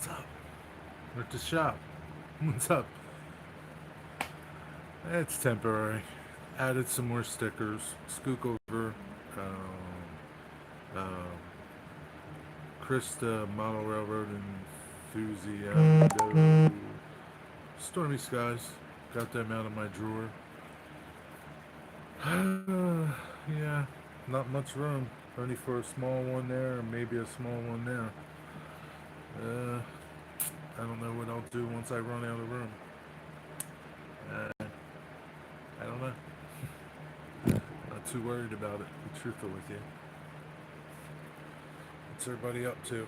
What's up? We're at the shop. What's up? It's temporary. Added some more stickers. Skook over. Um, Krista Model Railroad Enthusiast. Stormy Skies. Got them out of my drawer. Yeah, not much room. Only for a small one there, or maybe a small one there. Uh, I don't know what I'll do once I run out of room. Uh, I don't know. Not too worried about it, to be truthful with you. What's everybody up to?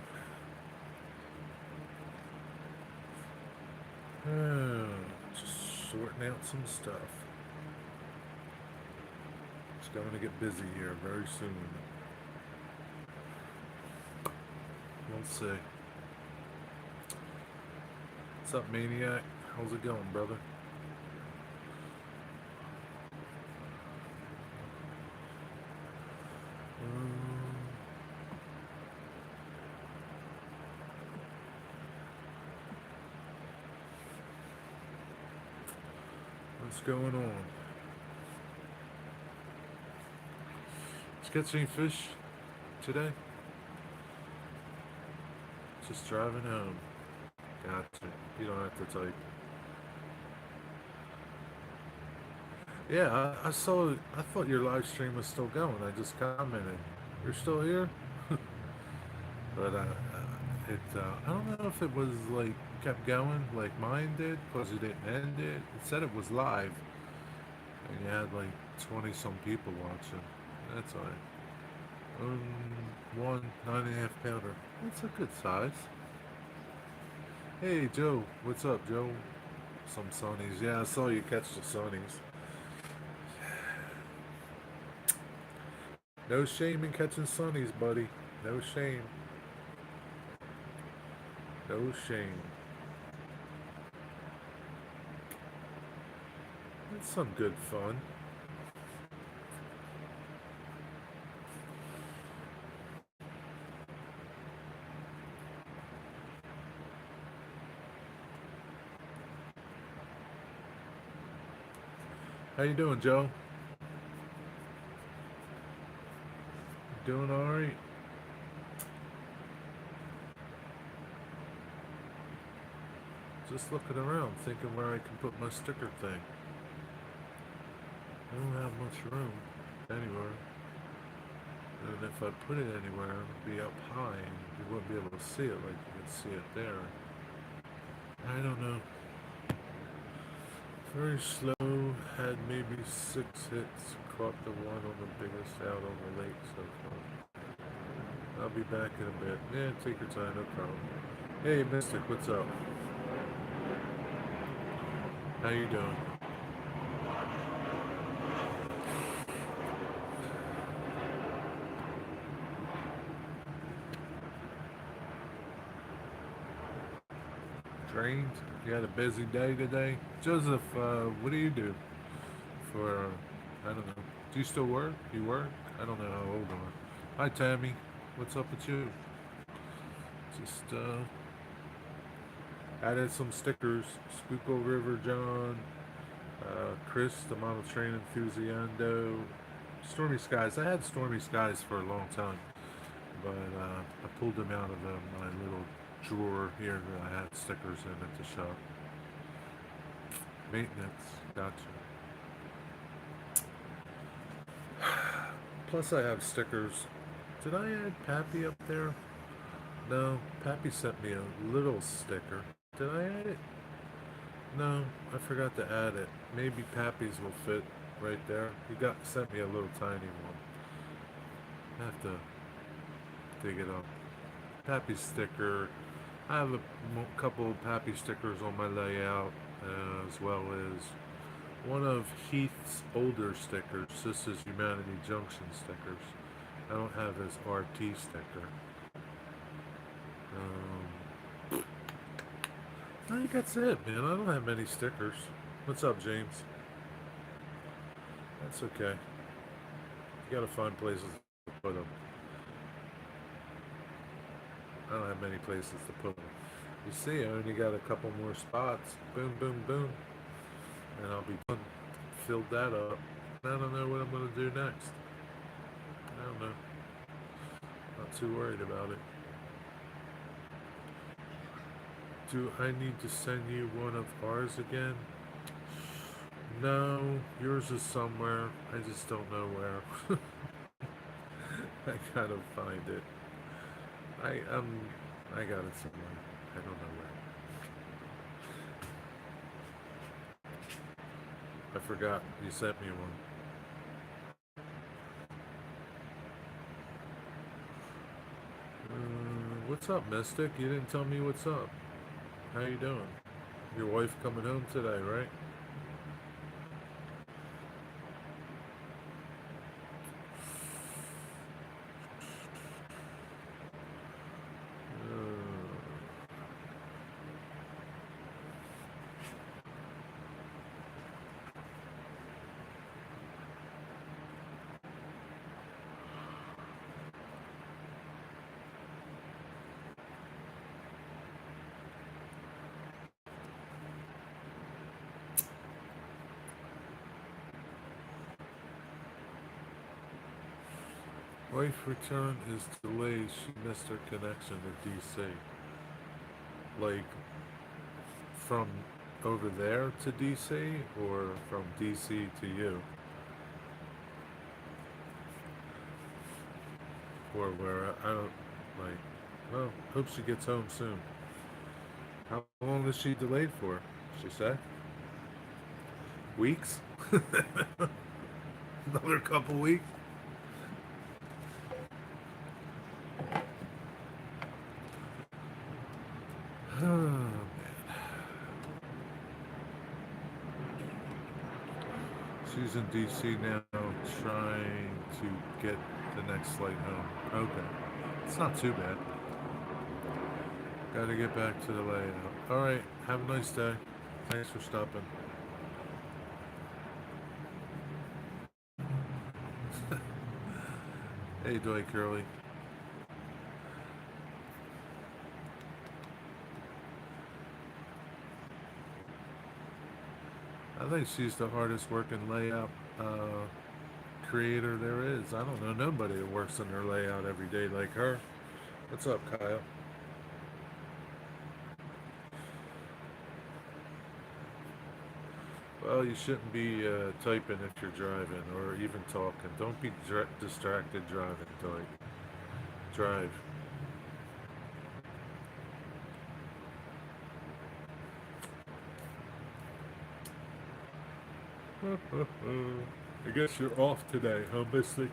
Oh, just sorting out some stuff. It's going to get busy here very soon. We'll see. What's up, Maniac? How's it going, brother? Um, what's going on? Did you catch any fish today? Just driving home. Gotcha. You don't have to type. Yeah, I saw. I thought your live stream was still going. I just commented. You're still here, but I don't know if it was like kept going like mine did because you didn't end it. It said it was live, and you had like 20 some people watching. That's all right. One 9.5 pounder. That's a good size. Hey Joe, what's up, Joe? Some Sonys. Yeah, I saw you catch the Sonys. No shame in catching Sonys, buddy. No shame. No shame. It's some good fun. How you doing, Joe? Doing all right? Just looking around, thinking where I can put my sticker thing. I don't have much room anywhere. And if I put it anywhere, it would be up high and you wouldn't be able to see it like you can see it there. I don't know. Very slow, had maybe 6 hits, caught the one on the biggest out on the lake so far. I'll be back in a bit. Yeah, take your time, no problem. Hey, Mystic, what's up? How you doing? Drained? You had a busy day today? Joseph, what do you do for, I don't know. Do you still work? You work? I don't know how old you are. Hi, Tammy. What's up with you? Just, added some stickers. Schuylkill River John, Chris, the model train enthusiando, Stormy Skies. I had Stormy Skies for a long time, but I pulled them out of my little drawer here that I had stickers in at the shop. Maintenance, gotcha. Plus, I have stickers. Did I add Pappy up there? No, Pappy sent me a little sticker. Did I add it? No, I forgot to add it. Maybe Pappy's will fit right there. He got sent me a little tiny one. I have to dig it up. Pappy sticker. I have a couple of Pappy stickers on my layout, as well as one of Heath's older stickers. This is Humanity Junction stickers. I don't have his RT sticker. I think that's it, man. I don't have many stickers. What's up, James? That's okay. You gotta find places to put them. I don't have many places to put them. You see, I only got a couple more spots. Boom, boom, boom. And I'll be done. Filled that up. I don't know what I'm going to do next. I don't know. Not too worried about it. Do I need to send you one of ours again? No, yours is somewhere. I just don't know where. I gotta find it. I got it somewhere. I don't know where. I forgot you sent me one. What's up, Mystic? You didn't tell me what's up. How you doing? Your wife coming home today, right? Wife return is delayed. She missed her connection to DC. Like, from over there to DC or from DC to you? Or where? I don't, like, well, hope she gets home soon. How long is she delayed for? She said? Weeks? Another couple weeks? Oh, man. She's in DC now trying to get the next flight home. Okay. It's not too bad. Gotta get back to the layout. Alright, have a nice day. Thanks for stopping. Hey, Dwight Curly. I think she's the hardest working layout creator there is. I don't know nobody that works on their layout every day like her. What's up, Kyle? Well, you shouldn't be typing if you're driving or even talking. Don't be distracted driving, Dwight. Drive. I guess you're off today, huh, Misty?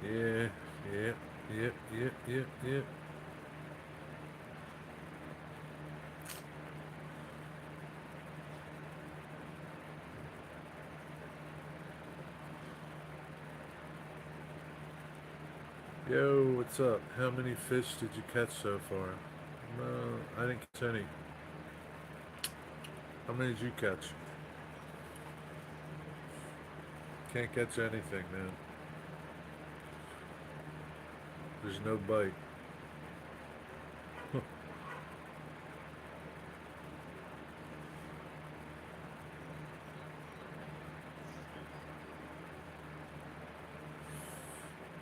Yeah, yeah, yeah. Yo, what's up? How many fish did you catch so far? No, I didn't catch any. How many did you catch? Can't catch anything, man. There's no bite.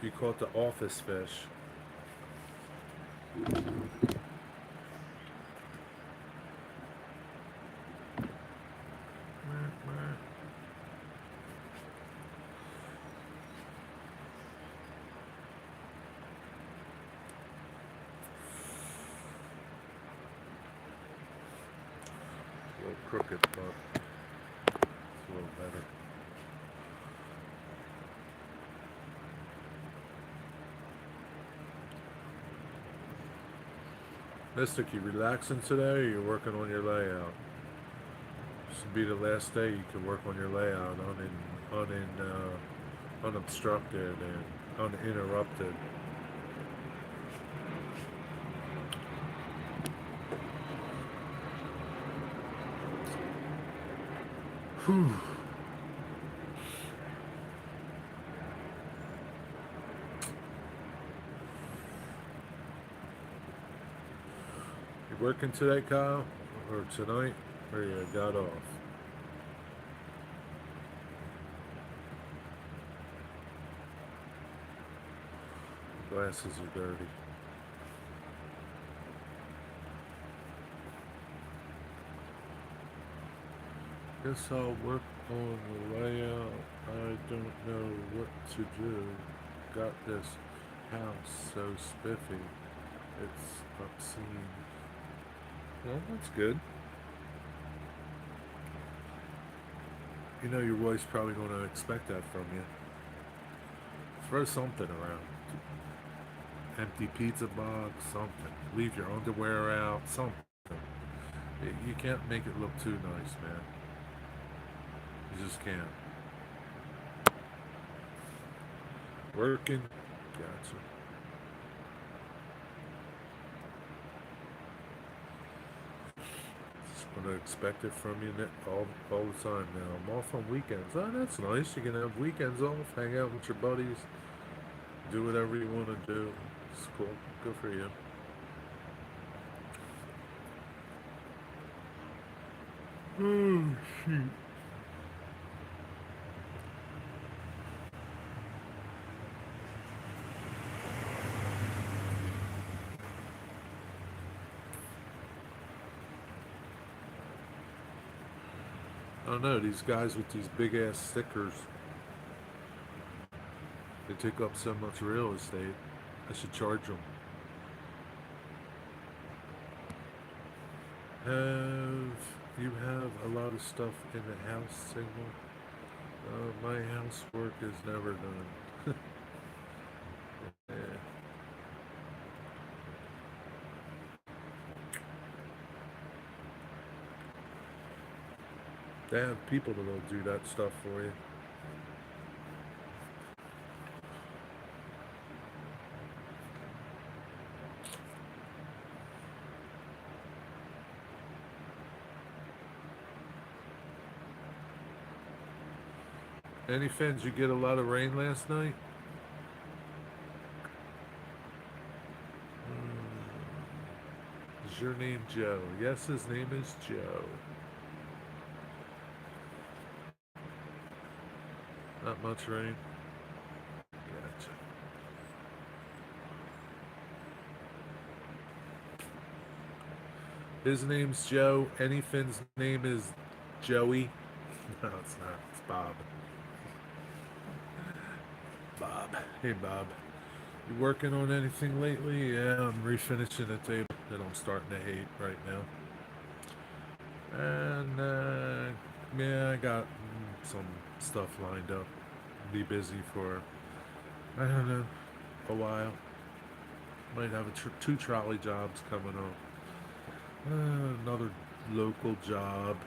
You caught the office fish. A little crooked, but it's a little better. Mystic, you relaxing today or you working on your layout? This will be the last day you can work on your layout unobstructed and uninterrupted. Whew. You working today, Kyle? Or tonight? Or you got off? Glasses are dirty. Guess I'll work on the layout. I don't know what to do. Got this house so spiffy. It's obscene. Well, that's good. You know your wife's probably going to expect that from you. Throw something around. Empty pizza box, something. Leave your underwear out, something. You can't make it look too nice, man. You just can't. Working. Gotcha. Just gonna expect it from you all the time now. I'm off on weekends. Oh, that's nice. You can have weekends off, hang out with your buddies, do whatever you want to do. It's cool. Good for you. Oh, shoot. I don't know, these guys with these big ass stickers, they take up so much real estate. I should charge them. You have a lot of stuff in the house, Signal? My housework is never done. Yeah. They have people that'll do that stuff for you. Any Fins, you get a lot of rain last night? Is your name Joe? Yes, his name is Joe. Not much rain. Gotcha. His name's Joe. Anyfin's name is Joey. No, it's not. It's Bob. Bob. Hey, Bob. You working on anything lately? Yeah, I'm refinishing a table that I'm starting to hate right now. And, yeah, I got some stuff lined up. Be busy for, I don't know, a while. Might have two trolley jobs coming up. Another local job.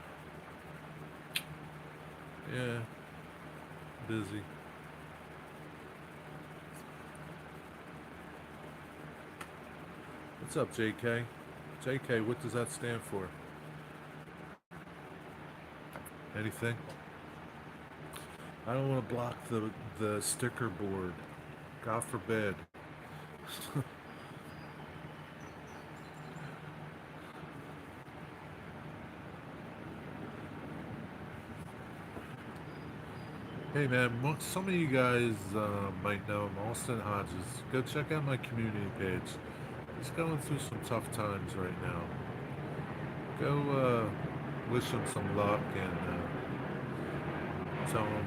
Yeah, busy. What's up, JK? JK, what does that stand for? Anything? I don't want to block the sticker board. God forbid. Hey man, some of you guys might know him, Austin Hodges. Go check out my community page. He's going through some tough times right now. Go wish him some luck and tell him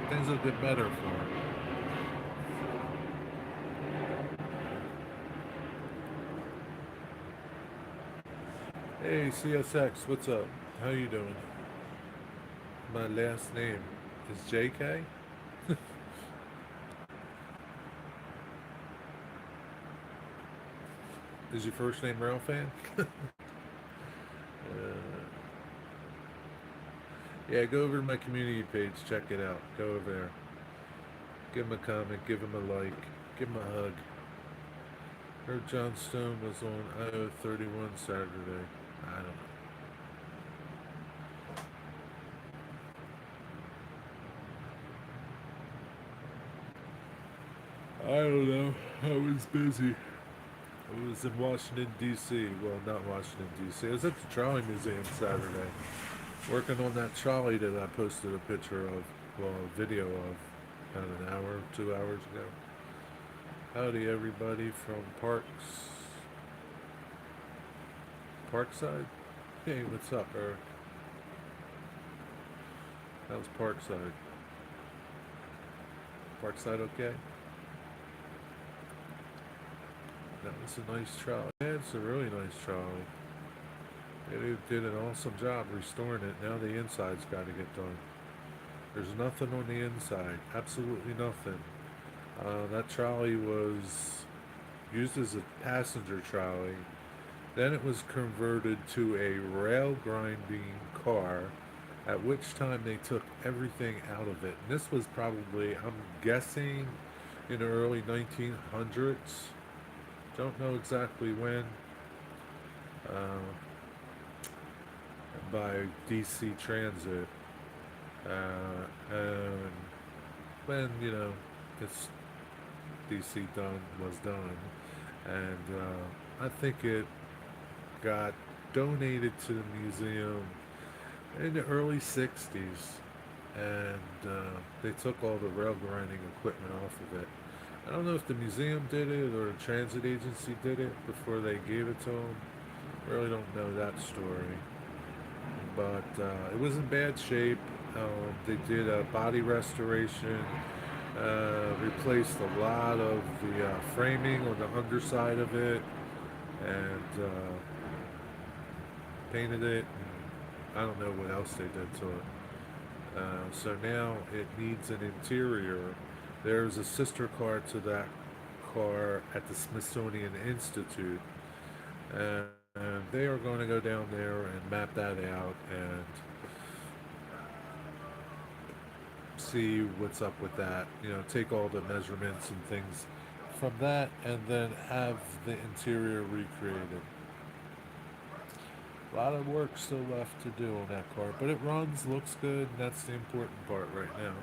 things will get better for him. Hey CSX, what's up? How you doing? My last name is JK. Is your first name Ralphan? Yeah, go over to my community page, check it out. Go over there. Give him a comment, give him a like, give him a hug. Heard John Stone was on IO 31 Saturday. I don't know. I don't know. I was busy. I was in Washington, D.C. Well, not Washington, D.C. I was at the Trolley Museum Saturday, working on that trolley that I posted a picture of, well, a video of, about an hour, 2 hours ago. Howdy, everybody from Parkside? Hey, what's up, Eric? How's Parkside? Parkside okay? That was a nice trolley. Yeah, it's a really nice trolley. They did an awesome job restoring it. Now the inside's got to get done. There's nothing on the inside. Absolutely nothing. That trolley was used as a passenger trolley. Then it was converted to a rail grinding car, at which time they took everything out of it. And this was probably, I'm guessing, in the early 1900s. Don't know exactly when. Uh, by DC Transit. And when, it's DC was done. And I think it got donated to the museum in the early 60s. And they took all the rail grinding equipment off of it. I don't know if the museum did it or the transit agency did it before they gave it to them. Really don't know that story. But it was in bad shape. They did a body restoration, replaced a lot of the framing on the underside of it, and painted it. And I don't know what else they did to it. So now it needs an interior. There's a sister car to that car at the Smithsonian Institute, and they are going to go down there and map that out and see what's up with that. Take all the measurements and things from that, and then have the interior recreated. A lot of work still left to do on that car, but it runs, looks good, and that's the important part right now.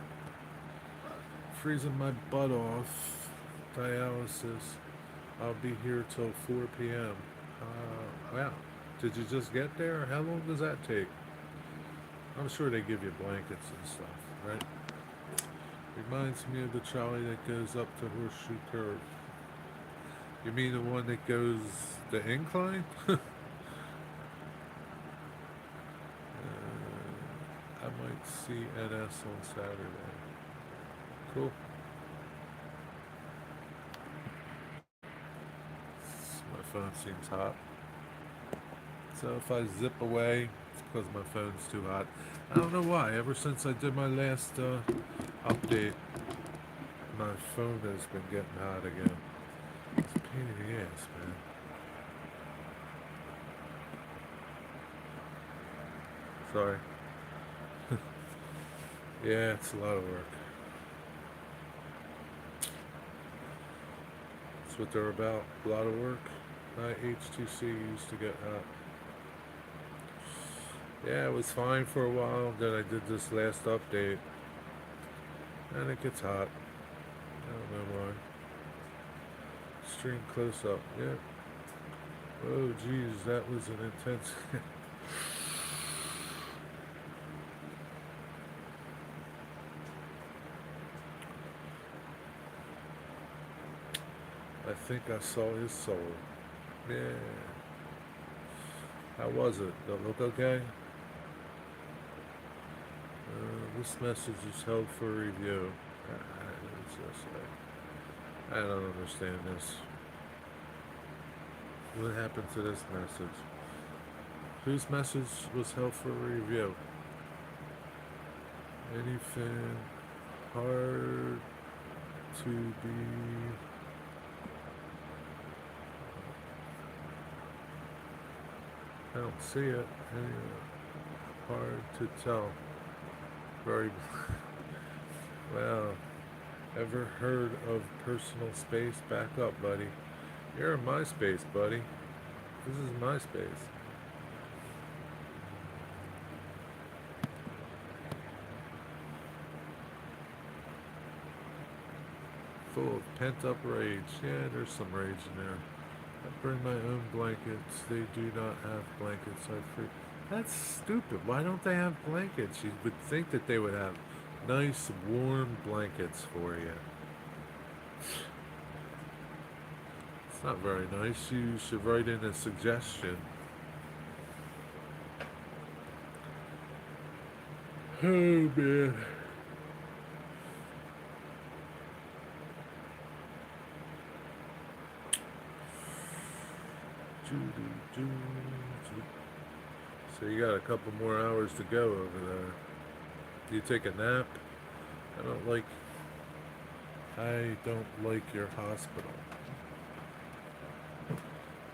Freezing my butt off. Dialysis. I'll be here till 4 p.m. Wow. Did you just get there? How long does that take? I'm sure they give you blankets and stuff, right? Reminds me of the trolley that goes up to Horseshoe Curve. You mean the one that goes the incline? I might see NS on Saturday. Cool. My phone seems hot. So if I zip away, it's because my phone's too hot. I don't know why. Ever since I did my last update, my phone has been getting hot again. It's a pain in the ass, man. Sorry. Yeah, it's a lot of work. That's what they're about. A lot of work. My HTC used to get hot. Yeah, it was fine for a while. Then I did this last update. And it gets hot. I don't know why. Stream close up. Yeah. Oh, geez, that was an intense. I think I saw his soul. Yeah. How was it? Did it look okay? This message is held for review. I don't understand this. What happened to this message? Whose message was held for review? Anything hard to be... I don't see it. Hard to tell. Very... Well, ever heard of personal space? Back up, buddy. You're in my space, buddy. This is my space. full of pent-up rage. Yeah, there's some rage in there. I bring my own blankets. They do not have blankets. That's stupid. Why don't they have blankets? You would think that they would have nice, warm blankets for you. It's not very nice. You should write in a suggestion. Oh, man. So you got a couple more hours to go over there. Do you take a nap? I don't like your hospital. I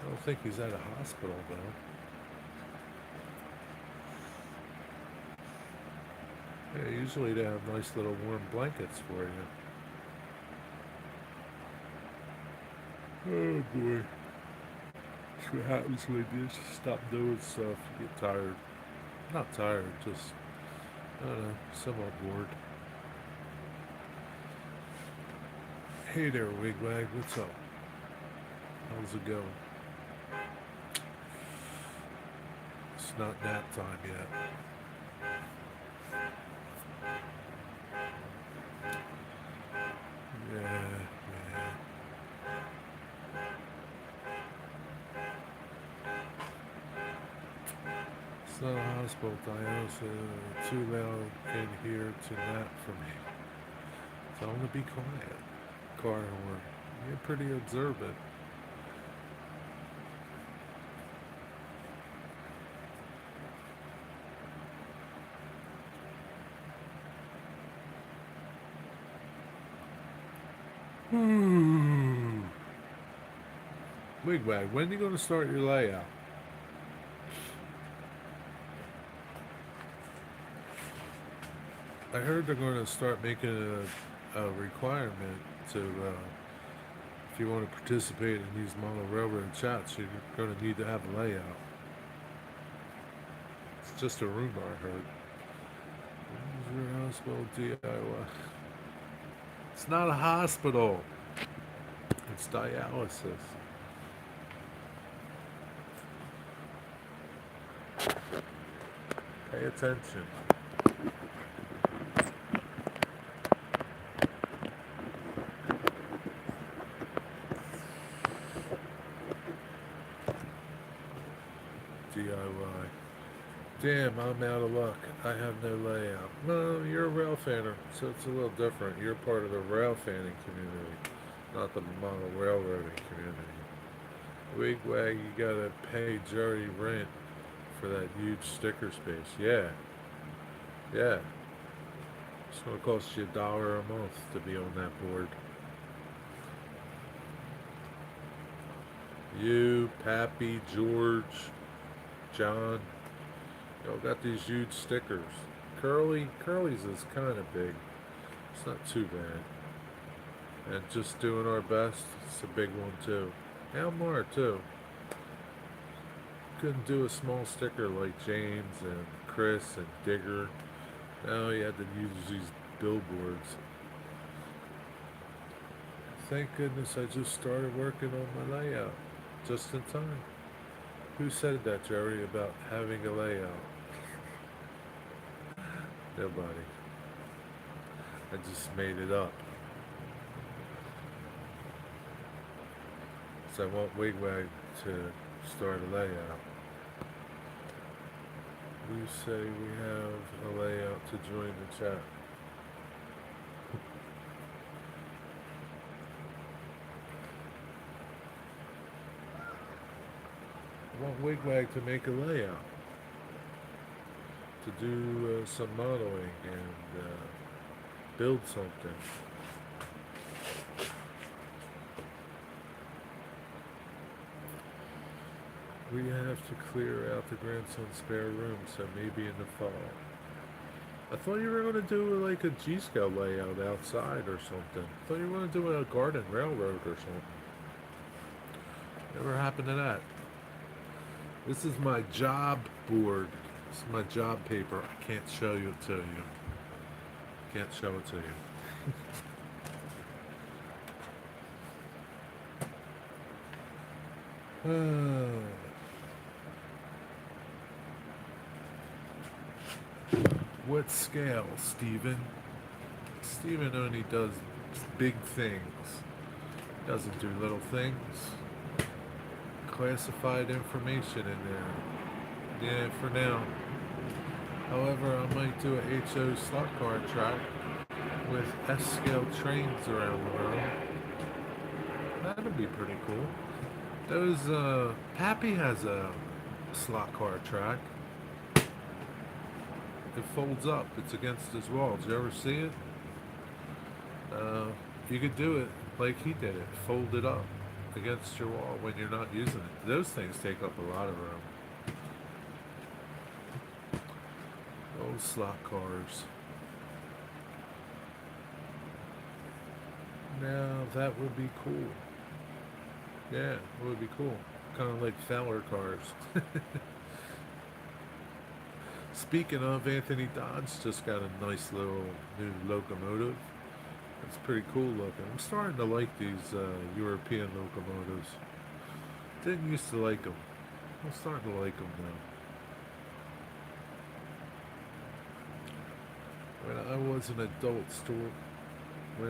don't think he's at a hospital though. Yeah, usually they have nice little warm blankets for you. Oh boy. That's what happens when you just stop doing stuff. You get tired. Not tired, just, I don't know, somewhat bored. Hey there, Wigwag, what's up? How's it going? It's not nap time yet. Yeah. It's not a hospital, Diana. Too loud in here to nap for me. Tell him to be quiet. Car horn. You're pretty observant. Wigwag, when are you going to start your layout? I heard they're going to start making a requirement to, if you want to participate in these model railroad chats, you're going to need to have a layout. It's just a rumor I heard. Where's your hospital DIY? It's not a hospital. It's dialysis. Pay attention. DIY. Damn, I'm out of luck. I have no layout. No, you're a rail fanner, so it's a little different. You're part of the rail fanning community, not the model railroading community. Wigwag, you gotta pay Jerry rent for that huge sticker space. Yeah. Yeah. It's gonna cost you $1 a month to be on that board. You, Pappy, George, John, y'all got these huge stickers. Curly's is kind of big. It's not too bad. And just doing our best, it's a big one too. Elmar too. Couldn't do a small sticker like James and Chris and Digger. Now he had to use these billboards. Thank goodness I just started working on my layout. Just in time. Who said that, Jerry, about having a layout? Nobody. I just made it up. So I want Wigwag to start a layout. We say we have a layout to join the chat. I want Wigwag to make a layout. To do some modeling and build something. We have to clear out the grandson's spare room, so maybe in the fall. I thought you were going to do like a G-scale layout outside or something. I thought you were going to do a garden railroad or something. Never happened to that. This is my job board. This is my job paper. I can't show it to you. Can't show it to you. What scale, Steven? Steven only does big things. Doesn't do little things. Classified information in there. Yeah, for now. However, I might do a HO slot car track with S-scale trains around the world. That'd be pretty cool. Those, Pappy has a slot car track. It folds up. It's against his wall. Did you ever see it? Uh, you could do it like he did it. Fold it up against your wall when you're not using it. Those things take up a lot of room. Old slot cars. Now that would be cool. Yeah, it would be cool. Kind of like Fowler cars. Speaking of, Anthony Dodge just got a nice little new locomotive. It's pretty cool looking. I'm starting to like these European locomotives. Didn't used to like them. I'm starting to like them now. When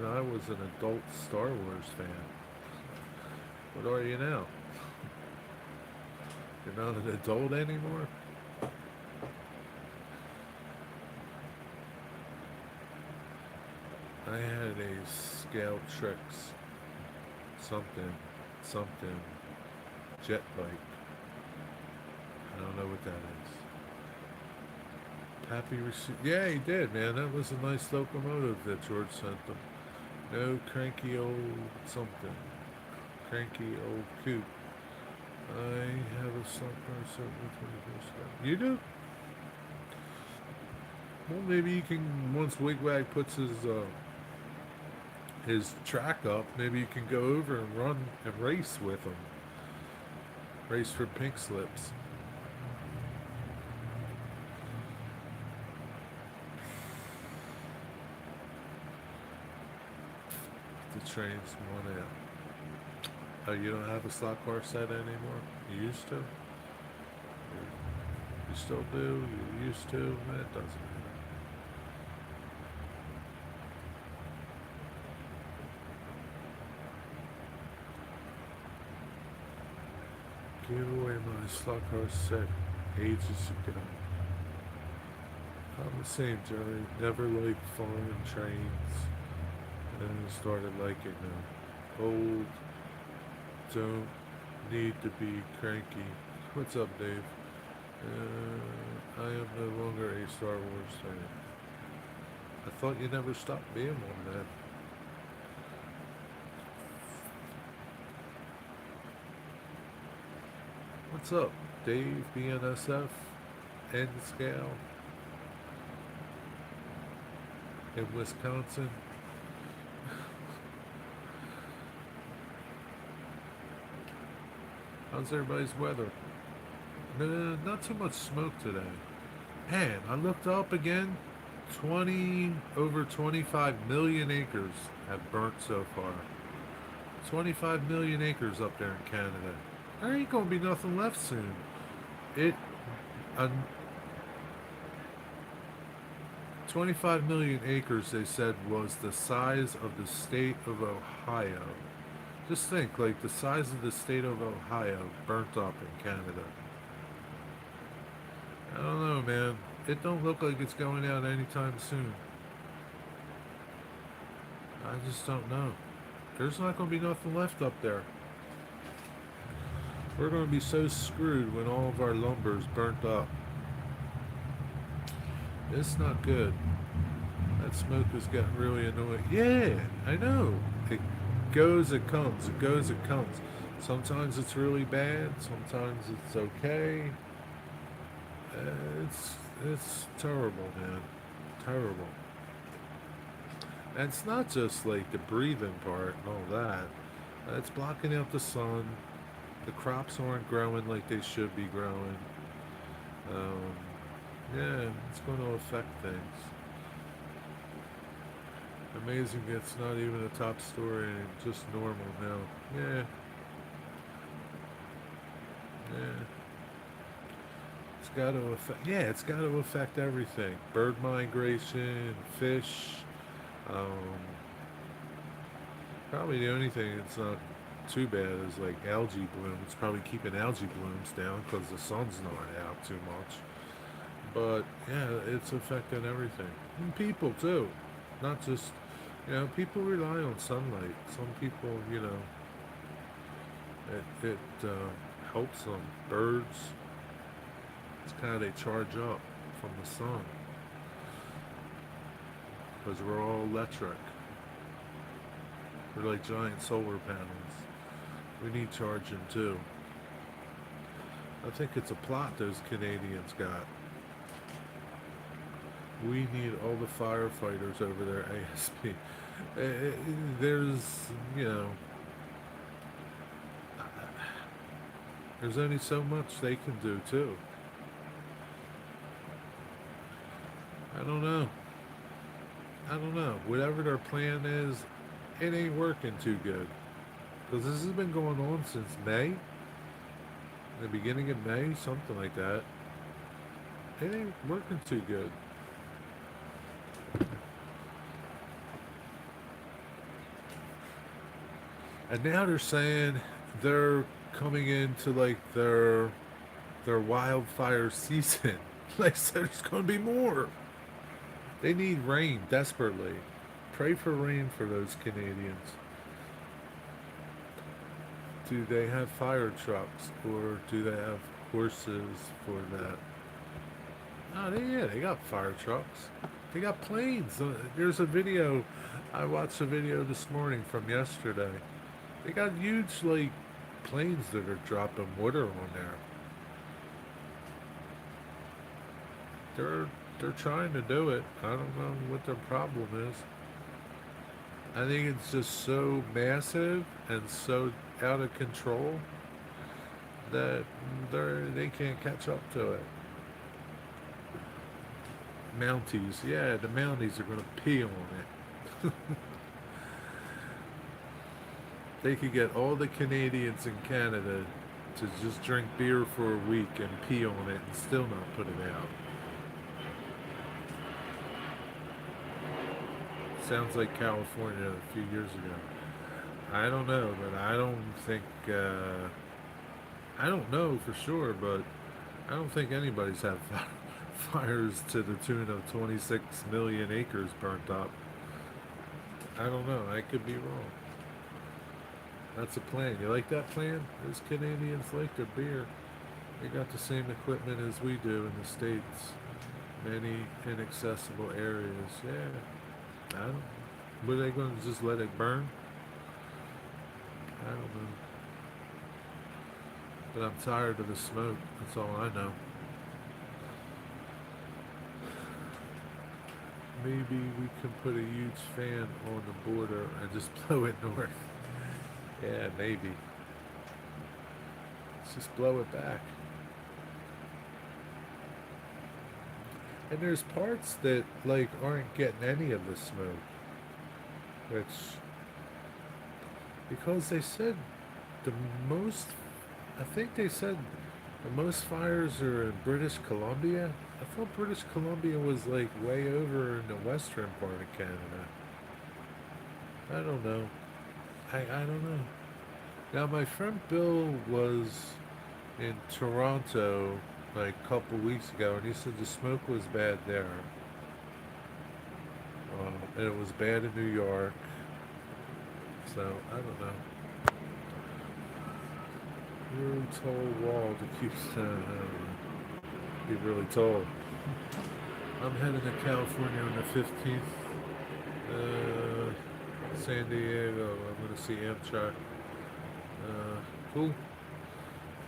I was an adult Star Wars fan, what are you now? You're not an adult anymore? I had a Scale Tricks something jet bike. I don't know what that is. Pappy received. Yeah, he did, man. That was a nice locomotive that George sent him. No cranky old something. Cranky old coot. I have a slot car set with 21st. You do? Well, maybe you can, once Wigwag puts his track up, maybe you can go over and run and race with him. Race for pink slips. The train's one out. Oh, you don't have a slot car set anymore? You used to? You still do? You used to? That doesn't matter. Gave away my slot car set ages ago. I'm the same, Jerry. Never liked foreign trains. And then started liking them. Old, don't need to be cranky. What's up, Dave? I am no longer a Star Wars fan. I thought you never stopped being one, man. What's up, Dave, BNSF, N Scale, in Wisconsin? How's everybody's weather? Not too much smoke today. Man, I looked up again. Over 25 million acres have burnt so far. 25 million acres up there in Canada. There ain't gonna be nothing left soon. It, uh, 25 million acres, they said, was the size of the state of Ohio. Just think, like the size of the state of Ohio burnt up in Canada. I don't know, man. It don't look like it's going out anytime soon. I just don't know. There's not going to be nothing left up there. We're going to be so screwed when all of our lumber's burnt up. It's not good. That smoke is getting really annoying. Yeah, I know. It goes, it comes. It goes, it comes. Sometimes it's really bad. Sometimes it's okay. It's terrible, man. Terrible. And it's not just like the breathing part and all that. It's blocking out the sun. The crops aren't growing like they should be growing. Um, yeah, it's going to affect things. Amazing it's not even a top story, just normal now. Yeah. Yeah, it's got to affect. Yeah, it's got to affect everything. Bird migration, fish. Um, Probably the only thing that's not too bad is like algae bloom. It's probably keeping algae blooms down because the sun's not out too much. But yeah, it's affecting everything. And people too, not just people rely on sunlight. Some people, it helps them. Birds, it's kind of they charge up from the sun because we're all electric. We're like giant solar panels. We need charging too. I think it's a plot those Canadians got. We need all the firefighters over there ASP. There's, you know, there's only so much they can do too. I don't know. I don't know. Whatever their plan is, it ain't working too good. Because this has been going on since May, the beginning of May, something like that. It ain't working too good. And now they're saying they're coming into like their wildfire season. Like so there's gonna be more. They need rain desperately. Pray for rain for those Canadians. Do they have fire trucks or do they have horses for that? Oh, they got fire trucks. They got planes. There's a video. I watched a video this morning from yesterday. They got huge like planes that are dropping water on there. They're trying to do it. I don't know what their problem is. I think it's just so massive and so out of control that they can't catch up to it. Mounties, yeah, the Mounties are gonna pee on it. They could get all the Canadians in Canada to just drink beer for a week and pee on it and still not put it out. Sounds like California a few years ago. I don't know, but I don't think. I don't know for sure, but I don't think anybody's had fires to the tune of 26 million acres burnt up. I don't know. I could be wrong. That's a plan. You like that plan? Those Canadians like their beer. They got the same equipment as we do in the States. Many inaccessible areas. Yeah. I don't. Were they going to just let it burn? I don't know. But I'm tired of the smoke. That's all I know. Maybe we can put a huge fan on the border and just blow it north. Yeah, maybe. Let's just blow it back. And there's parts that like aren't getting any of the smoke, which because they said the most, I think they said the most fires are in British Columbia. I thought British Columbia was like way over in the western part of Canada. I don't know. I don't know. Now my friend Bill was in Toronto like a couple weeks ago, and he said the smoke was bad there, and it was bad in New York. So I don't know. Really tall wall to keep be really tall. I'm heading to California on the 15th. San Diego. I'm gonna see Amtrak. Cool.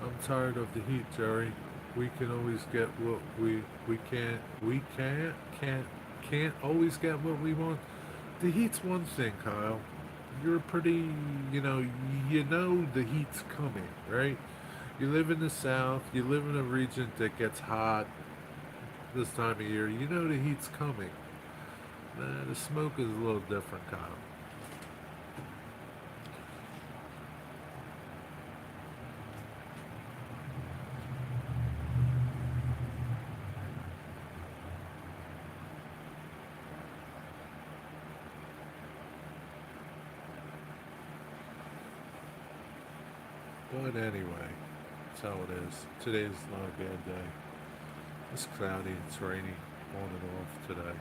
I'm tired of the heat, Jerry. We can always get what we can't always get what we want. The heat's one thing, Kyle. You're pretty, you know the heat's coming, right? You live in the South. You live in a region that gets hot this time of year. You know the heat's coming. The smoke is a little different, Kyle. But anyway, that's how it is. Today's not a bad day. It's cloudy, it's rainy, on and off today.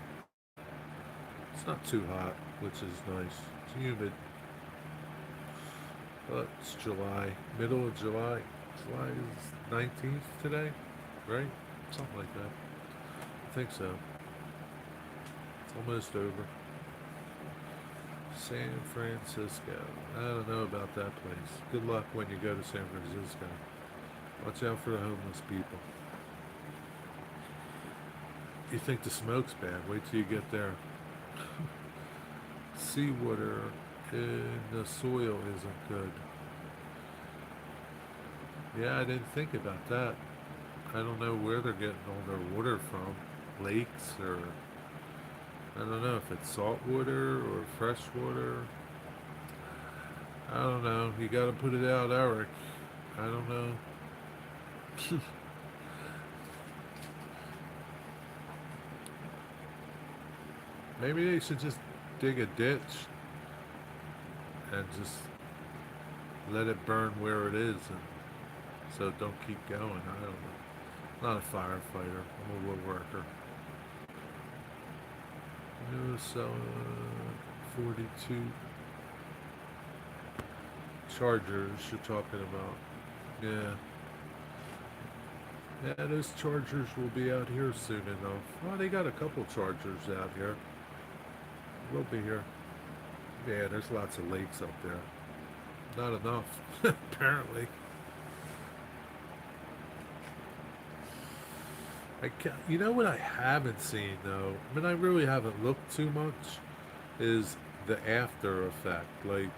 It's not too hot, which is nice. It's humid, but it's July, middle of July. July is 19th today, right? Something like that. I think so. It's almost over. San Francisco. I don't know about that place. Good luck when you go to San Francisco. Watch out for the homeless people. You think the smoke's bad? Wait till you get there. Seawater in the soil isn't good. Yeah, I didn't think about that. I don't know where they're getting all their water from. Lakes or I don't know if it's salt water or fresh water. I don't know. You gotta put it out, Eric. I don't know. Maybe they should just dig a ditch and just let it burn where it is and so don't keep going. I don't know. Not a firefighter. I'm a woodworker. So 42 Chargers you're talking about. Yeah. Yeah, those Chargers will be out here soon enough. Oh, they got a couple Chargers out here. We'll be here. Yeah, there's lots of lakes up there. Not enough, apparently. You know what I haven't seen though? I mean, I really haven't looked too much. Is the after effect, like,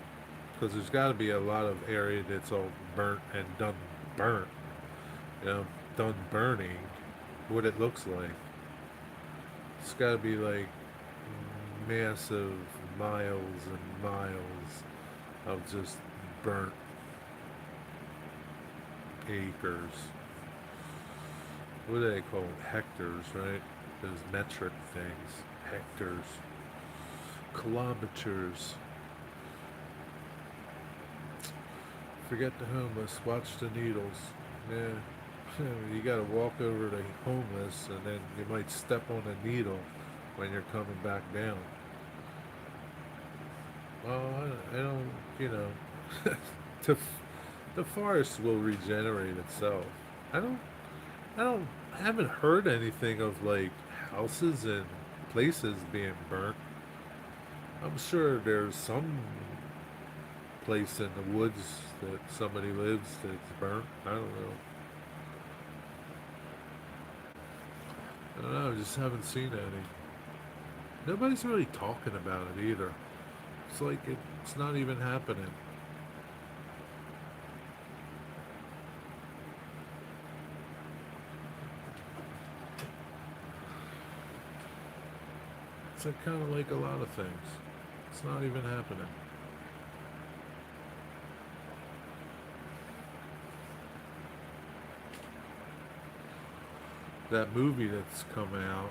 because there's got to be a lot of area that's all burnt and done burnt, you know, done burning. What it looks like, it's got to be like massive miles and miles of just burnt acres. What do they call it? Hectares, right? Those metric things. Hectares. Kilometers. Forget the homeless. Watch the needles. Yeah. You gotta walk over the homeless and then you might step on a needle when you're coming back down. Oh, I don't, you know, the, the forest will regenerate itself. I don't, I haven't heard anything of like houses and places being burnt. I'm sure there's some place in the woods that somebody lives that's burnt. I don't know. I don't know. I just haven't seen any. Nobody's really talking about it either. It's like it's not even happening. It's like kind of like a lot of things. It's not even happening. That movie that's coming out,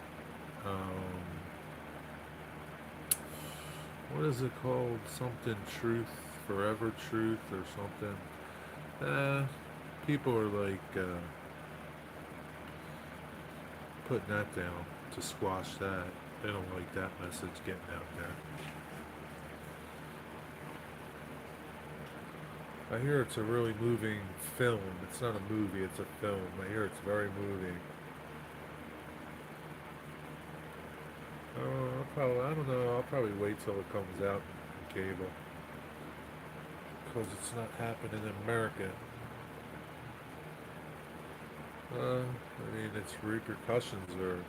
um, what is it called? Something Truth, Forever Truth, or something. People are like putting that down to squash that. They don't like that message getting out there. I hear it's a really moving film. It's not a movie, it's a film. I hear it's very moving. I don't know. I'll probably wait till it comes out on cable because it's not happening in America. I mean, its repercussions are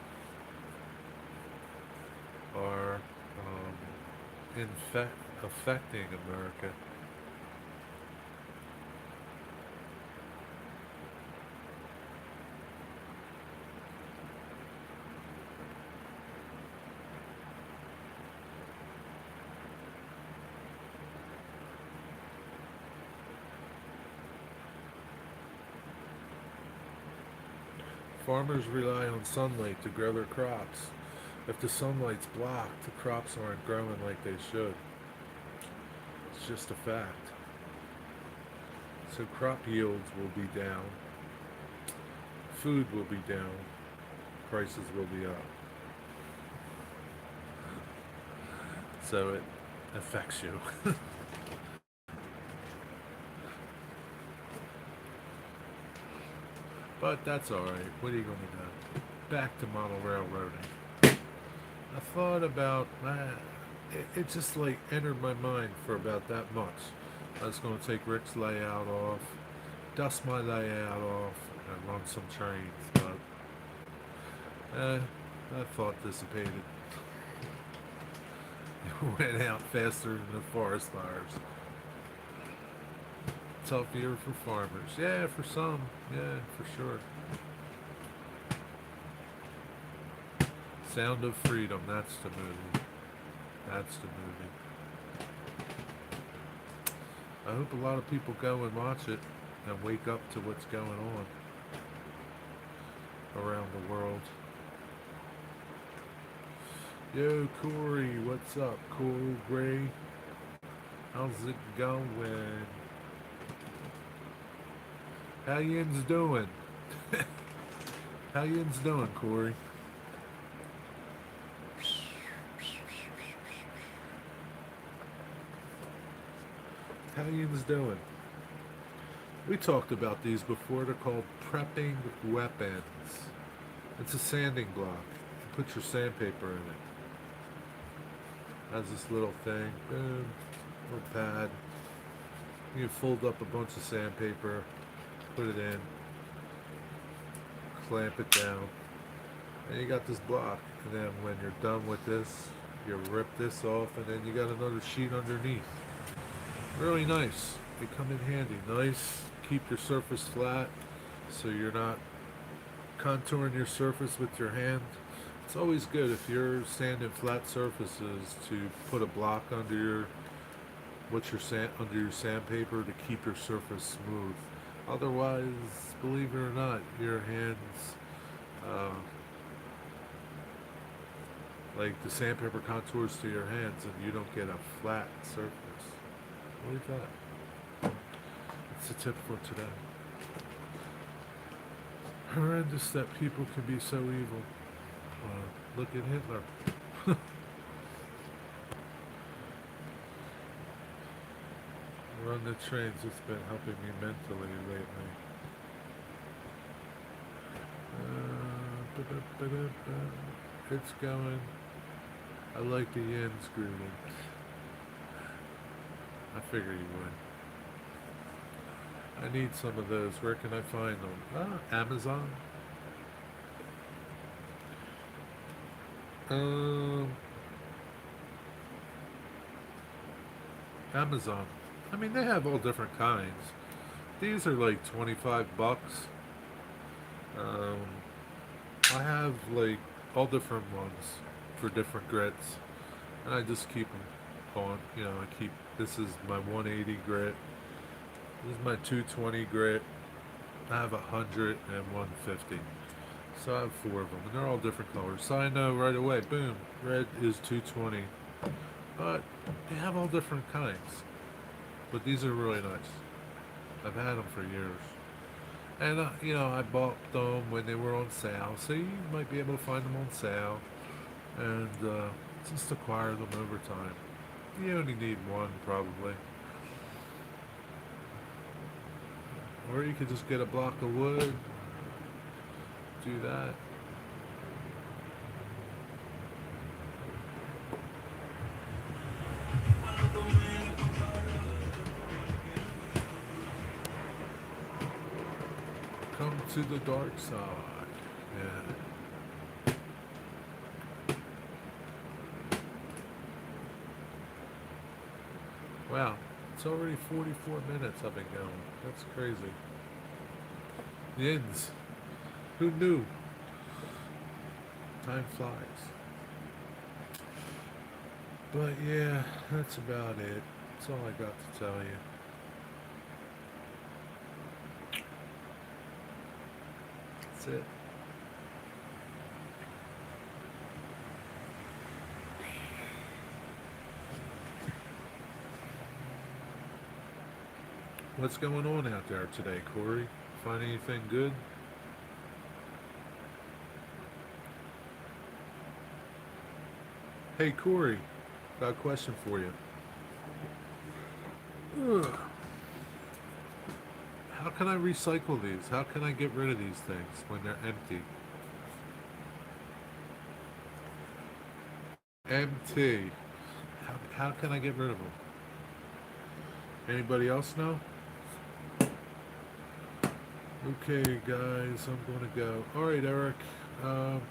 affecting America. Farmers rely on sunlight to grow their crops. If the sunlight's blocked, the crops aren't growing like they should. It's just a fact. So crop yields will be down, food will be down, prices will be up. So it affects you. But that's alright. What are you going to do? Back to model railroading. I thought about, it just like entered my mind for about that much. I was going to take Rick's layout off, dust my layout off, and run some trains, but that thought dissipated. It went out faster than the forest fires. Tough year for farmers. Yeah, for some. Yeah, for sure. Sound of Freedom. That's the movie. That's the movie. I hope a lot of people go and watch it and wake up to what's going on around the world. Yo, Corey, what's up? Coral Gray. How's it going? How yin's doing? How yin's doing, Corey? How yin's doing? We talked about these before. They're called prepping weapons. It's a sanding block. You put your sandpaper in it. Has this little thing. Boom. Little pad. You fold up a bunch of sandpaper. Put it in. Clamp it down. And you got this block. And then when you're done with this, you rip this off. And then you got another sheet underneath. Really nice. They come in handy. Nice. Keep your surface flat so you're not contouring your surface with your hand. It's always good if you're sanding flat surfaces to put a block under your under your sandpaper to keep your surface smooth. Otherwise, believe it or not, your hands like the sandpaper contours to your hands and you don't get a flat surface. Believe that. It's a tip for today. Horrendous that people can be so evil. Look at Hitler. Run the trains, it's been helping me mentally lately. It's going. I like the yens grooving. I figure you would. I need some of those. Where can I find them? Amazon? Amazon. I mean, they have all different kinds. These are like 25 bucks. I have like all different ones for different grits. And I just keep them on. You know, this is my 180 grit. This is my 220 grit. I have 100 and 150. So I have 4 of them, and they're all different colors. So I know right away, boom, red is 220. But they have all different kinds. But these are really nice. I've had them for years. And, you know, I bought them when they were on sale. So you might be able to find them on sale. And just acquire them over time. You only need one, probably. Or you could just get a block of wood. Do that. Come to the dark side. Yeah. Wow. It's already 44 minutes I've been going. That's crazy. Yins. Who knew? Time flies. But yeah, that's about it. That's all I got to tell you. That's it. What's going on out there today, Corey? Find anything good? Hey, Corey, got a question for you. Ugh. How can I recycle these? How can I get rid of these things when they're empty? Empty. How can I get rid of them? Anybody else know? Okay, guys, I'm going to go. All right, Eric.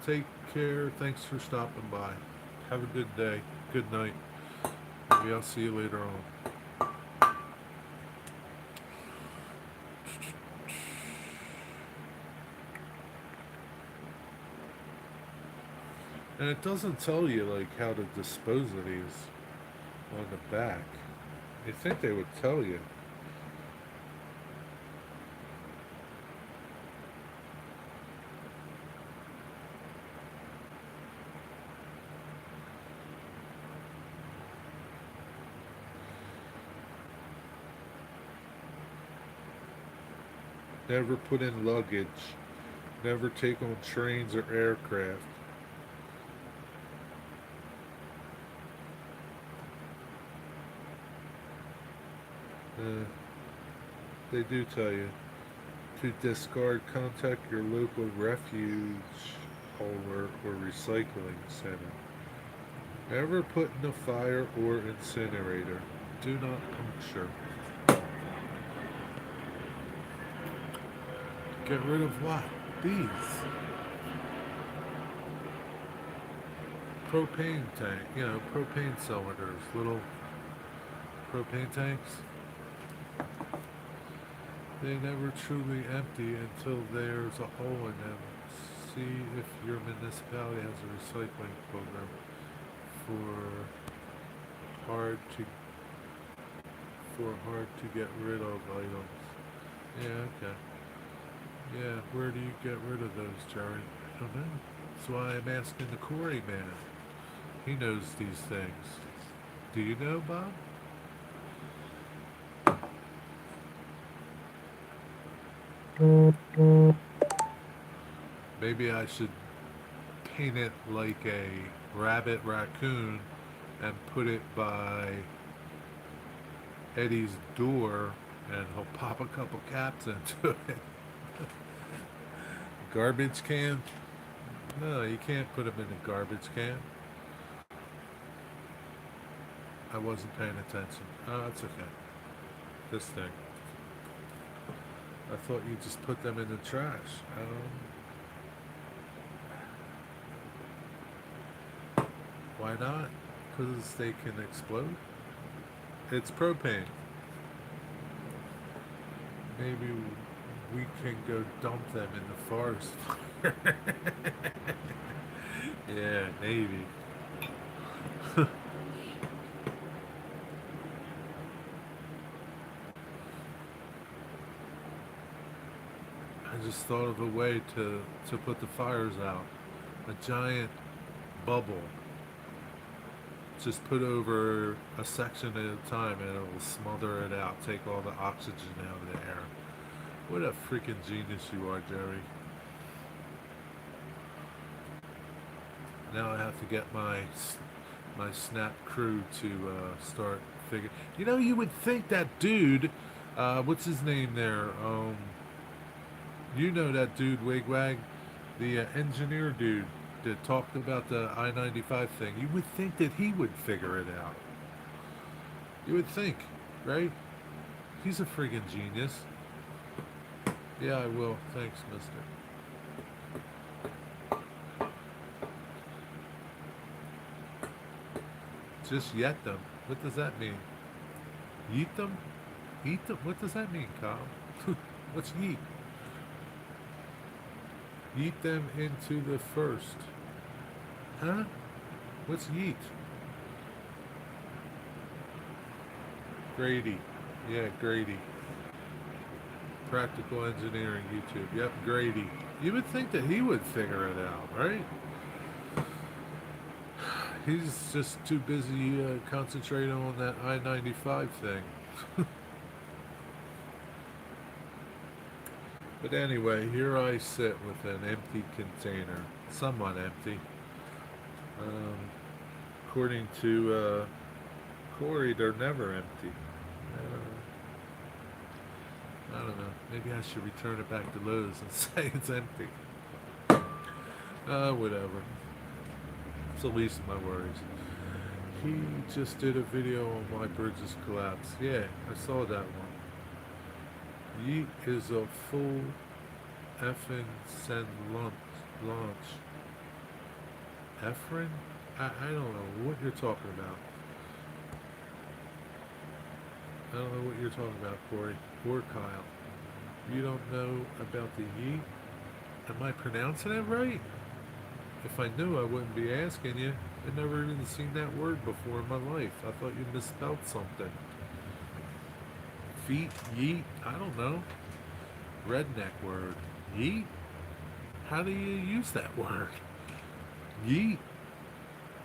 Take care. Thanks for stopping by. Have a good day. Good night. Maybe I'll see you later on. And it doesn't tell you like how to dispose of these on the back. You think they would tell you? Never put in luggage. Never take on trains or aircraft. Uh, they do tell you to discard. Contact your local refuge hauler or recycling center. Never put in a fire or incinerator. Do not puncture. Get rid of what? These. Propane tank. Propane cylinders. Little propane tanks. They never truly empty until there's a hole in them. See if your municipality has a recycling program for hard to hard to get rid of items. Yeah, okay. Yeah, where do you get rid of those, Jerry? I don't know. That's why I'm asking the Corey man. He knows these things. Do you know, Bob? Maybe I should paint it like a rabbit raccoon and put it by Eddie's door and he'll pop a couple caps into it. Garbage can? No, you can't put them in a garbage can. I wasn't paying attention. Oh, that's okay. This thing. I thought you just put them in the trash. Why not? Because they can explode. It's propane. Maybe we can go dump them in the forest. Yeah, maybe. I just thought of a way to put the fires out. A giant bubble. Just put over a section at a time and it will smother it out, take all the oxygen out of the air. What a freaking genius you are, Jerry. Now I have to get my snap crew to start figuring. You would think that dude, what's his name there? That dude, Wigwag, the engineer dude that talked about the I-95 thing. You would think that he would figure it out. You would think, right? He's a friggin' genius. Yeah, I will. Thanks, mister. Just yet them. What does that mean? Yeet them? Eat them? What does that mean, Kyle? What's yeet? Yeet them into the first. Huh? What's yeet? Grady. Yeah, Grady. Practical Engineering YouTube. Yep, Grady. You would think that he would figure it out, right? He's just too busy concentrating on that I-95 thing. But anyway, here I sit with an empty container, somewhat empty. Um, according to Corey, they're never empty. I don't know. Maybe I should return it back to Lowe's and say it's empty. Whatever. It's the least of my worries. He just did a video on why bridges collapse. Yeah, I saw that one. Yeet is a full effing send launch. Efren? I don't know what you're talking about. I don't know what you're talking about, Corey. Or Kyle. You don't know about the yeet? Am I pronouncing it right? If I knew, I wouldn't be asking you. I've never even seen that word before in my life. I thought you misspelled something. Feet, yeet, I don't know. Redneck word. Yeet? How do you use that word? Yeet?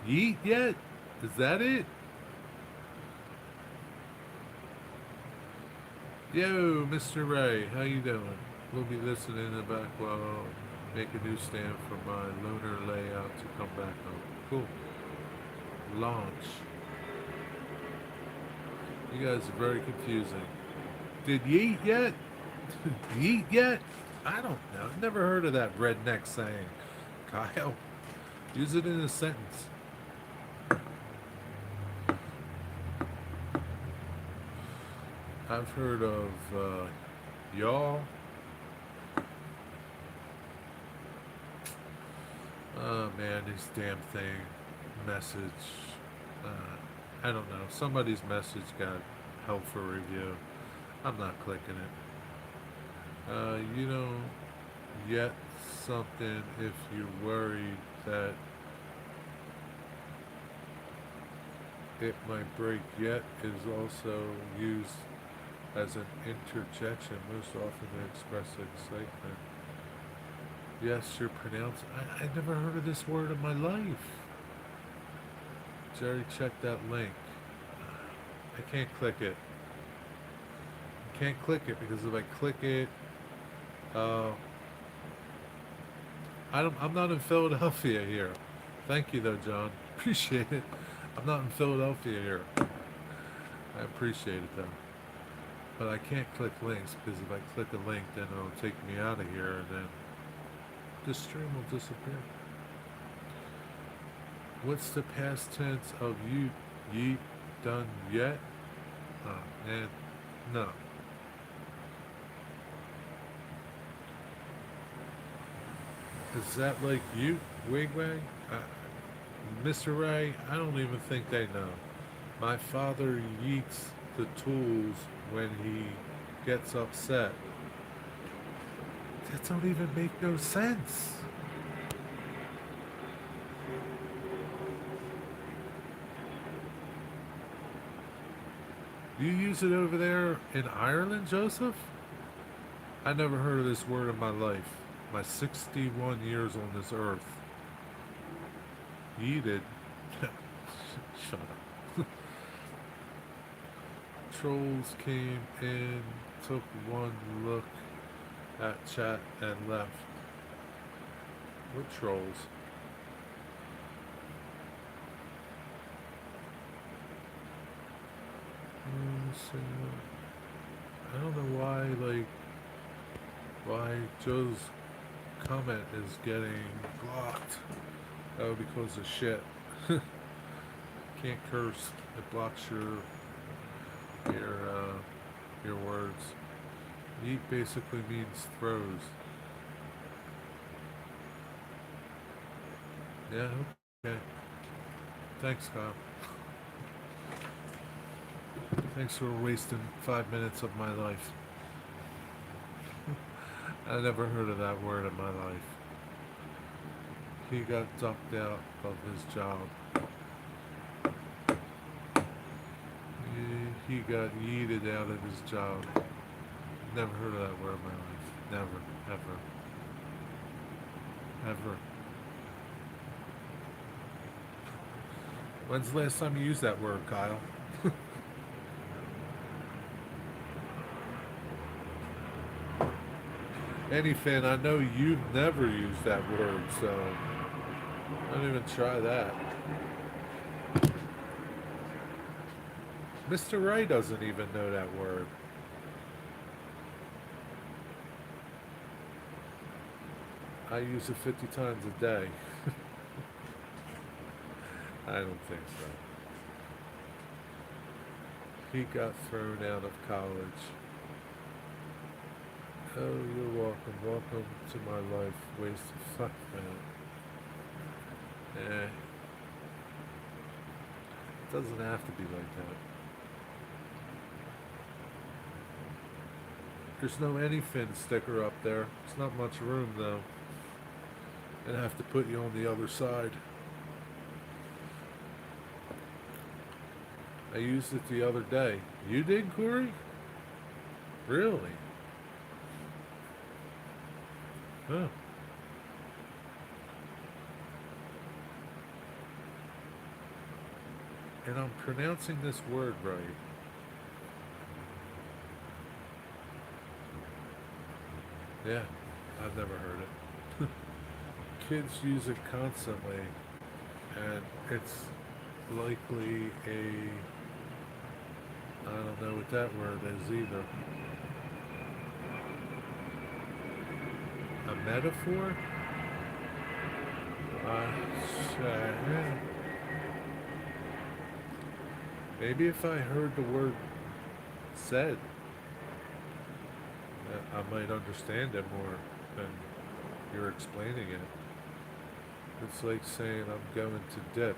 Yeet yet? Is that it? Yo, Mr. Ray, how you doing? We'll be listening in the back while I make a new stand for my loaner layout to come back home. Cool. Launch. You guys are very confusing. Did yeet yet? Yeet yet? I don't know. I've never heard of that redneck saying. Kyle, use it in a sentence. I've heard of y'all. Oh man, this damn thing. Message. I don't know. Somebody's message got helpful review. I'm not clicking it. You know, yet something if you're worried that it might break yet is also used as an interjection, most often to express excitement. Yes, you're pronouncing. I never heard of this word in my life. Jerry, check that link. I can't click it. I can't click it because if I click it, I'm not in Philadelphia here. Thank you though, John. Appreciate it. I'm not in Philadelphia here. I appreciate it though. But I can't click links because if I click a link, then it'll take me out of here and then the stream will disappear. What's the past tense of you? Yeet done yet? Oh, man, no. Is that like you, Wigwag? Mr. Ray, I don't even think they know. My father yeets the tools when he gets upset. That don't even make no sense. You use it over there in Ireland, Joseph? I never heard of this word in my life. My 61 years on this earth. Yeeted. Shut up. Trolls came in, took one look at chat and left. What trolls? So, I don't know why Joe's comment is getting blocked. Oh, because of shit. Can't curse. It blocks your words. Yeet basically means throws. Yeah, okay. Thanks, Kyle. Thanks for wasting 5 minutes of my life. I never heard of that word in my life. He got ducked out of his job. He got yeeted out of his job. Never heard of that word in my life. Never, ever. Ever. When's the last time you used that word, Kyle? Anyfin, I know you've never used that word, so don't even try that. Mr. Ray doesn't even know that word. I use it 50 times a day. I don't think so. He got thrown out of college. Oh, you're welcome. Welcome to my life. Waste of fuck, man. Eh. It doesn't have to be like that. There's no Anyfin sticker up there. It's not much room, though. And I have to put you on the other side. I used it the other day. You did, Corey? Really? Huh. And I'm pronouncing this word right. Yeah, I've never heard it. Kids use it constantly, and it's likely I don't know what that word is either. A metaphor? Yeah. Maybe if I heard the word said, I might understand it more than you're explaining it. It's like saying I'm going to dip.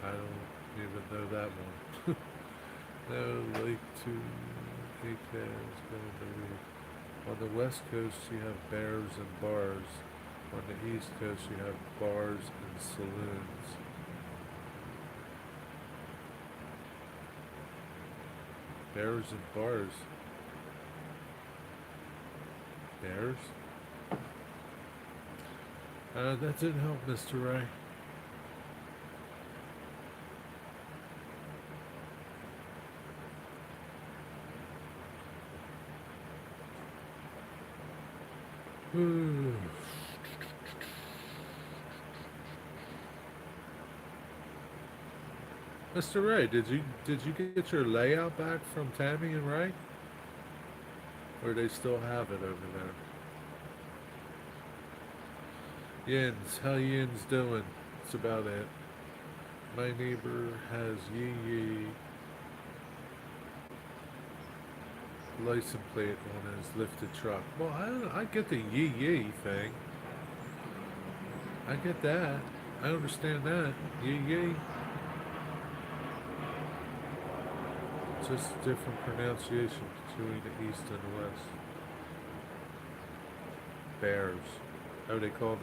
I don't even know that one. No, like to AK's going to read. On the west coast you have bears and bars. On the east coast you have bars and saloons. Bears and bars. Bears? That didn't help, Mr. Ray. Mr. Ray, did you get your layout back from Tammy and Ray? Or they still have it over there? Yins, how Yins doing? That's about it. My neighbor has Yee license plate on his lifted truck. Well, I get the Yee thing. I get that. I understand that. Yee. Just different pronunciation between the east and the west. Bears. Oh, they call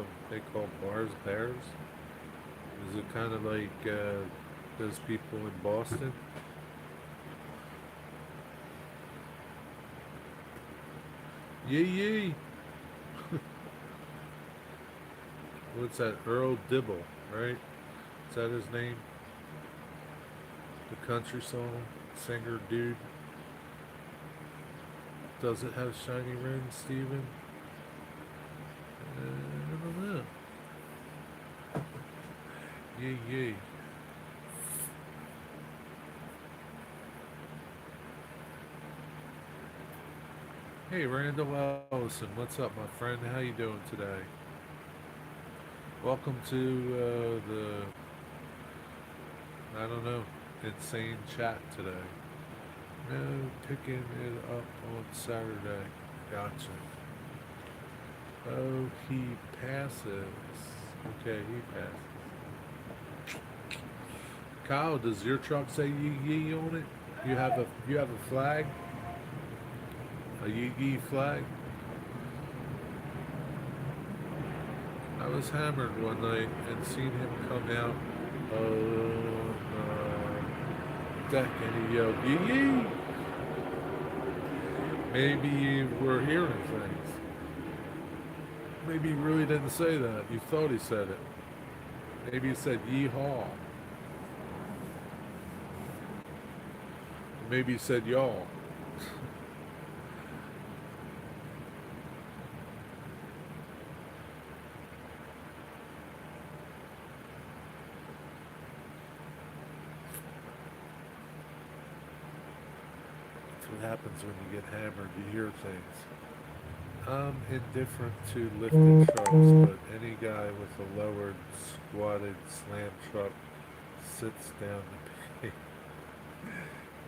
bars bears? Is it kind of like those people in Boston? Yee. What's that? Earl Dibble, right? Is that his name? The country song singer dude. Does it have shiny rims, Steven? I don't know. Yee. Hey, Randall Ellison, what's up, my friend? How you doing today? Welcome to I don't know, insane chat today. No, picking it up on Saturday. Gotcha. Oh, he passes. Okay, he passes. Kyle, does your truck say yee on it? You have a flag? A yee flag? I was hammered one night and seen him come out on the deck and he yelled, yee! Maybe you were hearing things. Maybe he really didn't say that. You thought he said it. Maybe he said yeehaw. Maybe he said y'all. That's what happens when you get hammered. You hear things. I'm indifferent to lifted trucks, but any guy with a lowered, squatted slam truck sits down to pay.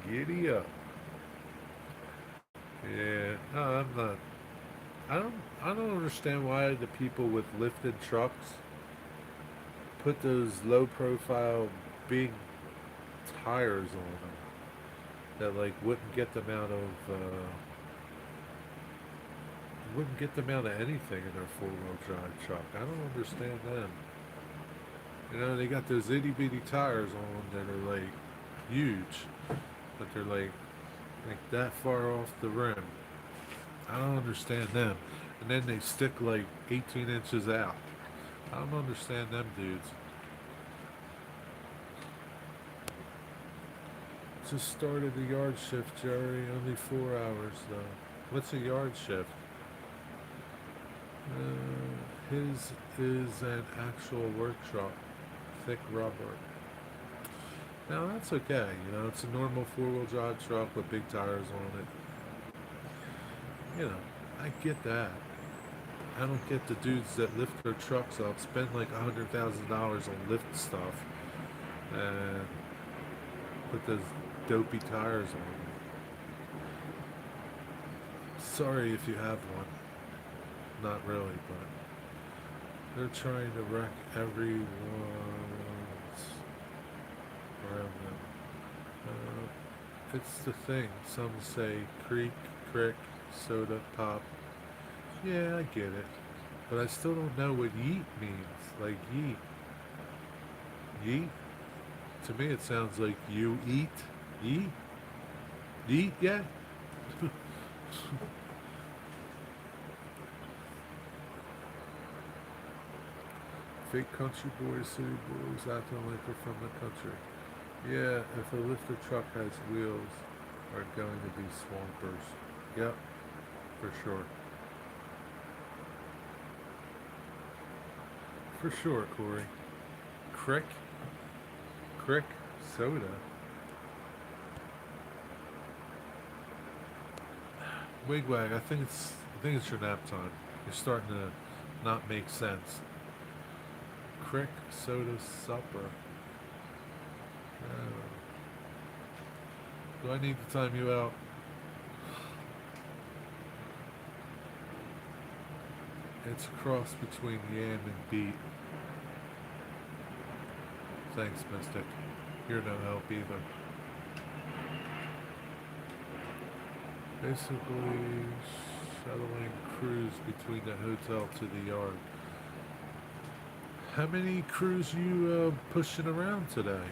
Giddy up. Yeah, no, I'm not. I don't. I don't understand why the people with lifted trucks put those low-profile, big tires on them that like wouldn't get them out of anything in their four-wheel drive truck. I don't understand them. You know, they got those itty bitty tires on that are like huge, but they're like that far off the rim. I don't understand them. And then they stick like 18 inches out. I don't understand them dudes. Just started the yard shift, Jerry. Only 4 hours though. What's a yard shift? His is an actual workshop, thick rubber. Now that's okay. You know, it's a normal four-wheel drive truck with big tires on it. You know, I get that. I don't get the dudes that lift their trucks up, spend like $100,000 on lift stuff, and put those dopey tires on them. Sorry if you have one. Not really, but they're trying to wreck everyone's around them. It's the thing. Some say creek, crick, soda, pop. Yeah, I get it. But I still don't know what yeet means. Like yeet. Yeet? To me, it sounds like you eat. Yeet? Yeet yet? Fake country boys, city boys, acting like they're from the country. Yeah, if a lifted truck has wheels, are going to be swampers. Yep, for sure. For sure, Corey. Crick? Crick? Soda? Wigwag, I think it's your nap time. You're starting to not make sense. Crick soda supper. Uh, do I need to time you out? It's a cross between yam and beet. Thanks, Mystic. You're no help either. Basically, shuttling crews between the hotel to the yard. How many crews you pushing around today?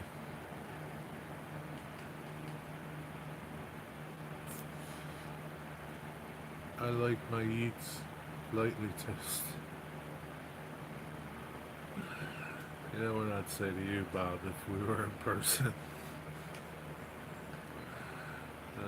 I like my eats lightly toasted. You know what I'd say to you, Bob, if we were in person? Uh,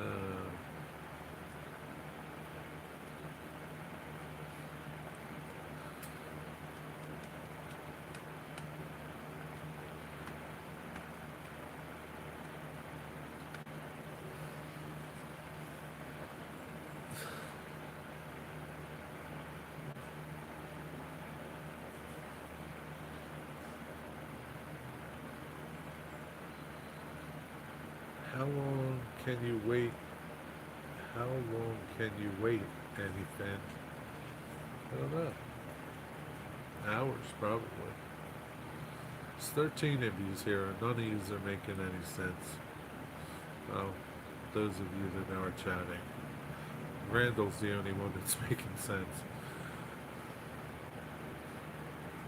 how long can you wait? How long can you wait, anything? I don't know. Hours, probably. It's 13 of yous here, and none of yous are making any sense. Well, those of you that are chatting. Randall's the only one that's making sense.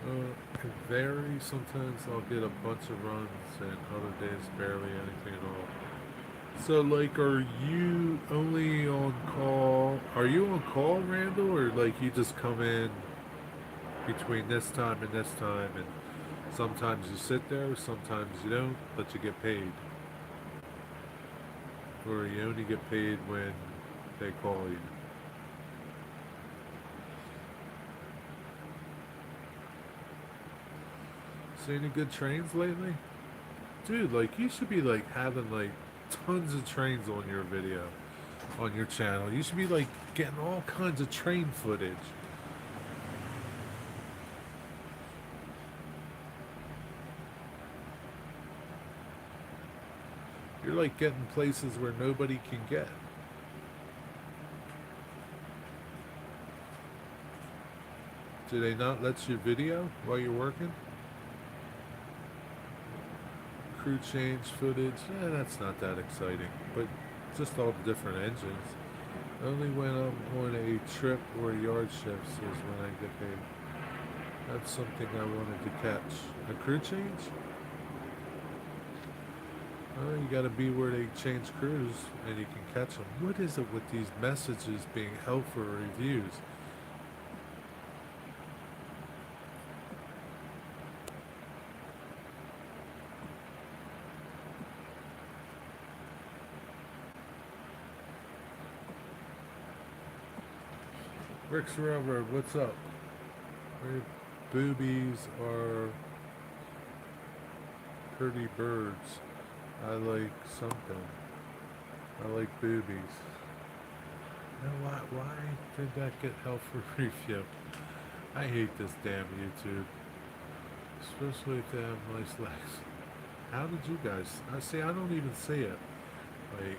It varies. Sometimes I'll get a bunch of runs, and other days barely anything at all. So, like, are you only on call? Are you on call, Randall, or like you just come in between this time and this time, and sometimes you sit there, sometimes you don't, but you get paid? Or you only get paid when they call you? See any good trains lately? Dude, like you should be like having like tons of trains on your video, on your channel. You should be like getting all kinds of train footage. You're like getting places where nobody can get. Do they not let you video while you're working? Crew change footage, that's not that exciting. But just all the different engines. Only when I'm on a trip or yard shifts is when I get paid. That's something I wanted to catch. A crew change? Oh, you gotta be where they change crews and you can catch them. What is it with these messages being held for reviews? Rick's Railroad, what's up? My boobies are pretty birds. I like something. I like boobies. You know why did that get held for review? I hate this damn YouTube. Especially if they have nice legs. How did you guys? I see, I don't even see it. Like,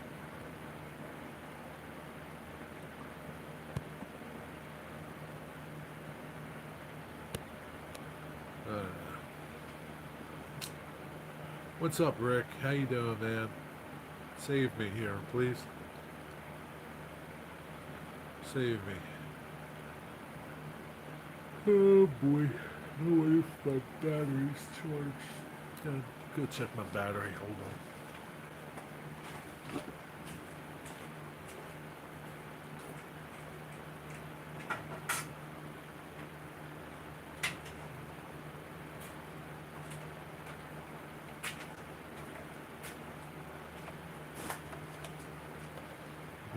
what's up, Rick? How you doing, man? Save me here, please. Save me. Oh boy. No way if my battery's charged. Gotta go check my battery. Hold on.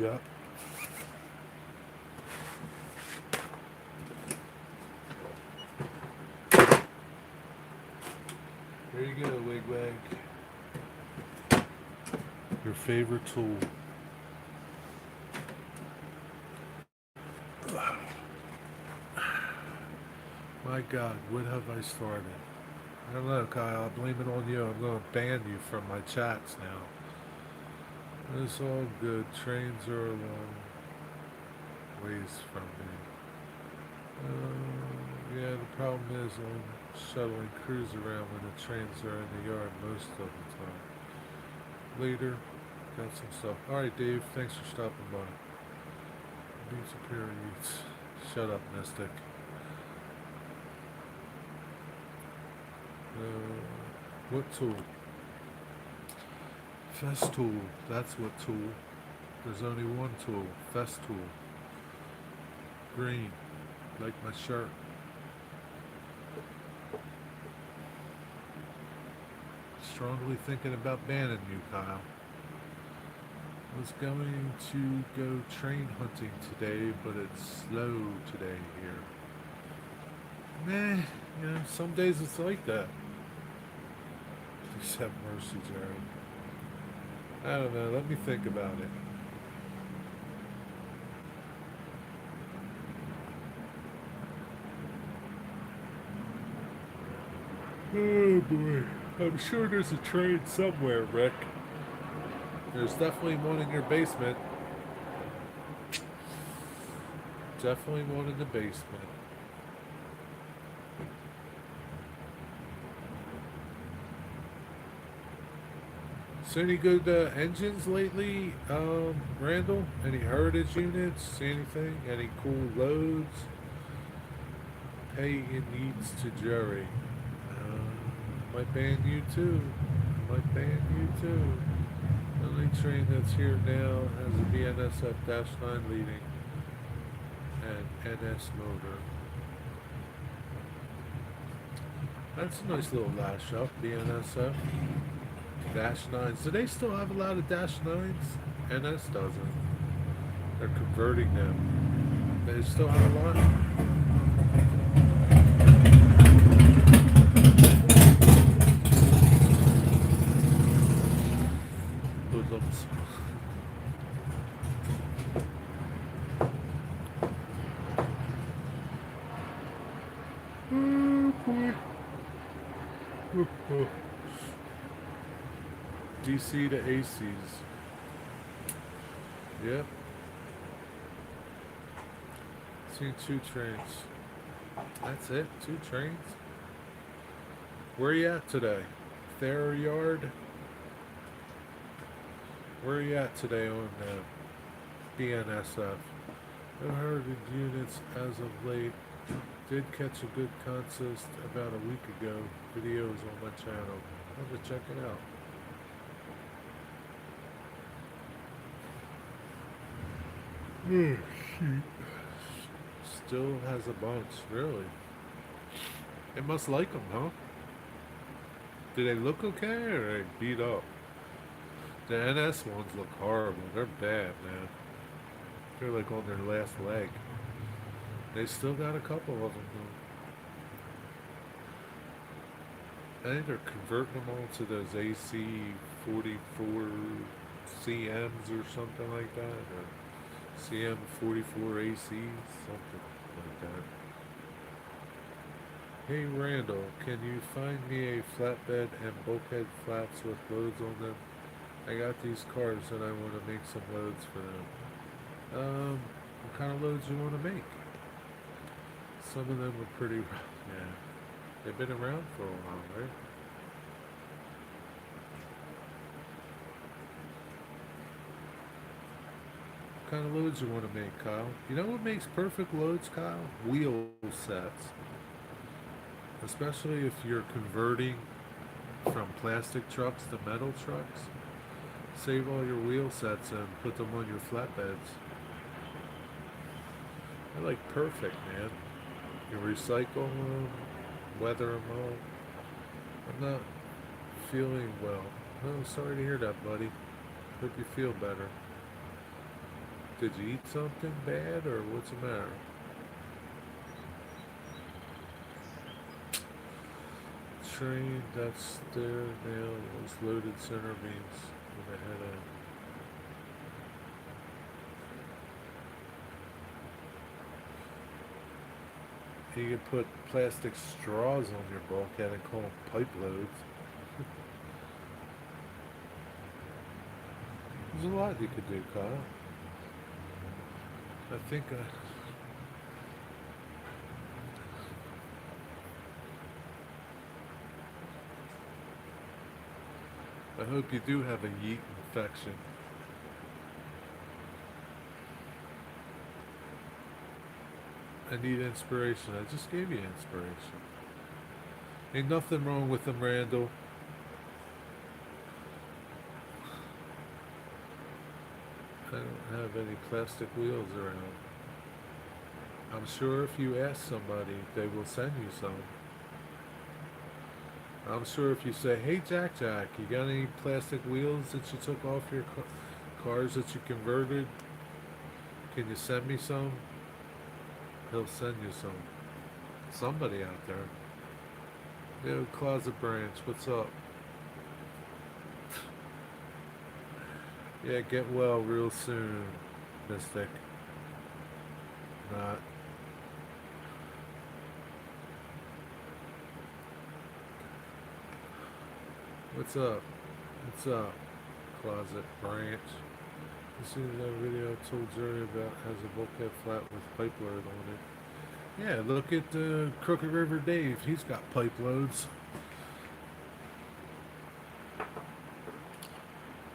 Yeah. There you go, Wigwag. Your favorite tool. My God, what have I started? I don't know, Kyle. I blame it on you. I'm going to ban you from my chats now. It's all good. Trains are a long ways from me. Yeah, the problem is I'm shuttling crews around when the trains are in the yard most of the time. Later, got some stuff. Alright, Dave, thanks for stopping by. Being superior eats. Shut up, Mystic. What tool? Festool. That's what tool. There's only one tool. Festool. Green. Like my shirt. Strongly thinking about banning you, Kyle. Was going to go train hunting today, but it's slow today here. Meh, you know, some days it's like that. Please have mercy, Jared. I don't know, let me think about it. Oh boy, I'm sure there's a train somewhere, Rick. There's definitely one in your basement. Definitely one in the basement. So any good engines lately, Randall? Any heritage units? See anything? Any cool loads? Pay in needs to Jerry. Might ban you too. Might ban you too. The only train that's here now has a BNSF-9 leading and NS motor. That's a nice little lash up, BNSF. Dash 9s. Do they still have a lot of Dash 9s NS doesn't. They're converting them. They still have a lot. Hoodlums. DC to ACs. Yep. Seen 2 trains. That's it? 2 trains? Where you at today? Thayer Yard? Where are you at today on BNSF? I heard units as of late. Did catch a good contest about a week ago. Videos on my channel. I'll have to check it out. Shoot. Still has a bunch, really. It must like them, huh? Do they look okay or are they beat up? The NS ones look horrible. They're bad, man. They're like on their last leg. They still got a couple of them, though. I think they're converting them all to those AC 44 CMs or something like that. Or CM 44 ACs, something like that. Hey Randall, can you find me a flatbed and bulkhead flats with loads on them? I got these cars and I want to make some loads for them. What kind of loads you want to make? Some of them are pretty rough, yeah. They've been around for a while, right? What kind of loads you want to make, Kyle? You know what makes perfect loads, Kyle? Wheel sets. Especially if you're converting from plastic trucks to metal trucks. Save all your wheel sets and put them on your flatbeds. They're like perfect, man. You recycle them, weather them all. I'm not feeling well. Oh, sorry to hear that, buddy. Hope you feel better. Did you eat something bad or what's the matter? Train that's there now was loaded center beams with a head on. You could put plastic straws on your bulkhead and call them pipe loads. There's a lot you could do, Kyle. I think I hope you do have a yeast infection. I need inspiration. I just gave you inspiration. Ain't nothing wrong with them, Randall. I don't have any plastic wheels around. I'm sure if you ask somebody, they will send you some. I'm sure if you say, hey Jack, you got any plastic wheels that you took off your cars that you converted? Can you send me some? He'll send you some. Somebody out there. Yo, Closet Branch, what's up? Yeah, get well real soon, Mystic. Not. What's up? What's up, Closet Branch? You see that video I told Jerry about has a bulkhead flat with pipe load on it? Yeah, look at Crooked River Dave. He's got pipe loads.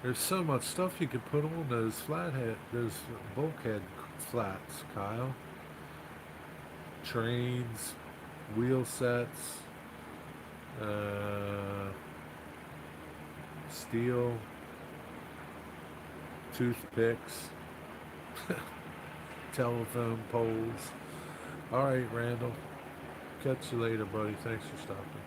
There's so much stuff you could put on those those bulkhead flats, Kyle. Trains, wheel sets, steel, toothpicks, telephone poles. All right, Randall. Catch you later, buddy. Thanks for stopping.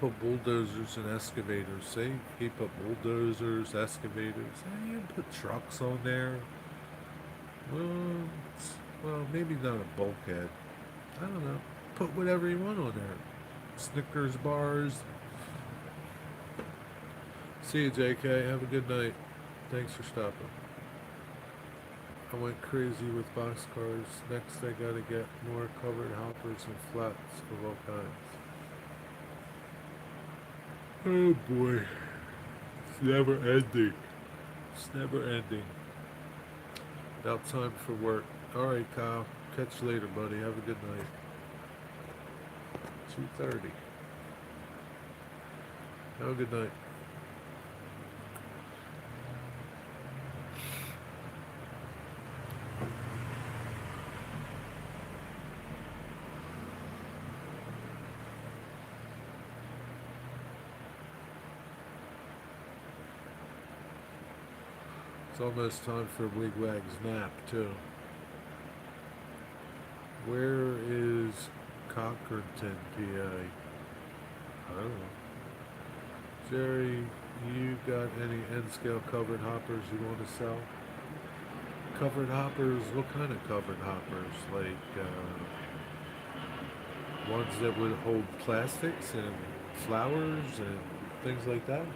put bulldozers and excavators. Say he put bulldozers, excavators. Hey, you put trucks on there. Well, well, maybe not a bulkhead. I don't know. Put whatever you want on there. Snickers bars. See you, JK. Have a good night. Thanks for stopping. I went crazy with boxcars. Next, I gotta get more covered hoppers and flats of all kinds. Oh boy. It's never ending. It's never ending. About time for work. Alright, Kyle. Catch you later, buddy. Have a good night. 2:30. Have a good night. It's almost time for Wigwag's nap, too. Where is Conkerton, PA? I don't know. Jerry, you got any N-scale covered hoppers you want to sell? Covered hoppers? What kind of covered hoppers? Like ones that would hold plastics and flowers and things like that?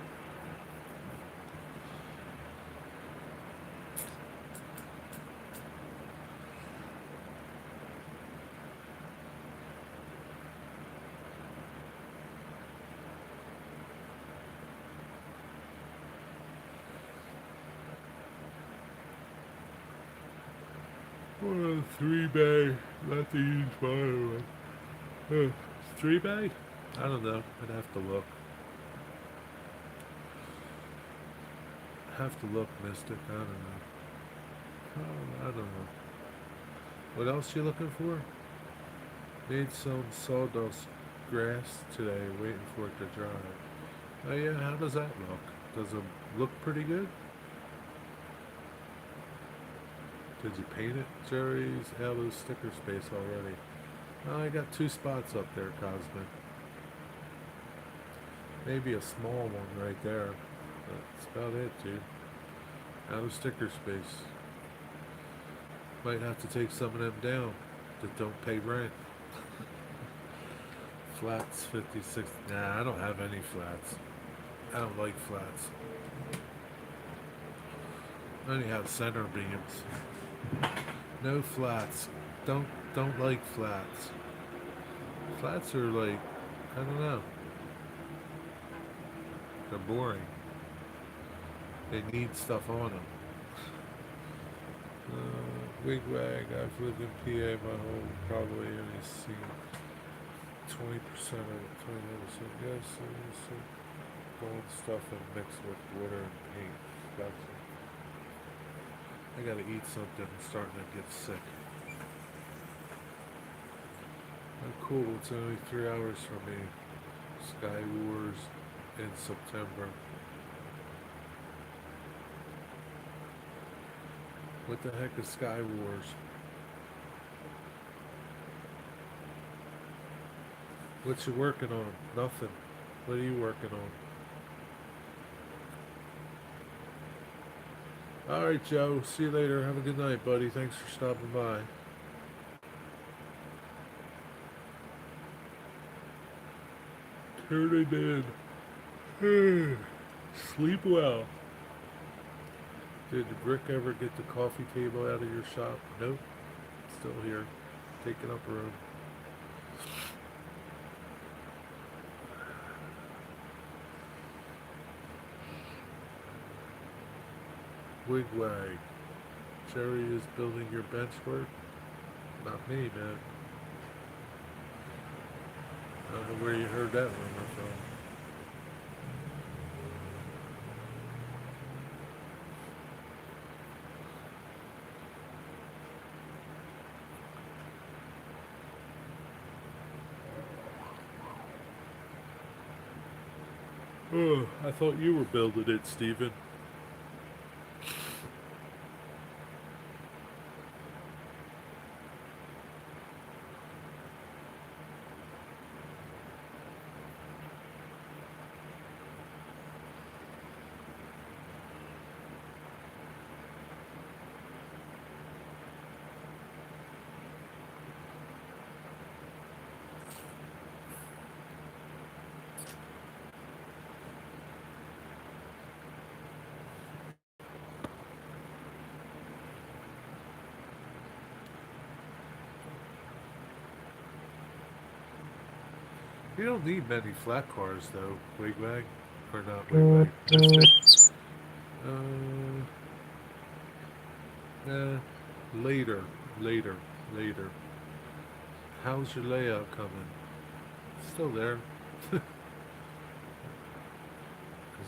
Well, 3-bay, not the used fire one. 3-bay? I don't know. I'd have to look. Have to look, Mystic. I don't know. Oh, I don't know. What else you looking for? Made some sawdust grass today, waiting for it to dry. Oh yeah, how does that look? Does it look pretty good? Did you paint it? Jerry's out of sticker space already. Oh, I got 2 spots up there, Cosmic. Maybe a small one right there. That's about it, dude. Out of sticker space. Might have to take some of them down that don't pay rent. Flats 56. Nah, I don't have any flats. I don't like flats. I only have center beams. No flats. Don't like flats. Flats are like, I don't know. They're boring. They need stuff on them. Wigwag, I've lived in PA my whole, probably only seen 20% of it, 29%. Yes, so gold stuff and mixed with water and paint. Gotcha. I gotta eat something. I'm starting to get sick. Oh, cool. It's only 3 hours from me. Sky Wars in September. What the heck is Sky Wars? What you working on? Nothing. What are you working on? Alright, Joe. See you later. Have a good night, buddy. Thanks for stopping by. Turn it in. Sleep well. Did Rick ever get the coffee table out of your shop? Nope. Still here. Taking up room. Wigwag. Jerry is building your benchwork? Not me, man. I don't know where you heard that rumor from. Oh, I thought you were building it, Steven. You don't need many flat cars though, Wigwag. Or not Wigwag. Mystic. Uh, eh, later, later, later. How's your layout coming? Still there. Is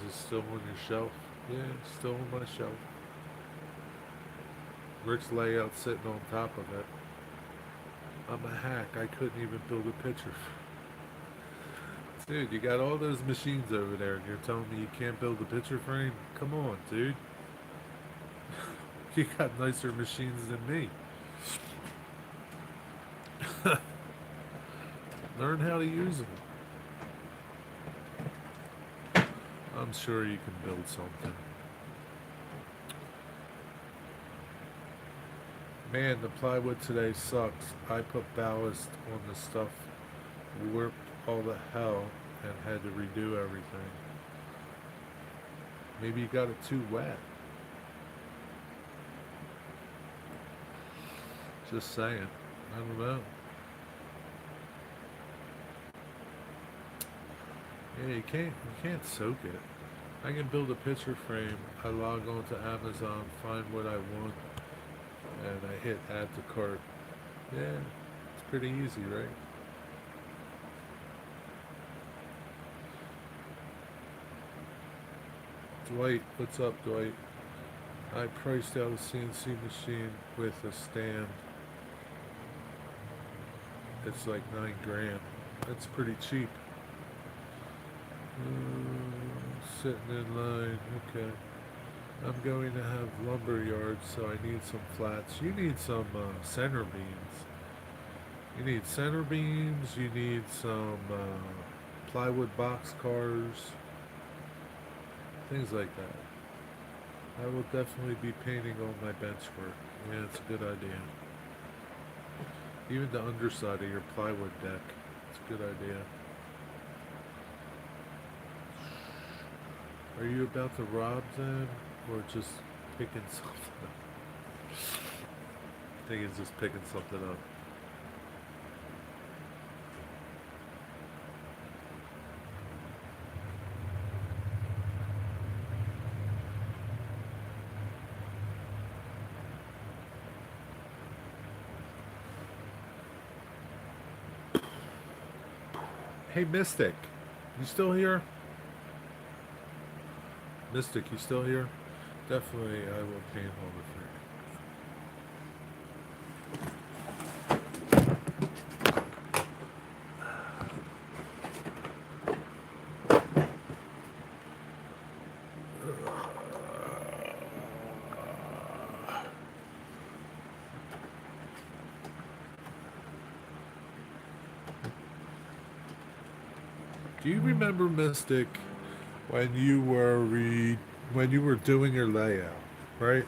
it still on your shelf? Yeah, it's still on my shelf. Rick's layout sitting on top of it. I'm a hack. I couldn't even build a picture. Dude, you got all those machines over there and you're telling me you can't build a picture frame? Come on, dude. You got nicer machines than me. Learn how to use them. I'm sure you can build something. Man, the plywood today sucks. I put ballast on the stuff, warped all the hell, and had to redo everything. Maybe you got it too wet. Just saying. I don't know. Yeah, you can't soak it. I can build a picture frame. I log on to Amazon, find what I want, and I hit add to cart. Yeah, it's pretty easy, right? Dwight, what's up, Dwight? I priced out a CNC machine with a stand. It's like 9 grand. That's pretty cheap. Sitting in line. Okay. I'm going to have lumber yards, so I need some flats. You need some center beams. You need center beams. You need some plywood box cars. Things like that. I will definitely be painting all my bench work. Yeah, it's a good idea. Even the underside of your plywood deck. It's a good idea. Are you about to rob them or just picking something up? I think it's just picking something up. Hey, Mystic, you still here? Mystic, you still here? Definitely, I will paint all the thing. Do you remember, Mystic, when you were when you were doing your layout, right?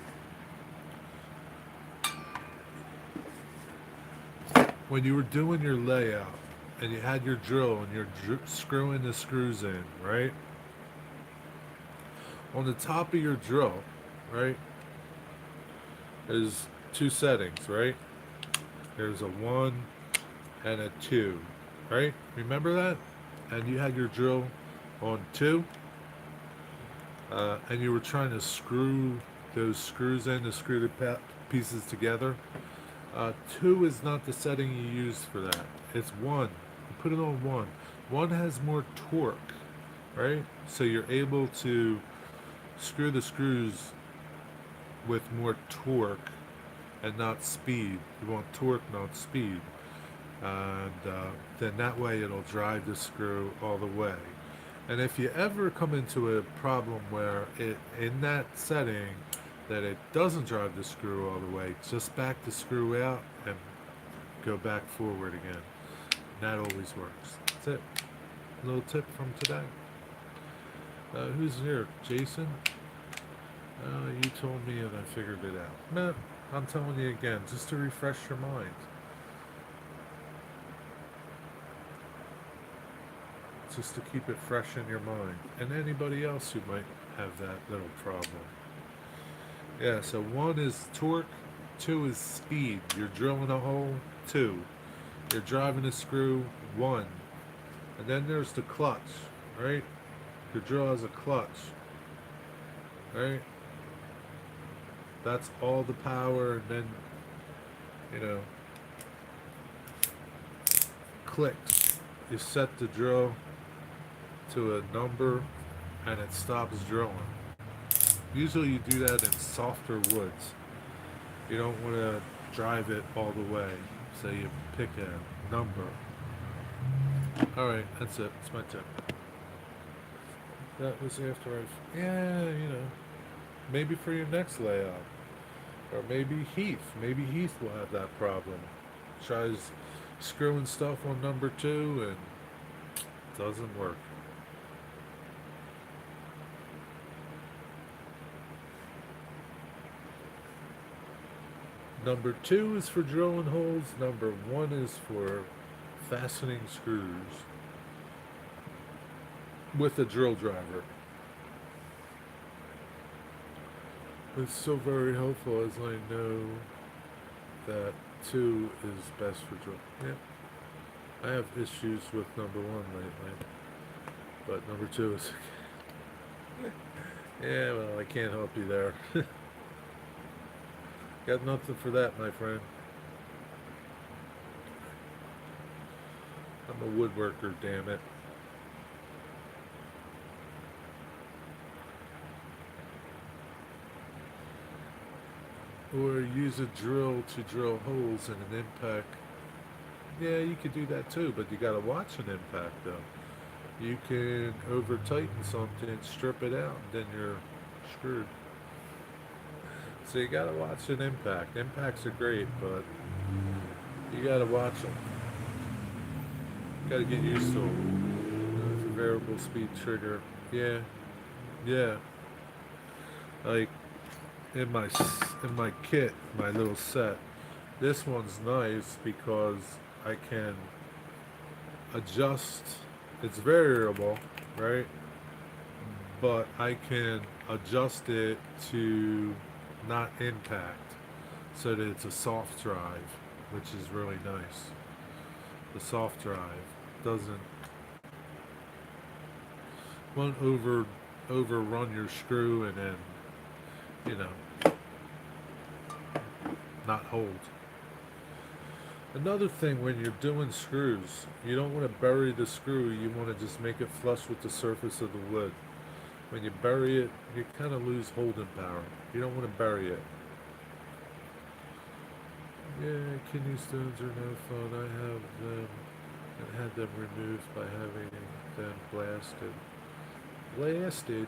When you were doing your layout and you had your drill and you're screwing the screws in, right? On the top of your drill, right, is two settings, right? There's a 1 and a 2, right? Remember that? And you had your drill on 2, and you were trying to screw those screws in to screw the pieces together. 2 is not the setting you use for that. It's 1. You put it on 1. 1 has more torque, right? So you're able to screw the screws with more torque and not speed. You want torque, not speed. And then that way it'll drive the screw all the way. And if you ever come into a problem where in that setting that it doesn't drive the screw all the way, just back the screw out and go back forward again. That always works. That's it. A little tip from today. Who's here? Jason? You told me and I figured it out. No, I'm telling you again, just to refresh your mind. Just to keep it fresh in your mind. And anybody else who might have that little problem. Yeah, so 1 is torque, 2 is speed. You're drilling a hole, 2. You're driving a screw, 1. And then there's the clutch, right? The drill has a clutch, right? That's all the power, and then, you know, clicks. You set the drill to a number and it stops drilling. Usually you do that in softer woods. You don't want to drive it all the way. So you pick a number. Alright, that's it. That's my tip. That was after I... Yeah, you know. Maybe for your next layout. Or maybe Heath. Maybe Heath will have that problem. Tries screwing stuff on number 2 and doesn't work. Number 2 is for drilling holes. Number 1 is for fastening screws with a drill driver. It's so very helpful as I know that 2 is best for drill. Yeah. I have issues with number 1 lately. But number 2 is... Yeah, well, I can't help you there. Got nothing for that, my friend. I'm a woodworker, damn it. Or use a drill to drill holes in an impact. Yeah, you could do that too, but you gotta watch an impact though. You can over tighten something, strip it out, and then you're screwed. So you gotta watch an impact. Impacts are great, but you gotta watch them. Gotta get used to them. It's a variable speed trigger. Yeah, yeah. Like in my kit, my little set. This one's nice because I can adjust. It's variable, right? But I can adjust it to not impact, so that it's a soft drive, which is really nice. The soft drive doesn't won't overrun your screw and then, you know, not hold. Another thing, when you're doing screws, you don't want to bury the screw. You want to just make it flush with the surface of the wood. When you bury it, you kind of lose holding power. You don't want to bury it. Yeah, kidney stones are no fun. I have them and had them removed by having them blasted. Blasted?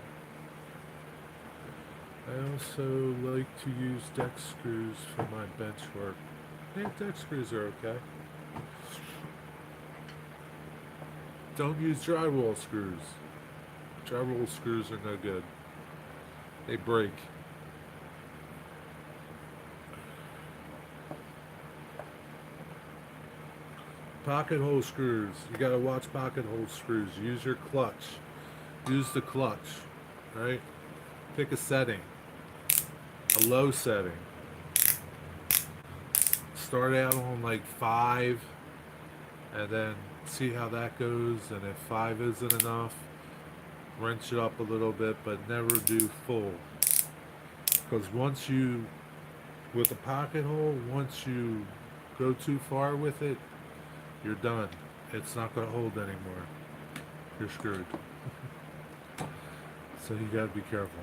I also like to use deck screws for my bench work. I think deck screws are okay. Don't use drywall screws. Drywall screws are no good. They break. Pocket hole screws. You gotta watch pocket hole screws. Use your clutch. Use the clutch. Right? Pick a setting. A low setting. Start out on like 5 and then see how that goes, and if 5 isn't enough, wrench it up a little bit, but never do full. Because with a pocket hole, once you go too far with it, you're done. It's not going to hold anymore. You're screwed. So you got to be careful.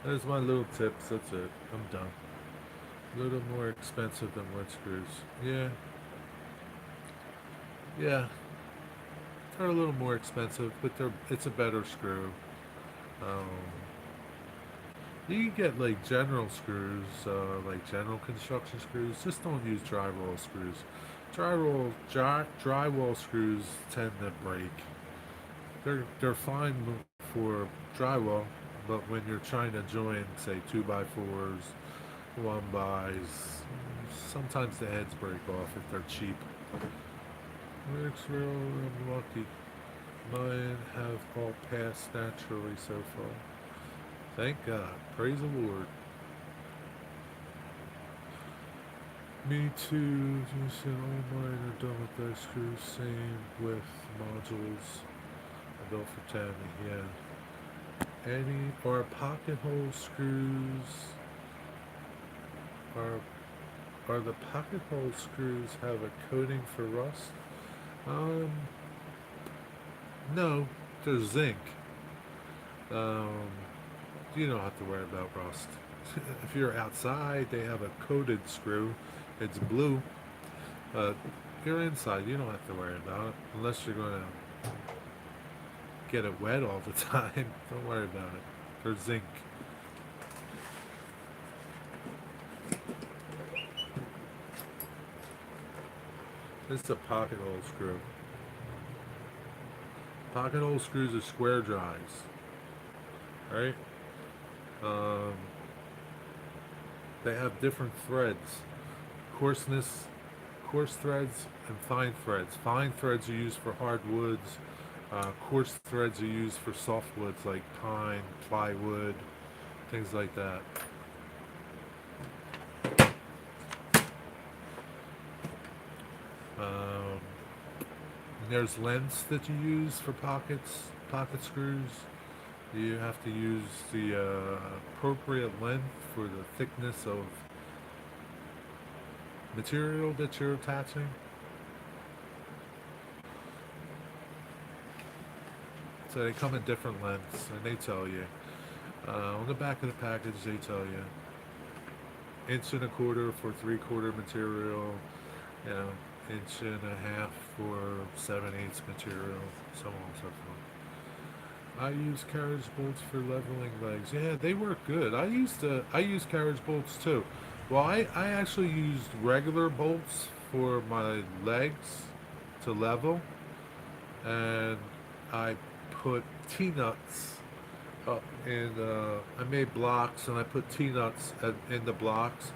There's my little tips. That's it. I'm done. A little more expensive than wood screws. Yeah. Yeah. They're a little more expensive, but it's a better screw. Um, you can get like general screws, like general construction screws. Just don't use drywall screws. Drywall screws tend to break. They're fine for drywall, but when you're trying to join, say 2x4s, 1x, sometimes the heads break off if they're cheap. Works real. I'm lucky. Mine have all passed naturally so far. Thank God. Praise the Lord. Me too. You said all mine are done with that screw. Same with modules. I built for Tammy. Yeah. Any or pocket hole screws are the pocket hole screws have a coating for rust? Um, no, they're zinc. Um, you don't have to worry about rust. If you're outside, they have a coated screw. It's blue. If you're inside, you don't have to worry about it unless you're going to get it wet all the time. Don't worry about it. They're zinc. This is a pocket hole screw. Pocket hole screws are square drives, right? Um, they have different threads, coarseness, coarse threads, and fine threads. Fine threads are used for hardwoods. Coarse threads are used for softwoods like pine, plywood, things like that. Um, there's lengths that you use for pocket screws. You have to use the appropriate length for the thickness of material that you're attaching. So they come in different lengths, and they tell you. On the back of the package, they tell you inch and a quarter for 3/4 material, you know, inch and a half for 7/8 material, so on and so forth. I use carriage bolts for leveling legs. Yeah, they work good. I use carriage bolts too. Well, I actually used regular bolts for my legs to level, and I put T-nuts up in. I made blocks and I put T-nuts in the blocks,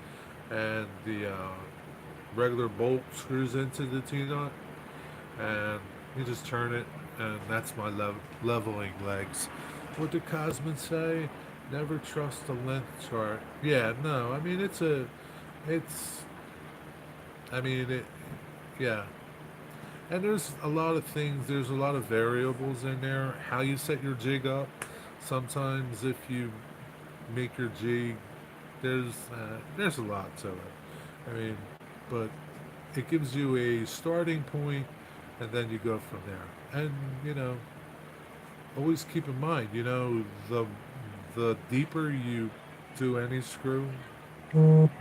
and the regular bolt screws into the T-nut, and you just turn it, and that's my leveling legs. What did Cosman say? Never trust a length chart. Yeah, no. I mean, it's. I mean, yeah. And there's a lot of things. There's a lot of variables in there. How you set your jig up. Sometimes, if you make your jig, there's a lot to it. I mean, but it gives you a starting point, and then you go from there. And you know, always keep in mind, you know, the deeper you do any screw,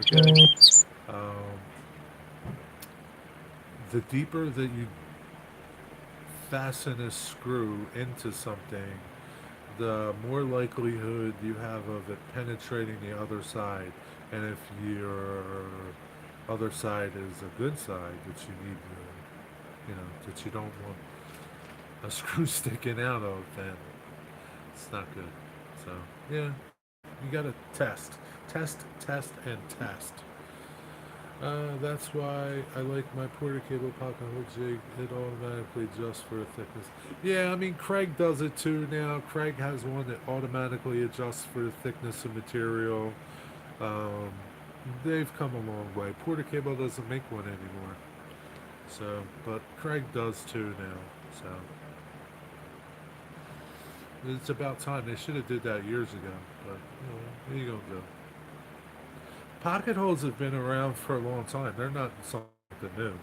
okay, um, the deeper that you fasten a screw into something, the more likelihood you have of it penetrating the other side. And if your other side is a good side that you need to, you know, that you don't want a screw sticking out of, then it's not good. So, yeah, you gotta test, and test. That's why I like my Porter Cable pocket hole jig. It automatically adjusts for the thickness. Yeah, I mean, Craig does it too now. Craig has one that automatically adjusts for the thickness of material. Um, they've come a long way. Porter Cable doesn't make one anymore. So, but Craig does too now. So, it's about time. They should have did that years ago. But, you know, what are you going to do? Pocket holes have been around for a long time. They're not something new.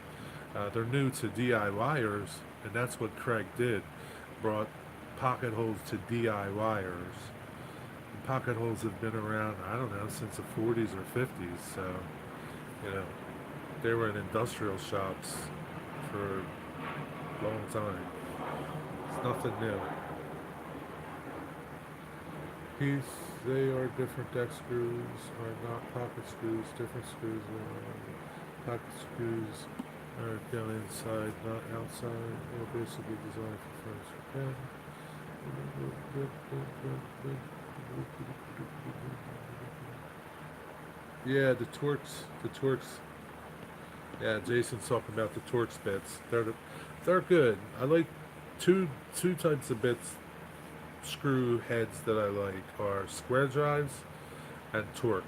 They're new to DIYers, and that's what Craig did. Brought pocket holes to DIYers. And pocket holes have been around, I don't know, since the 40s or 50s. So, you know, they were in industrial shops for a long time. It's nothing new. Piece, they are different deck screws, are not pocket screws. Different screws are pocket screws are down inside, not outside. They're basically designed for furniture. Yeah, the Torx. Yeah, Jason's talking about the Torx bits. They're good. I like two types of bits screw heads that I like are square drives and Torx.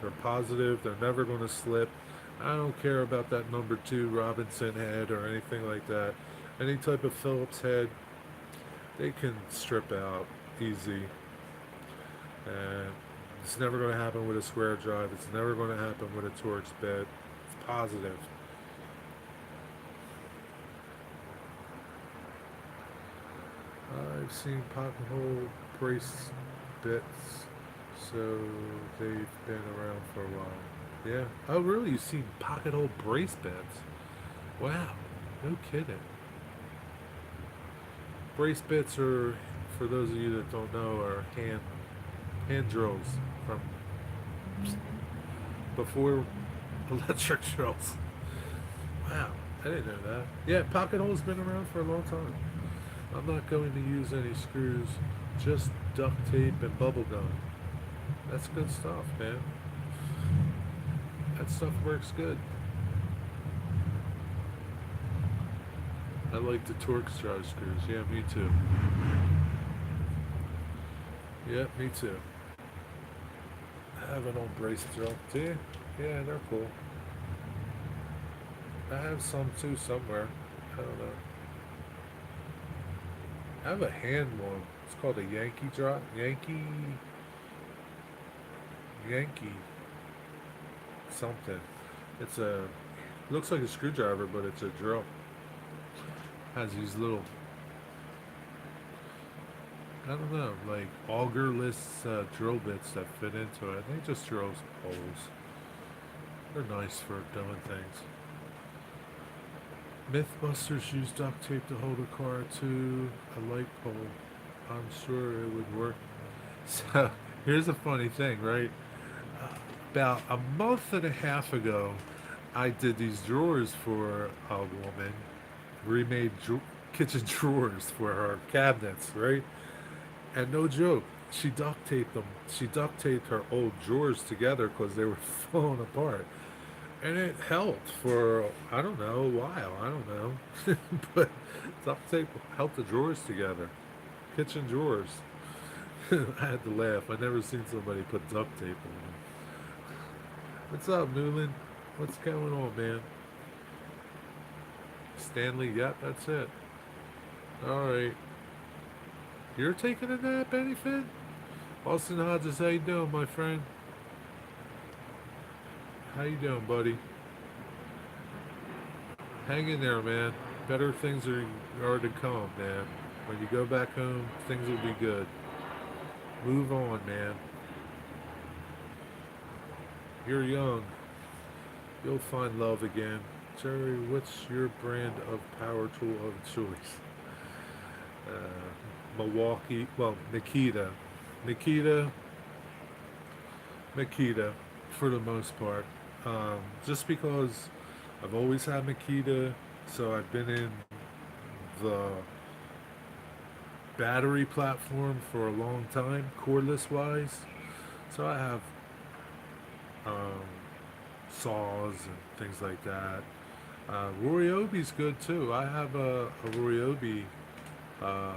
They're positive. They're never going to slip. I don't care about that number 2 Robinson head or anything like that. Any type of Phillips head, they can strip out easy. And it's never going to happen with a square drive. It's never going to happen with a Torx bit. It's positive. I've seen pocket hole brace bits, so they've been around for a while. Yeah. Oh, really? You've seen pocket hole brace bits? Wow. No kidding. Brace bits are, for those of you that don't know, are hand drills from before electric drills. Wow. I didn't know that. Yeah, pocket hole's been around for a long time. I'm not going to use any screws, just duct tape and bubble gum. That's good stuff, man. That stuff works good. I like the Torx drive screws. Yeah, me too. Yeah, me too. I have an old brace drill. See? Yeah, they're cool. I have some too somewhere. I don't know. I have a hand one. It's called a Yankee drop. Yankee something. It's a looks like a screwdriver, but it's a drill. Has these little, I don't know, like augerless drill bits that fit into it. They just drill holes. They're nice for doing things. Mythbusters use duct tape to hold a car to a light pole. I'm sure it would work. So here's a funny thing, right? About a month and a half ago, I did these drawers for a woman, remade kitchen drawers for her cabinets, right? And no joke, she duct taped them. She duct taped her old drawers together because they were falling apart. And it helped for, I don't know, a while. I don't know. But duct tape helped the drawers together. Kitchen drawers. I had to laugh. I never seen somebody put duct tape on them. What's up, Newland? What's going on, man? Stanley, yep, that's it. Alright. You're taking a nap, anything? Austin Hodges, how you doing, my friend? How you doing, buddy? Hang in there, man. Better things are to come, man. When you go back home, things will be good. Move on, man. You're young. You'll find love again. Jerry, what's your brand of power tool of choice? Milwaukee, well, Nikita. Nikita, Makita, for the most part. Just because I've always had Makita, so I've been in the battery platform for a long time, cordless wise. So I have um, saws and things like that. Ryobi's good too. I have a Ryobi uh,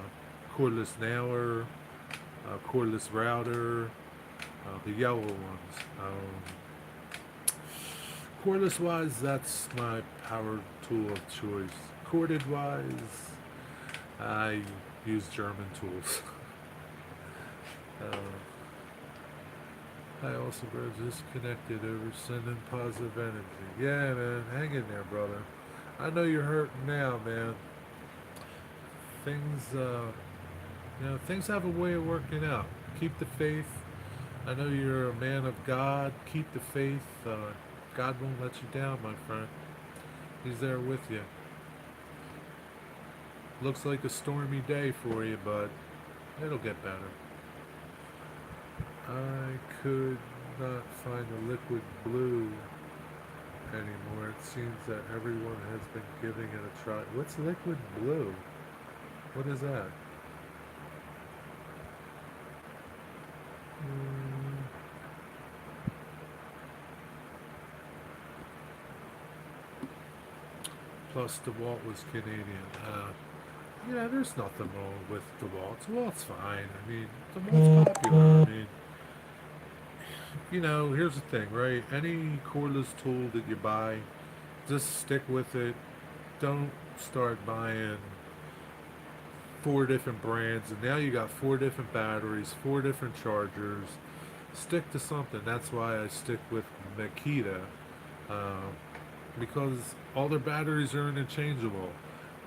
cordless nailer, cordless router, the yellow ones. Cordless wise, that's my power tool of choice. Corded wise, I use German tools. uh, I also got disconnected over sending positive energy. Yeah, man, hang in there, brother. I know you're hurting now, man. Things, things have a way of working out. Keep the faith. I know you're a man of God. Keep the faith. God won't let you down, my friend. He's there with you. Looks like a stormy day for you, but it'll get better. I could not find the liquid blue anymore. It seems that everyone has been giving it a try. What's liquid blue? What is that? Mm, plus, DeWalt was Canadian. Yeah, there's nothing wrong with DeWalt. DeWalt's fine. I mean, DeWalt's popular. I mean, here's the thing, right? Any cordless tool that you buy, just stick with it. Don't start buying four different brands, and now you got four different batteries, four different chargers. Stick to something. That's why I stick with Makita, um, because all their batteries are interchangeable.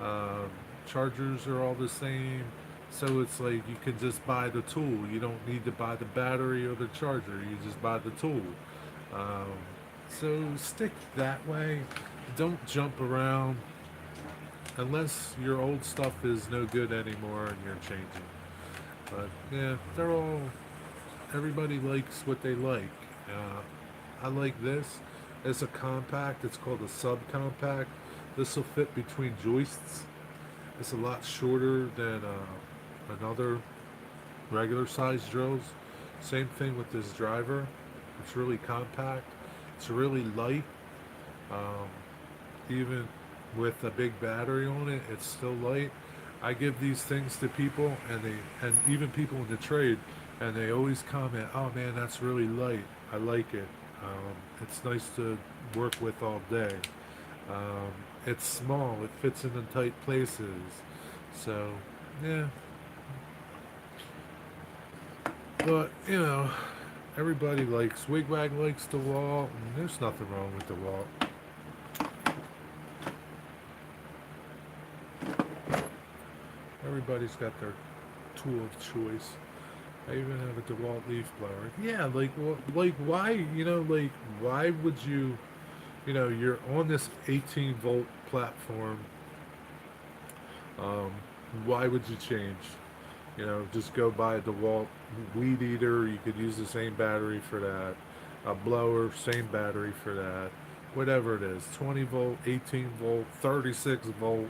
Um, Chargers are all the same, so it's like you can just buy the tool. You don't need to buy the battery or the charger. You just buy the tool. Um, so stick that way. Don't jump around unless your old stuff is no good anymore and you're changing. But yeah, everybody likes what they like. Uh, I like this. It's a compact. It's called a subcompact. This will fit between joists. It's a lot shorter than another regular size drills. Same thing with this driver. It's really compact. It's really light. Um, Even with a big battery on it, it's still light. I give these things to people, and even people in the trade, and they always comment, "Oh man, that's really light. I like it. It's nice to work with all day. Um, it's small. It fits in the tight places. So, yeah. But everybody likes Wigwag likes the wall, and there's nothing wrong with the wall. Everybody's got their tool of choice. I even have a DeWalt leaf blower. Yeah, like why, why would you, you're on this 18 volt platform. Um, why would you change? Just go buy a DeWalt weed eater. You could use the same battery for that. A blower, same battery for that. Whatever it is, 20 volt, 18 volt, 36 volt,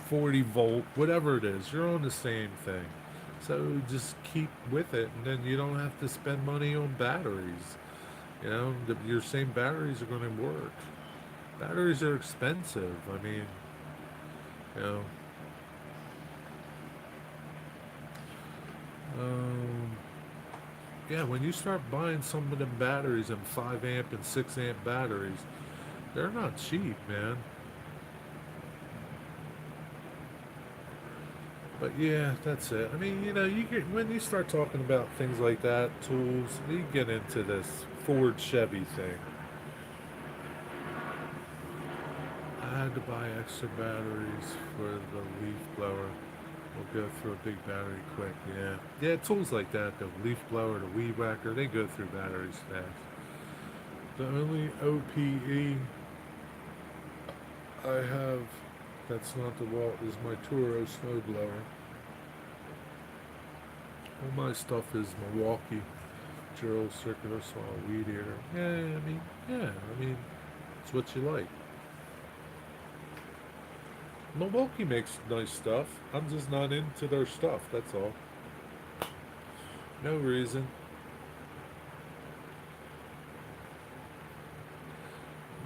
40 volt, whatever it is, you're on the same thing. So just keep with it, and then you don't have to spend money on batteries. Your same batteries are going to work. Batteries are expensive. I mean, you know, um, yeah, when you start buying some of them batteries and 5 amp and 6 amp batteries, they're not cheap, man. But yeah, that's it. I mean, you get when you start talking about things like that, tools, you get into this Ford Chevy thing. I had to buy extra batteries for the leaf blower. We'll go through a big battery quick, yeah. Yeah, tools like that, the leaf blower, the weed whacker, they go through batteries fast. The only OPE I have that's not the Walt is my Toro snowblower. All my stuff is Milwaukee drill, circular saw, weed eater. Yeah, it's what you like. Milwaukee makes nice stuff. I'm just not into their stuff, that's all. No reason.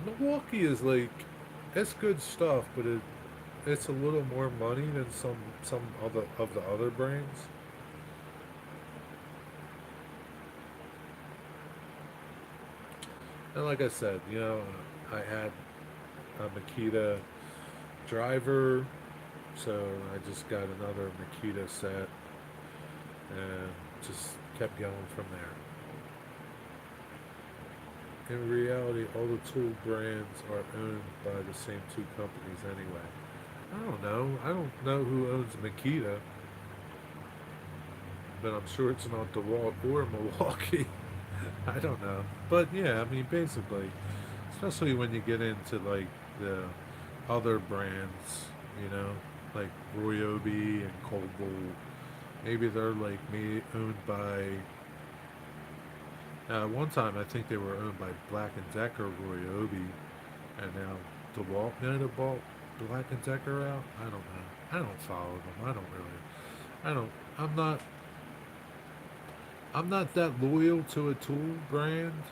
Milwaukee is like, it's good stuff, but it's a little more money than some of the other brands. And like I said, I had a Makita driver, so I just got another Makita set and just kept going from there. In reality, all the tool brands are owned by the same two companies anyway. I don't know. I don't know who owns Makita, but I'm sure it's not DeWalt or Milwaukee. I don't know. But yeah, I mean, basically, especially when you get into like the other brands, you know, like Ryobi and Cobalt. Maybe they're like owned by. One time, I think they were owned by Black and Decker, Ryobi, and now DeWalt. No, they bought Black and Decker out. I don't know. I don't follow them. I don't really. I don't. I'm not. I'm not that loyal to a tool brand,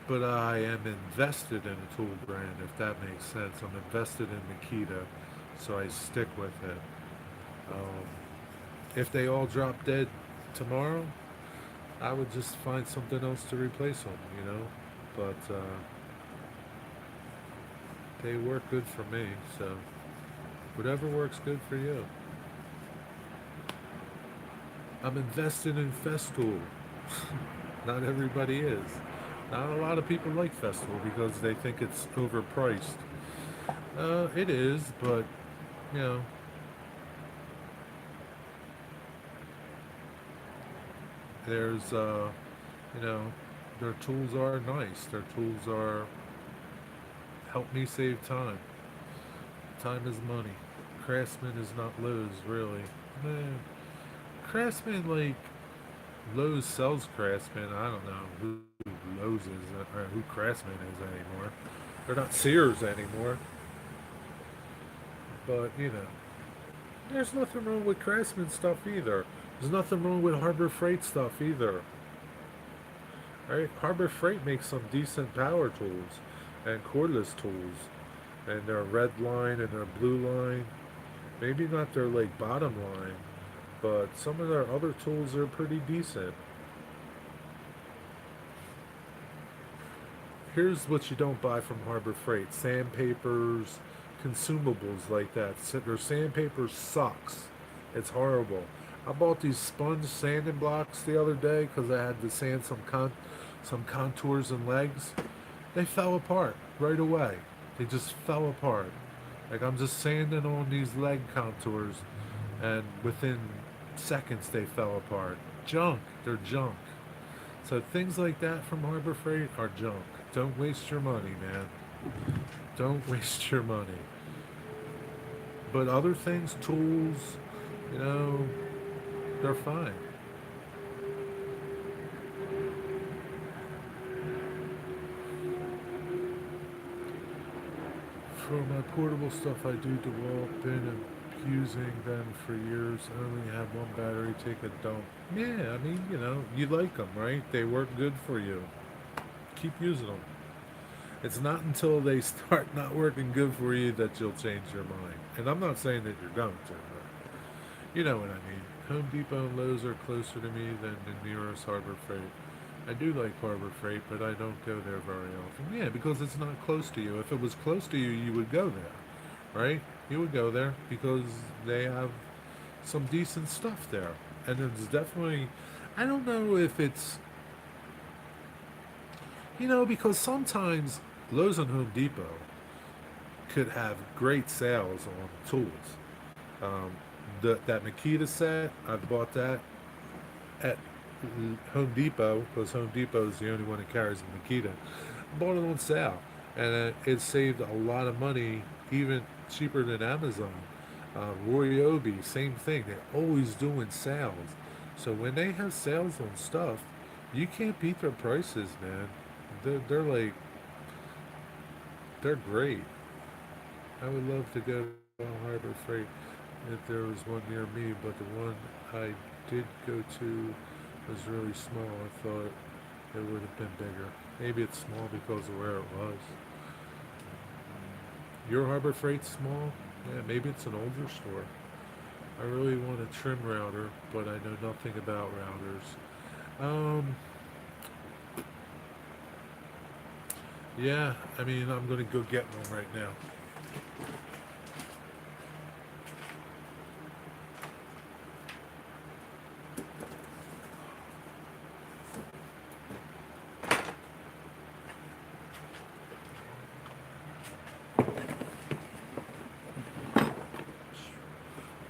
but I am invested in a tool brand. If that makes sense, I'm invested in Makita, so I stick with it. Um, if they all drop dead tomorrow, I would just find something else to replace them, you know. But they work good for me, so whatever works good for you. I'm invested in Festool. Not everybody is. Not a lot of people like Festool because they think it's overpriced. It is, but you know, there's you know, their tools are nice. Their tools are help me save time. Time is money. Craftsman is not Lowe's, really. Man, Craftsman, like, Lowe's sells Craftsman. I don't know who Lowe's is or who Craftsman is anymore. They're not Sears anymore. But, you know, there's nothing wrong with Craftsman stuff either. There's nothing wrong with Harbor Freight stuff either. Right? Harbor Freight makes some decent power tools and cordless tools. And their red line and their blue line. Maybe not their like bottom line, but some of their other tools are pretty decent. Here's what you don't buy from Harbor Freight: sandpapers, consumables like that. Their sandpaper sucks. It's horrible. I bought these sponge sanding blocks the other day because I had to sand some contours and legs. They fell apart right away. They just fell apart. Like I'm just sanding on these leg contours, and within seconds they fell apart. Junk. They're junk. So things like that from Harbor Freight are junk. Don't waste your money, man. Don't waste your money. But other things, tools, you know, they're fine. For my portable stuff, I do DeWalt, been using them for years. I only have one battery, take a dump. Yeah, I mean, you know, you like them, right? They work good for you. Keep using them. It's not until they start not working good for you that you'll change your mind. And I'm not saying that you're going to, but you know what I mean. Home Depot and Lowe's are closer to me than the nearest Harbor Freight. I do like Harbor Freight, but I don't go there very often. Yeah, because it's not close to you. If it was close to you, you would go there, right? You would go there because they have some decent stuff there. And it's definitely, I don't know if it's, you know, because sometimes Lowe's and Home Depot could have great sales on tools. Um, that Makita set, I bought that at Home Depot because Home Depot is the only one that carries a Makita. I bought it on sale, and it saved a lot of money, even cheaper than Amazon. Roy Obi, same thing. They're always doing sales, so when they have sales on stuff, you can't beat their prices, man. They're like they're great. I would love to go to Harbor Freight if there was one near me, but the one I did go to was really small. I thought it would have been bigger. Maybe it's small because of where it was. Your Harbor Freight's small? Yeah, maybe it's an older store. I really want a trim router, but I know nothing about routers. Yeah, I mean, I'm gonna go get one right now.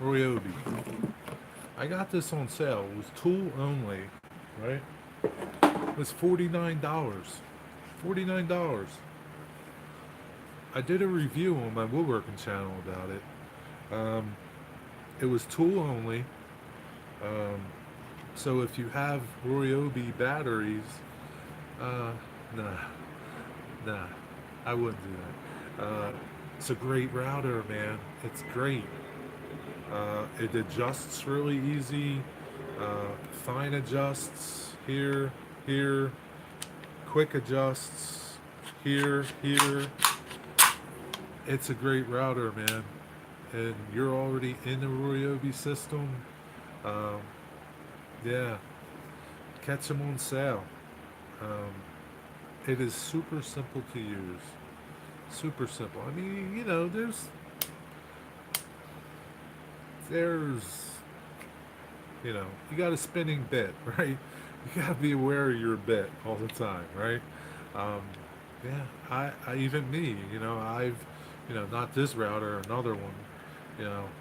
Ryobi. I got this on sale. It was tool only, right? It was $49. $49. I did a review on my woodworking channel about it. Um, it was tool only. Um, so if you have Ryobi batteries, uh, nah, nah, I wouldn't do that. It's a great router, man. It's great. It adjusts really easy. Fine adjusts here, here. Quick adjusts here, here. It's a great router, man. And you're already in the Ryobi system. Um, yeah, catch them on sale. Um, it is super simple to use. Super simple. I mean, there's you got a spinning bit, right? You got to be aware of your bit all the time, right? Um, yeah, I even me, not this router, another one.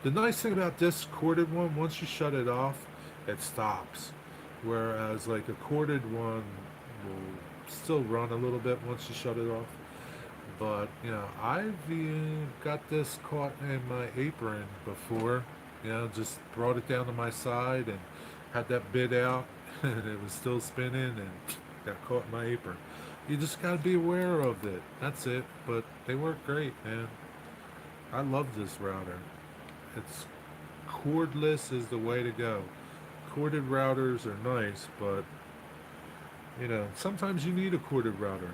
The nice thing about this corded one, once you shut it off, it stops. Whereas like a corded one will still run a little bit once you shut it off. But I've got this caught in my apron before. Just brought it down to my side and had that bit out, and it was still spinning and got caught in my apron. You just gotta be aware of it. That's it. But they work great, man. I love this router. It's cordless is the way to go. Corded routers are nice, but sometimes you need a corded router.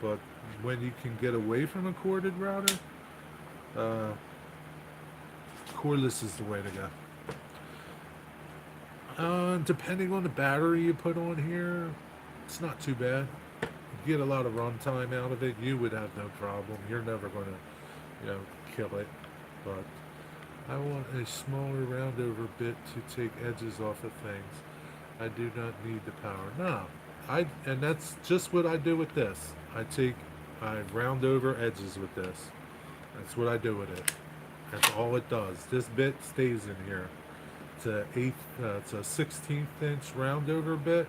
But when you can get away from a corded router, uh, cordless is the way to go. Depending on the battery you put on here, it's not too bad. You get a lot of runtime out of it. You would have no problem. You're never going to, kill it. But I want a smaller roundover bit to take edges off of things. I do not need the power. No, and that's just what I do with this. I round over edges with this. That's what I do with it. That's all it does. This bit stays in here. It's a 16th inch round over bit.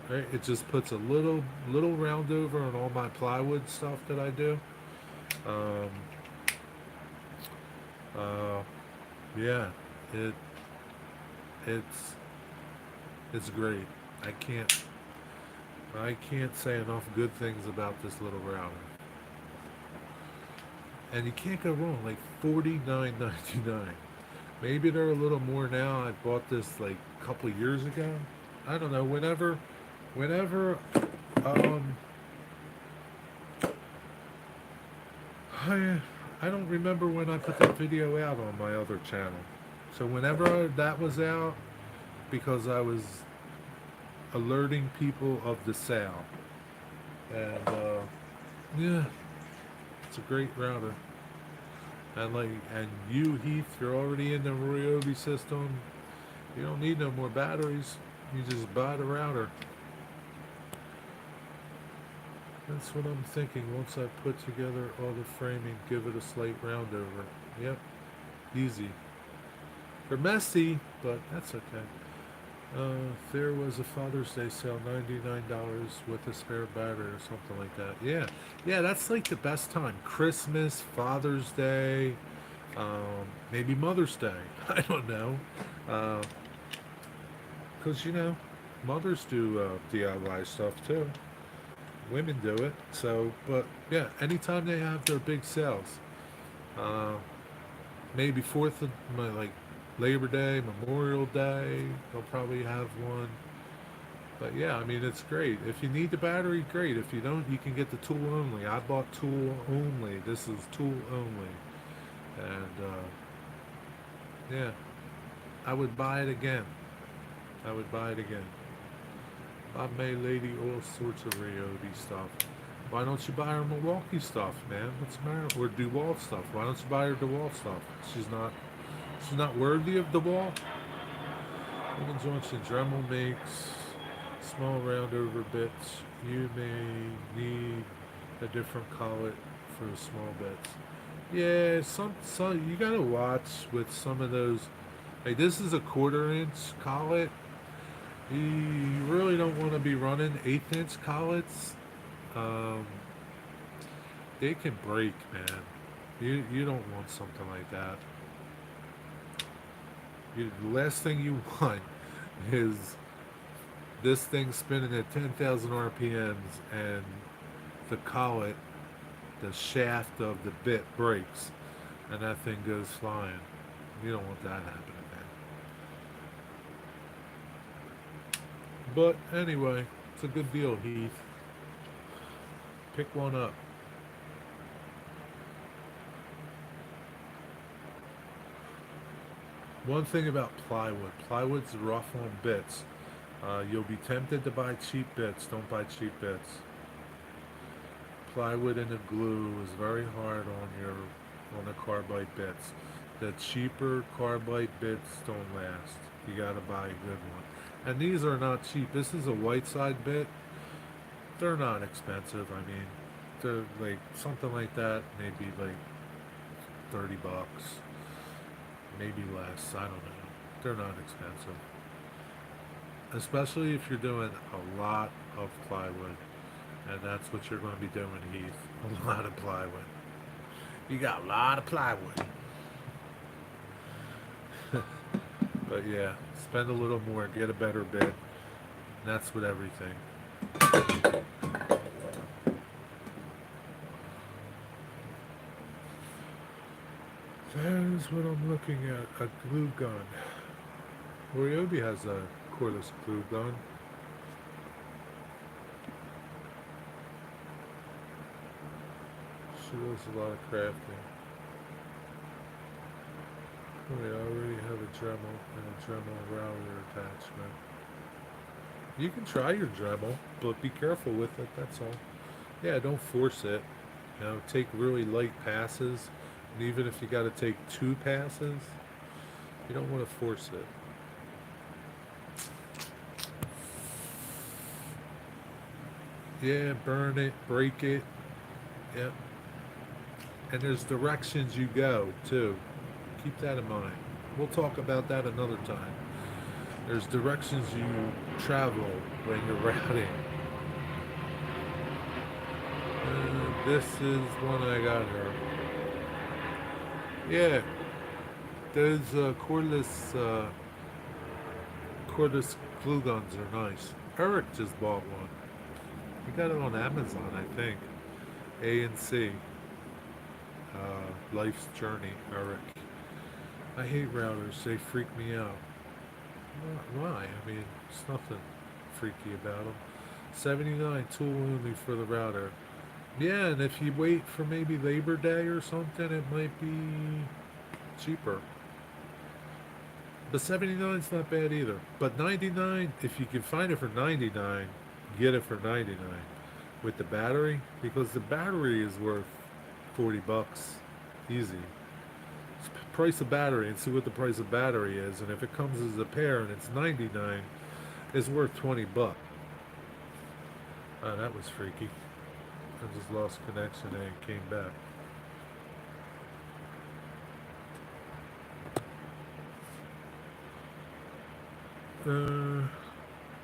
Right? It just puts a little round over on all my plywood stuff that I do. Um, uh, yeah, it's it's great. I can't I can't say enough good things about this little router. And you can't go wrong. Like $49.99. Maybe they're a little more now. I bought this like a couple of years ago. I don't know. Whenever, um, I, I don't remember when I put that video out on my other channel. So whenever that was out, because I was alerting people of the sale, and yeah, it's a great router. And you, Heath, you're already in the Ryobi system. You don't need no more batteries. You just buy the router. That's what I'm thinking. Once I put together all the framing, give it a slight round over. Yep, easy. They're messy, but that's okay. There was a Father's Day sale, $99 with a spare battery or something like that. Yeah, that's like the best time. Christmas, Father's Day, maybe Mother's Day. I don't know. Because, mothers do DIY stuff too. Women do it. So, but yeah, anytime they have their big sales, uh, maybe like Labor Day, Memorial Day, they'll probably have one. But yeah, I mean, it's great. If you need the battery, great. If you don't, you can get the tool only. I bought tool only. This is tool only. And yeah, I would buy it again. I would buy it again. Bob May Lady, all sorts of Ryobi stuff. Why don't you buy her Milwaukee stuff, man? What's the matter? Or DeWalt stuff. Why don't you buy her DeWalt stuff? She's not worthy of DeWalt. Woman Johnson Dremel makes small round over bits. You may need a different collet for small bits. Yeah, some you gotta watch with some of those. Hey, this is a 1/4 inch collet. You really don't want to be running 1/8 inch collets. Um, they can break, man. You don't want something like that. The last thing you want is this thing spinning at 10,000 RPMs and the collet, the shaft of the bit breaks and that thing goes flying. You don't want that happening, man. But anyway, it's a good deal, Heath. Pick one up. One thing about plywood, plywood's rough on bits. You'll be tempted to buy cheap bits. Don't buy cheap bits. Plywood and the glue is very hard on the carbide bits. The cheaper carbide bits don't last. You gotta buy a good one. And these are not cheap. This is a white side bit. They're not expensive. I mean, they're like something like that, maybe like $30, maybe less. I don't know. They're not expensive, especially if you're doing a lot of plywood, and that's what you're going to be doing, Heath. A lot of plywood. You got a lot of plywood. But yeah, spend a little more, get a better bit. And that's with everything. That is what I'm looking at. A glue gun. Ryobi has a cordless glue gun. She does a lot of crafting. Oh, yeah, I already have a Dremel and a Dremel router attachment. You can try your Dremel, but be careful with it, that's all. Yeah, don't force it. Take really light passes. And even if you got to take 2 passes, you don't want to force it. Yeah, burn it, break it. Yep. And there's directions you go, too. Keep that in mind. We'll talk about that another time. There's directions you travel when you're routing. This is one I got here. Yeah, those cordless glue guns are nice. Eric just bought one. He got it on Amazon, I think. A&C. Life's Journey, Eric. I hate routers. They freak me out. Why? I mean, there's nothing freaky about them. 79 tool only for the router. Yeah, and if you wait for maybe Labor Day or something, it might be cheaper. But 79's not bad either. But 99, if you can find it for 99, get it for 99 with the battery, because the battery is worth $40 easy. Price of battery, and see what the price of battery is, and if it comes as a pair and it's 99, it's worth $20. Oh, that was freaky. I just lost connection and it came back.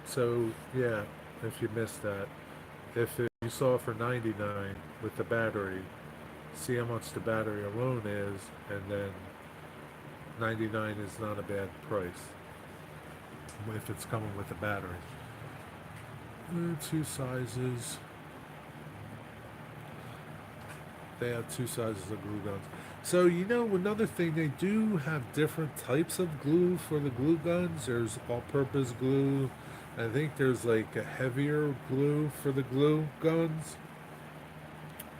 So yeah, if you missed that, if you saw for 99 with the battery, see how much the battery alone is, and then 99 is not a bad price if it's coming with the battery. 2 sizes. They have 2 sizes of glue guns. So, another thing, they do have different types of glue for the glue guns. There's all-purpose glue. I think there's like a heavier glue for the glue guns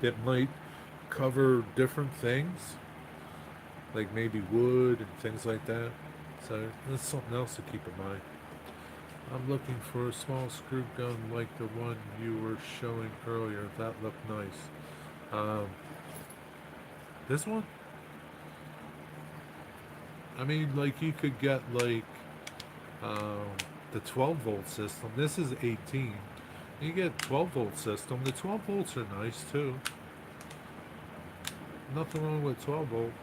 that might cover different things, like maybe wood and things like that. So that's something else to keep in mind. I'm looking for a small screw gun like the one you were showing earlier. That looked nice. This one? I mean, like you could get like the 12 volt system. This is 18. You get 12 volt system. The 12 volts are nice too. Nothing wrong with 12 volt.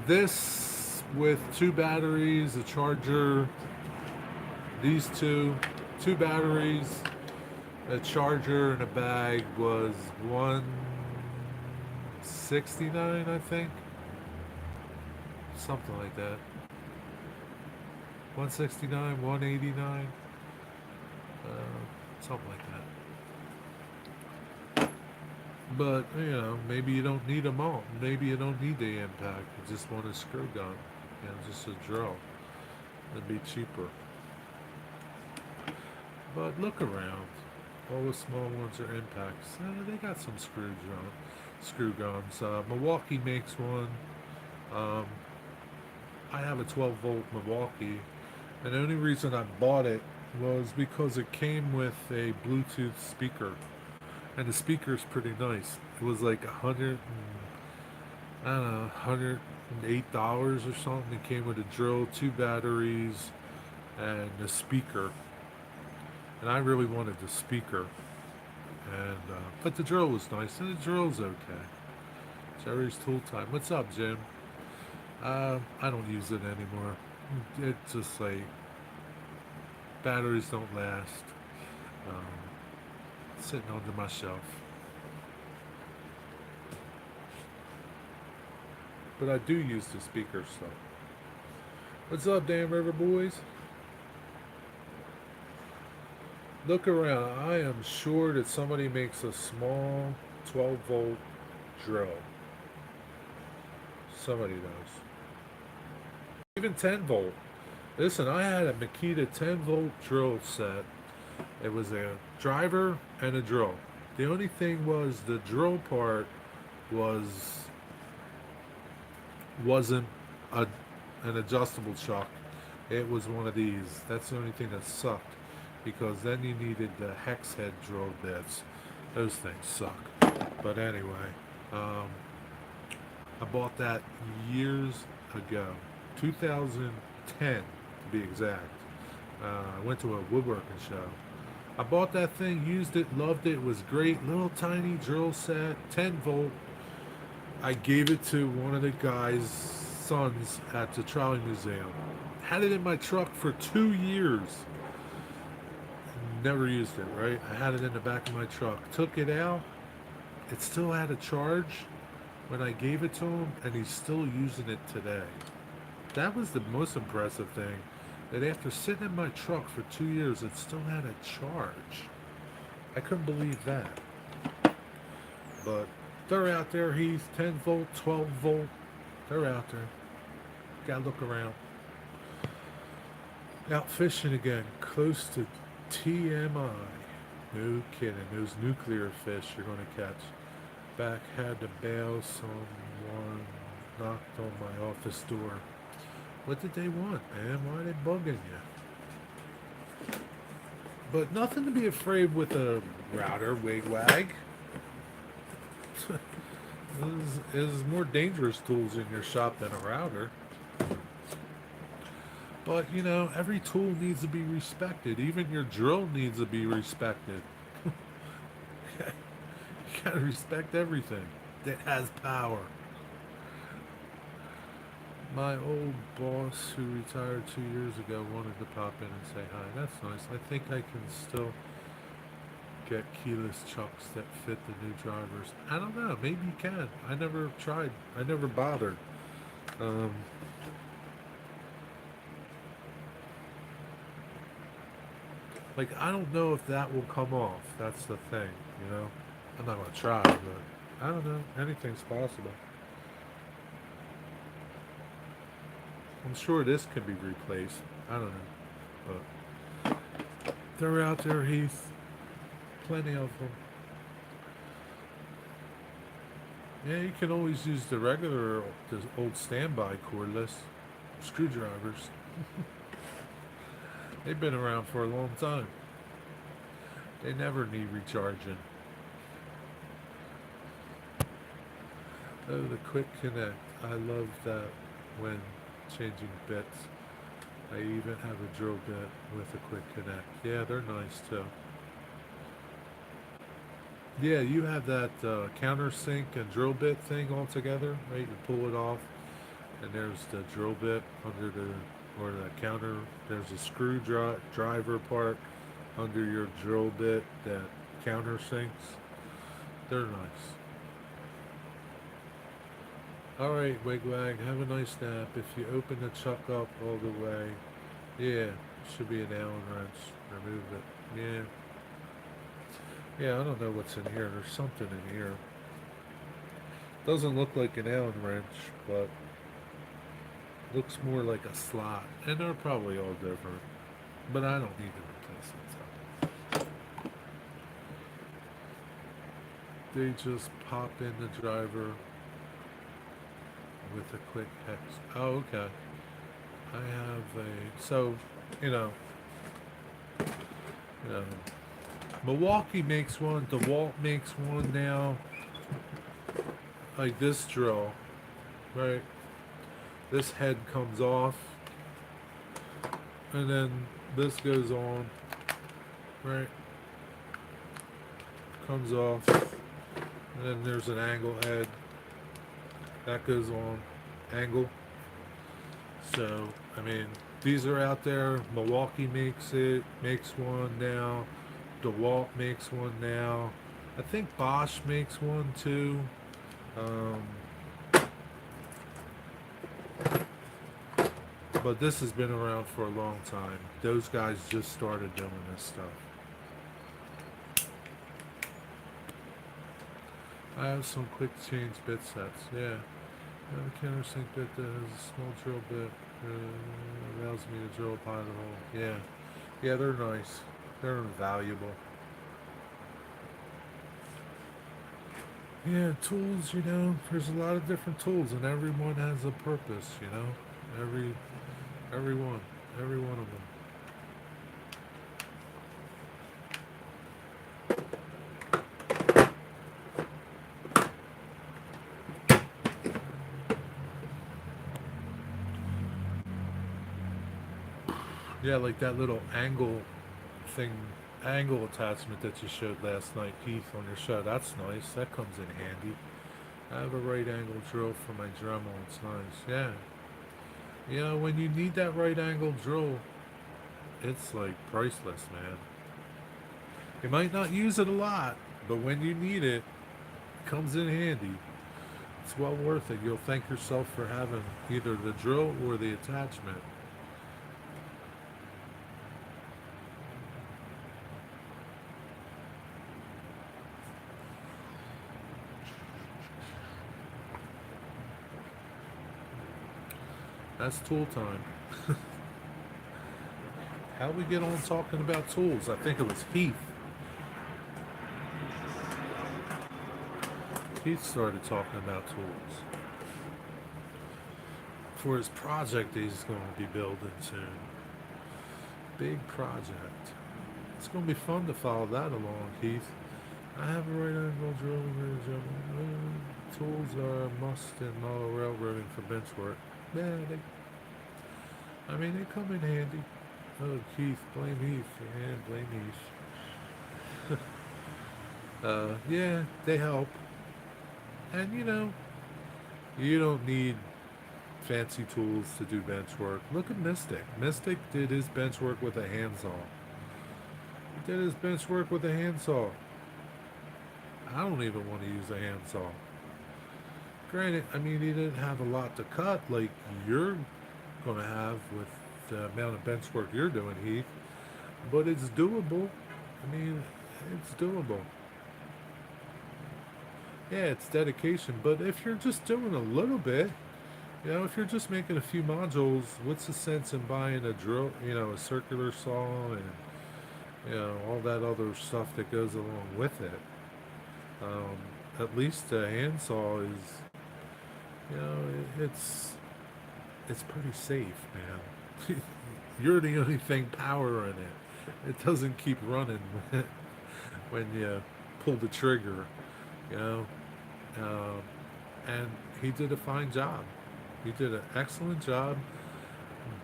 This with 2 batteries, a charger, these two batteries, a charger, and a bag was $169, I think. Something like that. 169, 189, something like that. But maybe you don't need them all. Maybe you don't need the impact. You just want a screw gun, just a drill. It'd be cheaper. But look around. All the small ones are impacts. They got some screw guns. Milwaukee makes one. Um, I have a 12 volt Milwaukee, and the only reason I bought it was because it came with a Bluetooth speaker, and the speaker's pretty nice. It was like I don't know, $108 or something. It came with a drill, two batteries, and a speaker. And I really wanted the speaker, and but the drill was nice, and the drill's okay. Jerry's Tool Time. What's up, Jim? I don't use it anymore. It's just like batteries don't last. Um, Sitting under my shelf. But I do use the speaker stuff. What's up, Dan River Boys? Look around. I am sure that somebody makes a small 12 volt drill. Somebody does. Even 10 volt. Listen, I had a Makita 10 volt drill set. It was a driver and a drill. The only thing was the drill part wasn't an adjustable chuck. It was one of these. That's the only thing that sucked, because then you needed the hex head drill bits. Those things suck. But anyway, I bought that years ago, 2010 to be exact. I went to a woodworking show. I bought that thing, used it, loved it. It was great. Little tiny drill set, 10 volt. I gave it to one of the guy's sons at the Trolley Museum. Had it in my truck for 2 years. Never used it, right? I had it in the back of my truck. Took it out. It still had a charge when I gave it to him, and he's still using it today. That was the most impressive thing. That after sitting in my truck for 2 years, it still had a charge. I couldn't believe that. But they're out there, Heath. 10 volt, 12 volt. They're out there. Gotta look around. Out fishing again, close to TMI. No kidding. Those nuclear fish you're going to catch. Back had to bail. Someone knocked on my office door. What did they want, man? Why are they bugging you? But nothing to be afraid with a router, wig-wag. There's more dangerous tools in your shop than a router. But, you know, every tool needs to be respected. Even your drill needs to be respected. You gotta respect everything that has power. My old boss who retired 2 years ago wanted to pop in and say hi. That's nice. I think I can still get keyless chucks that fit the new drivers. I don't know. Maybe you can. I never tried. I never bothered. Like, I don't know if that will come off. That's the thing, you know? I'm not going to try, but I don't know. Anything's possible. I'm sure this can be replaced. I don't know. But they're out there, Heath. Plenty of them. Yeah, you can always use the regular, the old standby cordless screwdrivers. They've been around for a long time. They never need recharging. Oh, the quick connect. I love that when changing bits. I even have a drill bit with a quick connect. Yeah, they're nice too. Yeah, you have that countersink and drill bit thing all together, right? You pull it off, and there's the drill bit under the, or the counter. There's a screw driver part under your drill bit that countersinks. They're nice. All right, Wigwag, have a nice nap. If you open the chuck up all the way, yeah, should be an Allen wrench. Remove it. Yeah. Yeah, I don't know what's in here. There's something in here. Doesn't look like an Allen wrench, but looks more like a slot. And they're probably all different. But I don't need to replace it. So. they just pop in the driver with a quick hex. Oh, okay. I have a so you know you know Milwaukee makes one. DeWalt makes one now. Like this drill, right? This head comes off, and then this goes on, right? Comes off, and then there's an angle head that goes on, angle. So I mean, these are out there. Milwaukee makes one now. DeWalt makes one now. I think Bosch makes one too. Um, but this has been around for a long time. Those guys just started doing this stuff. I have some quick change bit sets. Yeah. I have a countersink bit that has a small drill bit. Allows me to drill a pilot hole. Yeah. Yeah, they're nice. They're invaluable. Yeah, tools, there's a lot of different tools and everyone has a purpose, Every everyone. Every one of them. Yeah, like that little thing angle attachment that you showed last night, Keith, on your show. That's nice. That comes in handy. I have a right angle drill for my Dremel. It's nice. Yeah. When you need that right angle drill, it's like priceless, man. You might not use it a lot, but when you need it, it comes in handy. It's well worth it. You'll thank yourself for having either the drill or the attachment. That's tool time. How we get on talking about tools? I think it was Heath. Heath started talking about tools for his project he's going to be building soon. Big project. It's going to be fun to follow that along, Heath. I have a right angle drill. Tools are a must in model railroading for bench work. Yeah, they come in handy. Oh, Keith, blame Heath. Yeah, blame Heath. Yeah, they help. And you don't need fancy tools to do bench work. Look at Mystic. Mystic did his bench work with a handsaw. He did his bench work with a handsaw. I don't even want to use a handsaw. Granted, he didn't have a lot to cut like you're going to have with the amount of bench work you're doing, Heath. But it's doable. It's doable. Yeah, it's dedication. But if you're just doing a little bit, if you're just making a few modules, what's the sense in buying a drill, a circular saw and, all that other stuff that goes along with it? At least the handsaw is, it's pretty safe, man. You're the only thing power in it. It doesn't keep running when you pull the trigger, you know. And he did a fine job. He did an excellent job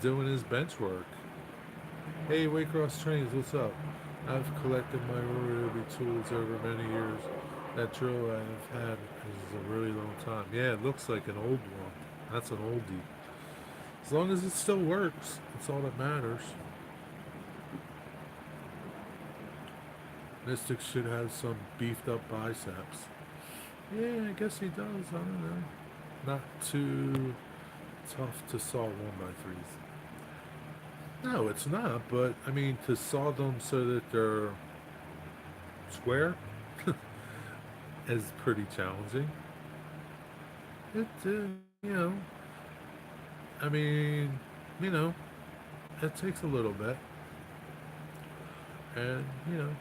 doing his bench work. Hey, Waycross Trains, what's up? I've collected my rotary tools over many years. That drill I've had is a really long time. Yeah, it looks like an old one. That's an oldie. As long as it still works, that's all that matters. Mystic should have some beefed up biceps. Yeah, I guess he does. I don't know. Not too tough to saw 1x3s. No, it's not. But to saw them so that they're square is pretty challenging. It, you know, I mean, you know, it takes a little bit, and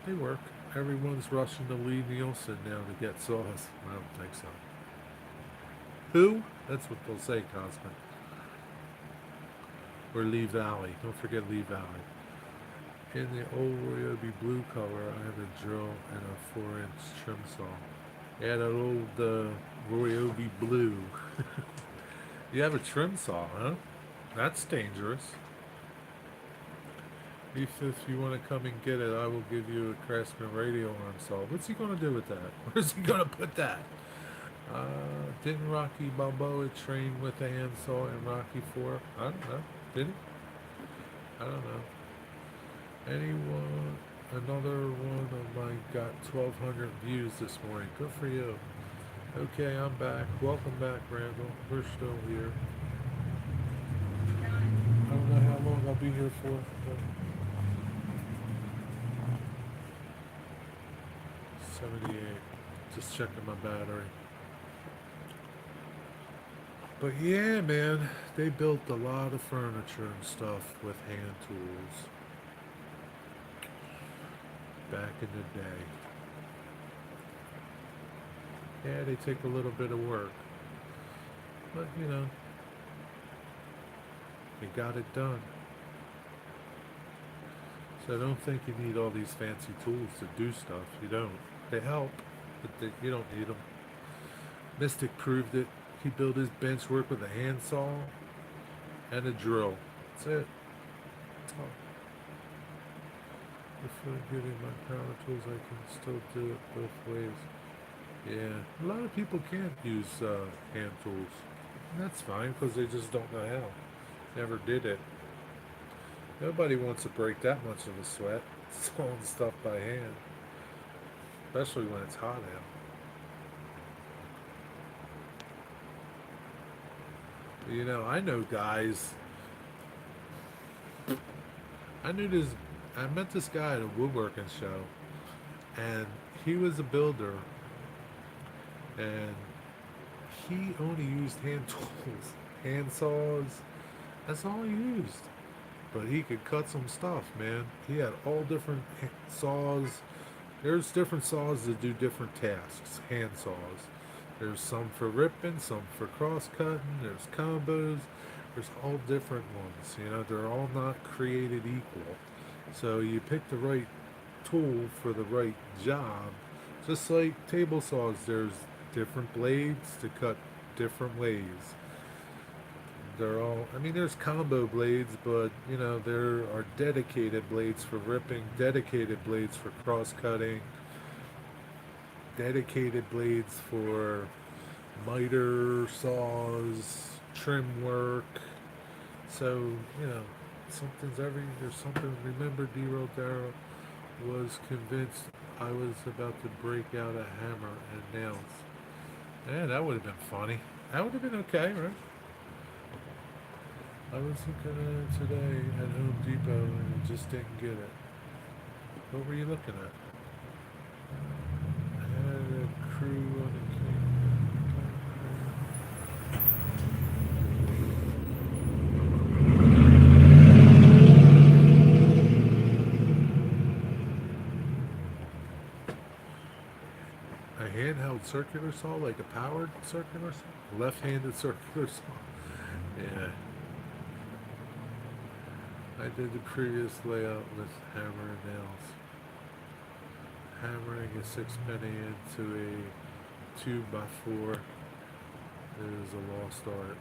they work. Everyone's rushing to Lee Nielsen now to get saws. I don't think so. Who? That's what they'll say, Cosman. Or Lee Valley. Don't forget Lee Valley. In the old Ryobi blue color, I have a drill and a 4-inch trim saw. Yeah, that old Ryobi blue. You have a trim saw, huh? That's dangerous. If you want to come and get it, I will give you a Craftsman radio arm saw. What's he going to do with that? Where's he going to put that? Didn't Rocky Balboa train with a handsaw in Rocky 4? I don't know. Did he? I don't know. Anyone, another one of mine got 1,200 views this morning. Good for you. Okay, I'm back. Welcome back, Randall. We're still here. I don't know how long I'll be here for. But 78. Just checking my battery. But yeah, man, they built a lot of furniture and stuff with hand tools back in the day. Yeah, they take a little bit of work, but you know, you got it done. So don't think you need all these fancy tools to do stuff. You don't. They help, but you don't need them. Mystic proved it. He built his bench work with a handsaw and a drill. That's it. Oh. If I'm getting my power tools, I can still do it both ways. Yeah, a lot of people can't use hand tools. And that's fine because they just don't know how. Never did it. Nobody wants to break that much of a sweat sawing stuff by hand, especially when it's hot out. You know, I know guys. I met this guy at a woodworking show, and he was a builder, and he only used hand tools, hand saws. That's all he used. But he could cut some stuff, man. He had all different saws. There's different saws that do different tasks, hand saws. There's some for ripping, some for cross-cutting, there's combos, there's all different ones. You know, they're all not created equal. So you pick the right tool for the right job. Just like table saws, there's different blades to cut different ways. They're all, I mean, there's combo blades, but, you know, there are dedicated blades for ripping, dedicated blades for cross-cutting, dedicated blades for miter saws, trim work. So, you know, there's something. Remember, D-Roll Darrow was convinced I was about to break out a hammer and nails. Yeah, that would have been funny. That would have been okay, right? I was looking at it today at Home Depot and I just didn't get it. What were you looking at? I had a crew on the a handheld circular saw, like a powered circular saw? Left-handed circular saw. Yeah. I did the previous layout with hammer and nails. Hammering a 6-penny into a 2x4 is a lost art.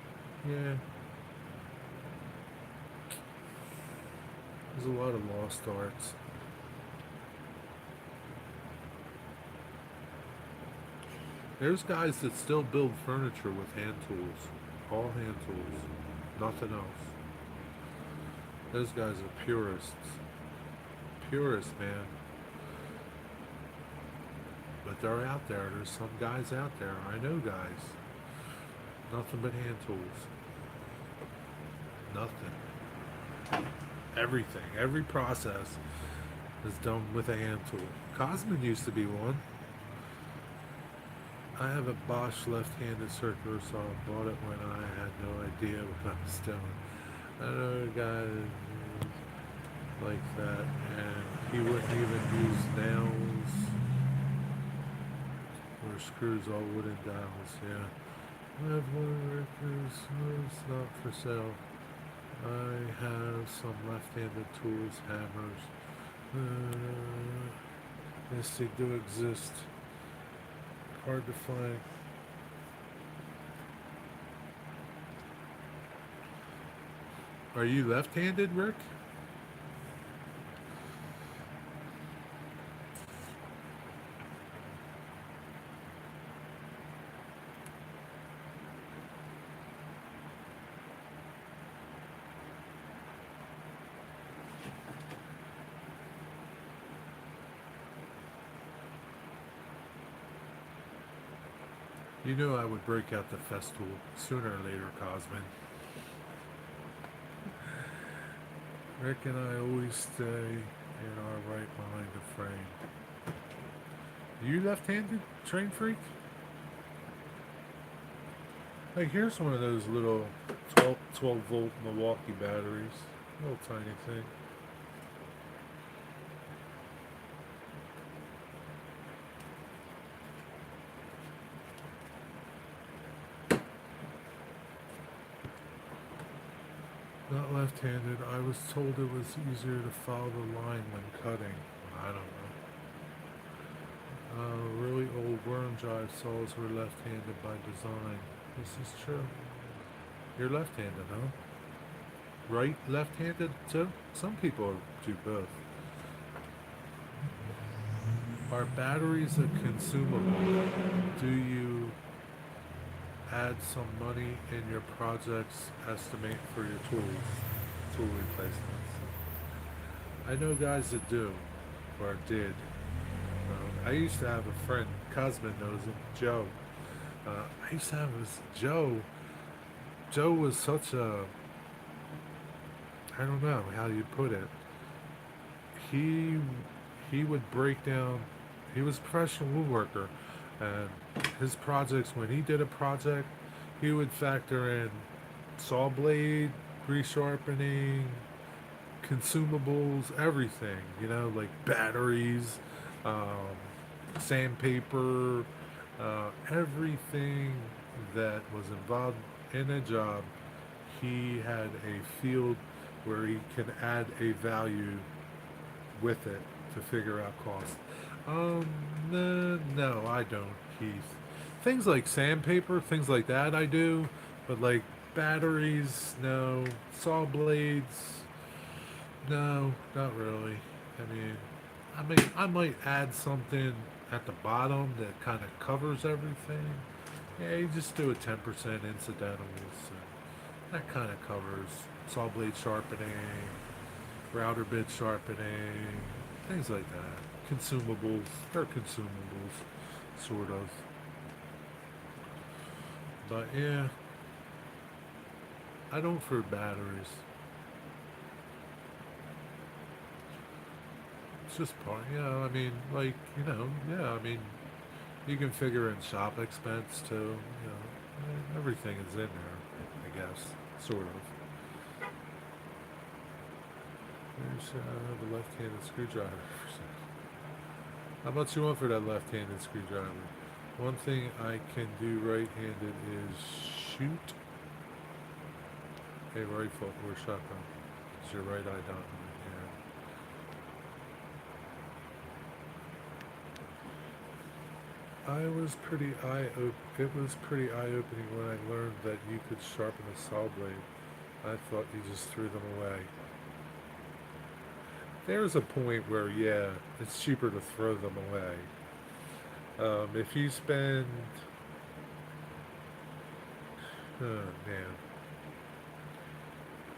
Yeah. There's a lot of lost arts. There's guys that still build furniture with hand tools. All hand tools. Nothing else. Those guys are purists. Purists, man. But they're out there. There's some guys out there. I know guys. Nothing but hand tools. Nothing. Everything. Every process is done with a hand tool. Cosman used to be one. I have a Bosch left-handed circular saw. Bought it when I had no idea what I was doing. I know a guy like that, and he wouldn't even use nails Or screws, all wooden dowels, yeah. I have one workers, it's not for sale. I have some left-handed tools, hammers. Yes, they do exist. Hard to find. Are you left-handed, Rick? You knew I would break out the Festool sooner or later, Cosmin. Rick and I always stay in our right mind of frame. You left-handed, train freak? Like, here's one of those little 12 volt Milwaukee batteries. Little tiny thing. Not left-handed. I was told it was easier to follow the line when cutting. I don't know. Really old worm drive saws were left-handed by design. This is true. You're left-handed, huh? Right left-handed too? Some people do both. Are batteries a consumable? Do you add some money in your project's estimate for your tool replacements? I know guys that do, or did. I used to have a friend, Cosmin knows him, Joe. I used to have this Joe. Joe was such a, I don't know how you put it. He he would break down. He was a professional woodworker, and his projects. When he did a project, he would factor in saw blade, resharpening, consumables, everything. You know, like batteries, um, sandpaper, everything that was involved in a job. He had a field where he can add a value with it to figure out cost. No, I don't, Keith. Things like sandpaper, things like that, I do, but like batteries, no. Saw blades, no, not really. I might add something at the bottom that kind of covers everything. Yeah, you just do a 10% incidentals. That kind of covers saw blade sharpening, router bit sharpening, things like that. Consumables, they're consumables, sort of. But yeah, I don't for batteries. It's just part, like, yeah, you can figure in shop expense too, everything is in there, I guess, sort of. There's the left-handed screwdriver. How much you want for that left-handed screwdriver? One thing I can do right-handed is shoot a rifle or shotgun. It's your right eye dominant. Yeah. It was pretty eye-opening when I learned that you could sharpen a saw blade. I thought you just threw them away. There's a point where, yeah, it's cheaper to throw them away. If you spend, oh man,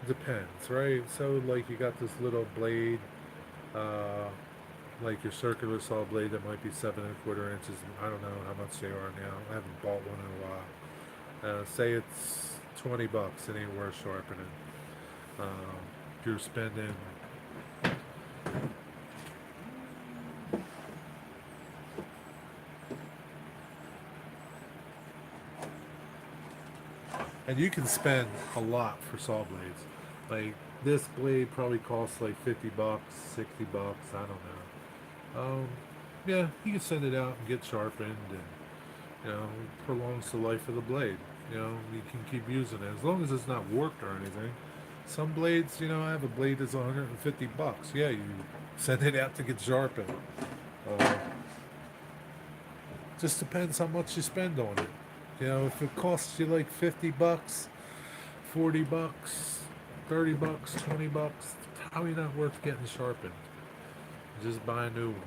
depends, right? So, like, you got this little blade, uh, like your circular saw blade that might be 7¼ inches. I don't know how much they are now. I haven't bought one in a while. Say it's $20. It ain't worth sharpening. You're spending. And you can spend a lot for saw blades. Like, this blade probably costs like $50, $60. I don't know. yeah, you can send it out and get sharpened, and prolongs the life of the blade. You can keep using it as long as it's not warped or anything. Some blades, I have a blade that's $150. Yeah, you send it out to get sharpened. Uh, just depends how much you spend on it. If it costs you like $50, $40, $30, $20, it's probably not worth getting sharpened. Just buy a new one.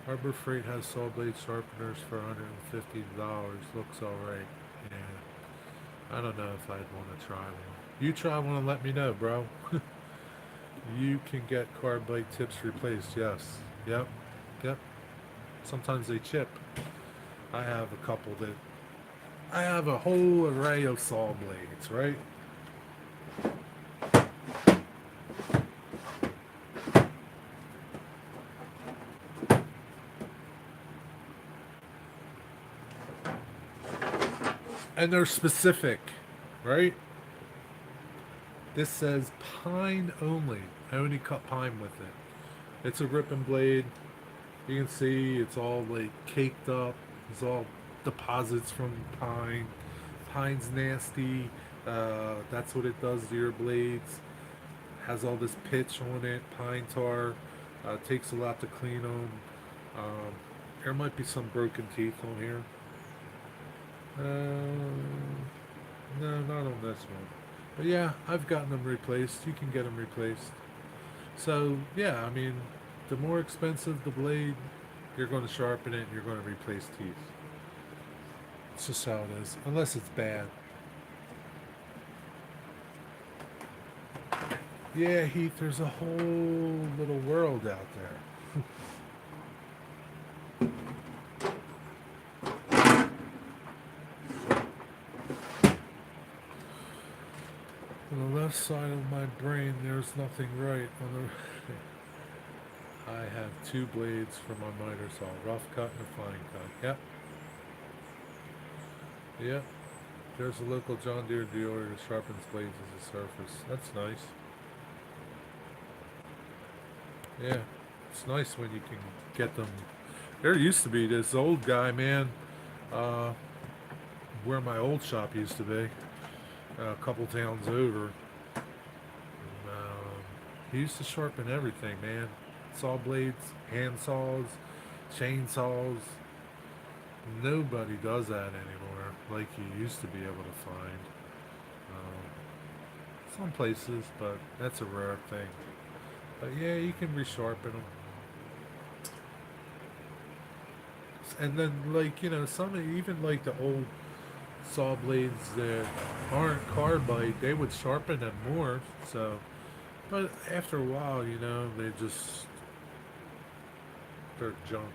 Harbor Freight has saw blade sharpeners for $150. Looks alright. Yeah. I don't know if I'd want to try one. You try one and let me know, bro. You can get carbide tips replaced. Yes. Yep. Yep. Sometimes they chip. I have a couple that I have a whole array of saw blades, right? And they're specific, right? This says pine only. I only cut pine with it. It's a ripping blade. You can see it's all like caked up. It's all deposits from pine. Pine's nasty. That's what it does to your blades. Has all this pitch on it. Pine tar. Takes a lot to clean them. Um, there might be some broken teeth on here. No, not on this one. But yeah, I've gotten them replaced. You can get them replaced. So yeah, I mean, the more expensive the blade, you're going to sharpen it and you're going to replace teeth. It's just how it is. Unless it's bad. Yeah, Heath, there's a whole little world out there. On the left side of my brain, there's nothing right. On the I have two blades for my miter saw, rough cut and a fine cut. Yep. Yep. There's a local John Deere dealer that sharpens blades as a surface. That's nice. Yeah. It's nice when you can get them. There used to be this old guy, man, uh, where my old shop used to be, a couple towns over. He used to sharpen everything, man. Saw blades, hand saws, chainsaws. Nobody does that anymore like you used to be able to find. Um, some places, but that's a rare thing. But yeah, you can resharpen them. And then, like, some even like the old saw blades that aren't carbide, they would sharpen them more. So, but after a while, they're junk.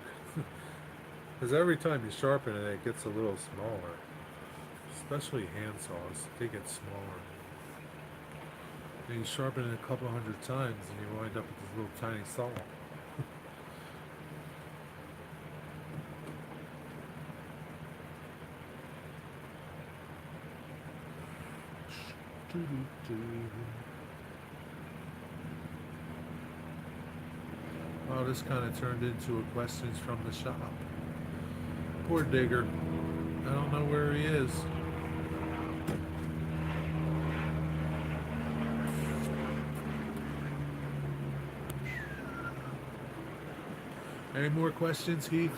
Because every time you sharpen it, it gets a little smaller. Especially hand saws, they get smaller. And you sharpen it a couple hundred times, and you wind up with this little tiny saw. Oh, this kind of turned into a questions from the shop. Poor Digger. I don't know where he is. Any more questions, Heath?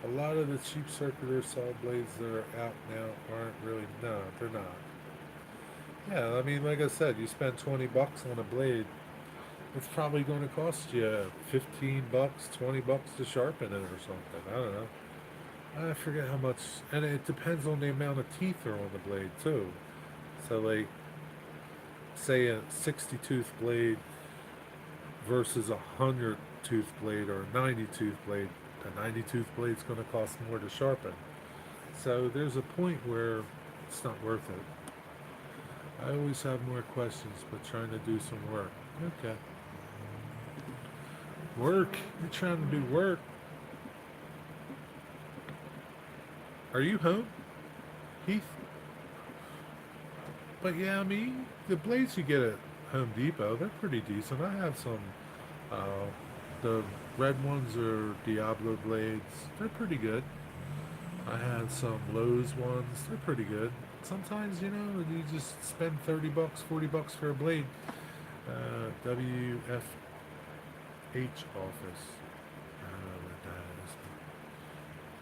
A lot of the cheap circular saw blades that are out now aren't really. No, they're not. Yeah, I mean, like I said, you spend $20 on a blade, it's probably going to cost you $15, $20 to sharpen it or something. I don't know. I forget how much, and it depends on the amount of teeth are on the blade too. So, like, say a 60 tooth blade versus a 100 tooth blade or a 90 tooth blade, a 90 tooth blade is going to cost more to sharpen. So there's a point where it's not worth it. I always have more questions, but trying to do some work. Okay. Work? You're trying to do work? Are you home, Heath? But yeah, I mean, the blades you get at Home Depot, they're pretty decent. I have some. Uh, the red ones are Diablo blades. They're pretty good. I had some Lowe's ones. They're pretty good. Sometimes, you just spend 30 bucks, 40 bucks for a blade. WFH office. I don't know what that is.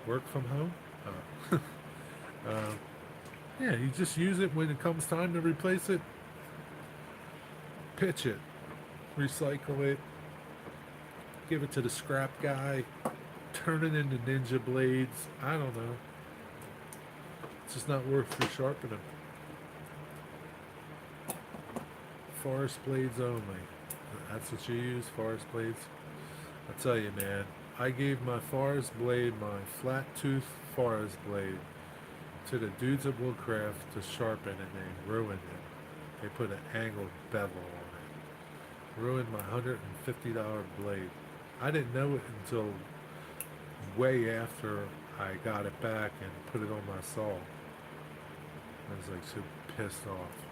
Work from home? Oh. uh, yeah, you just use it when it comes time to replace it. Pitch it. Recycle it. Give it to the scrap guy. Turn it into ninja blades. I don't know. It's just not worth resharpening. Forest blades only. That's what you use, forest blades. I tell you, man, I gave my forest blade, my flat tooth forest blade, to the dudes at Woodcraft to sharpen, and they ruined it. They put an angled bevel on it. Ruined my $150 blade. I didn't know it until way after I got it back and put it on my saw. I was like so pissed off.